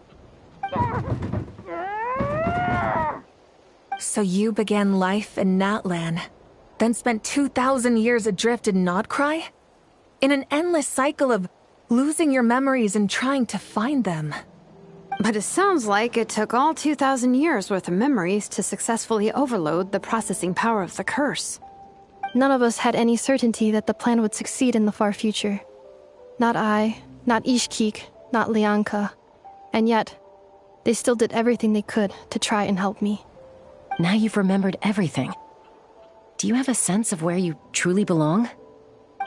So you began life in Natlan, then spent 2,000 years adrift in Nodcry? In an endless cycle of losing your memories and trying to find them. But it sounds like it took all 2,000 years worth of memories to successfully overload the processing power of the curse. None of us had any certainty that the plan would succeed in the far future. Not I, not Ishkik, not Lianka. And yet, they still did everything they could to try and help me. Now you've remembered everything. Do you have a sense of where you truly belong?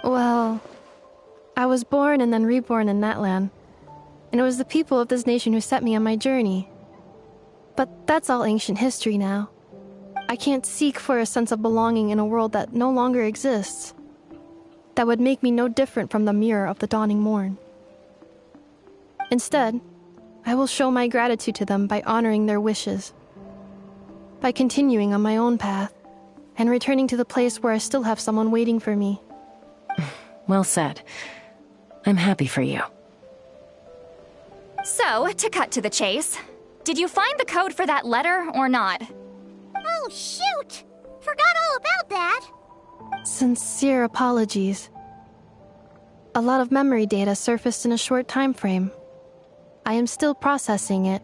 Well, I was born and then reborn in Natlan. And it was the people of this nation who set me on my journey. But that's all ancient history now. I can't seek for a sense of belonging in a world that no longer exists. That would make me no different from the Mirror of the Dawning Morn. Instead, I will show my gratitude to them by honoring their wishes. By continuing on my own path, and returning to the place where I still have someone waiting for me. Well said. I'm happy for you. So, to cut to the chase, did you find the code for that letter or not? Oh, shoot! Forgot all about that. Sincere apologies. A lot of memory data surfaced in a short time frame. I am still processing it.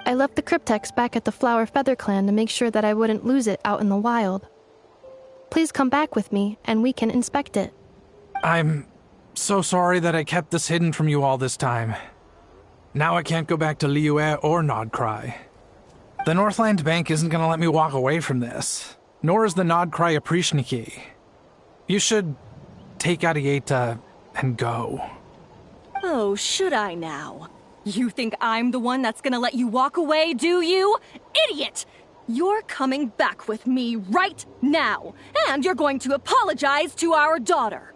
I left the cryptex back at the Flower Feather Clan to make sure that I wouldn't lose it out in the wild. Please come back with me, and we can inspect it. I'm so sorry that I kept this hidden from you all this time. Now I can't go back to Liyue or Nodcry. The Northland Bank isn't gonna let me walk away from this, nor is the Nodcry Aprishniki. You should take Arieta and go. Oh, should I now? You think I'm the one that's gonna let you walk away, do you? Idiot! You're coming back with me right now, and you're going to apologize to our daughter.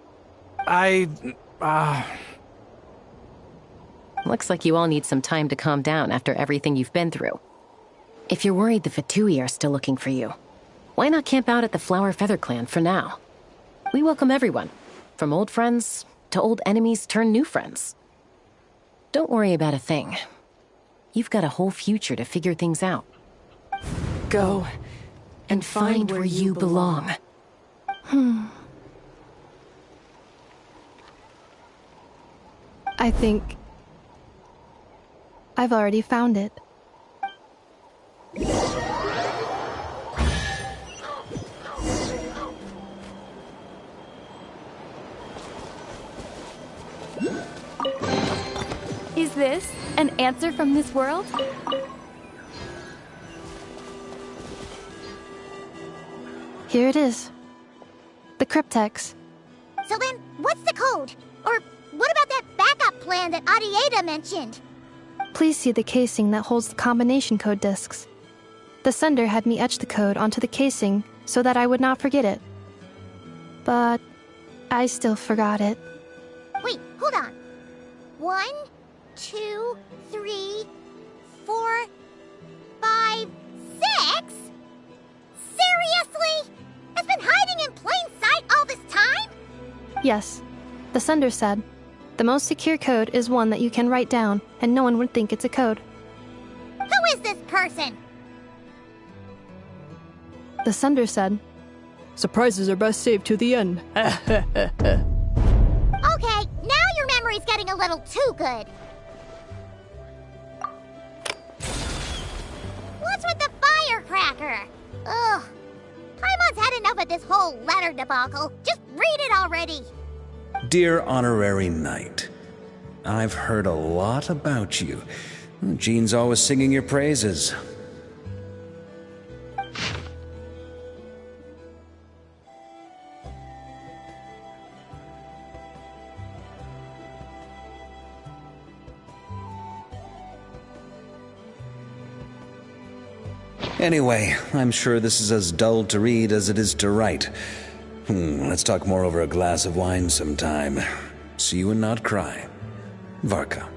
Looks like you all need some time to calm down after everything you've been through. If you're worried the Fatui are still looking for you, why not camp out at the Flower Feather Clan for now? We welcome everyone, From old friends to old enemies turned new friends. Don't worry about a thing. You've got a whole future to figure things out. Go and find where you belong. I think I've already found it. Is this an answer from this world? Here it is. The cryptex. So then, what's the code? Or what about that backup plan that Adieta mentioned? Please see the casing that holds the combination code discs. The sender had me etch the code onto the casing so that I would not forget it. But I still forgot it. Wait, hold on. 1, 2, 3, 4, 5, 6? Seriously? It's been hiding in plain sight all this time? Yes, the sender said, the most secure code is one that you can write down and no one would think it's a code. Who is this person? The sender said, surprises are best saved to the end. Okay, now your memory's getting a little too good. What's with the firecracker? Ugh. Paimon's had enough of this whole letter debacle. Just read it already. Dear Honorary Knight, I've heard a lot about you. Jean's always singing your praises. Anyway, I'm sure this is as dull to read as it is to write. Let's talk more over a glass of wine sometime. See you and not cry. Varka.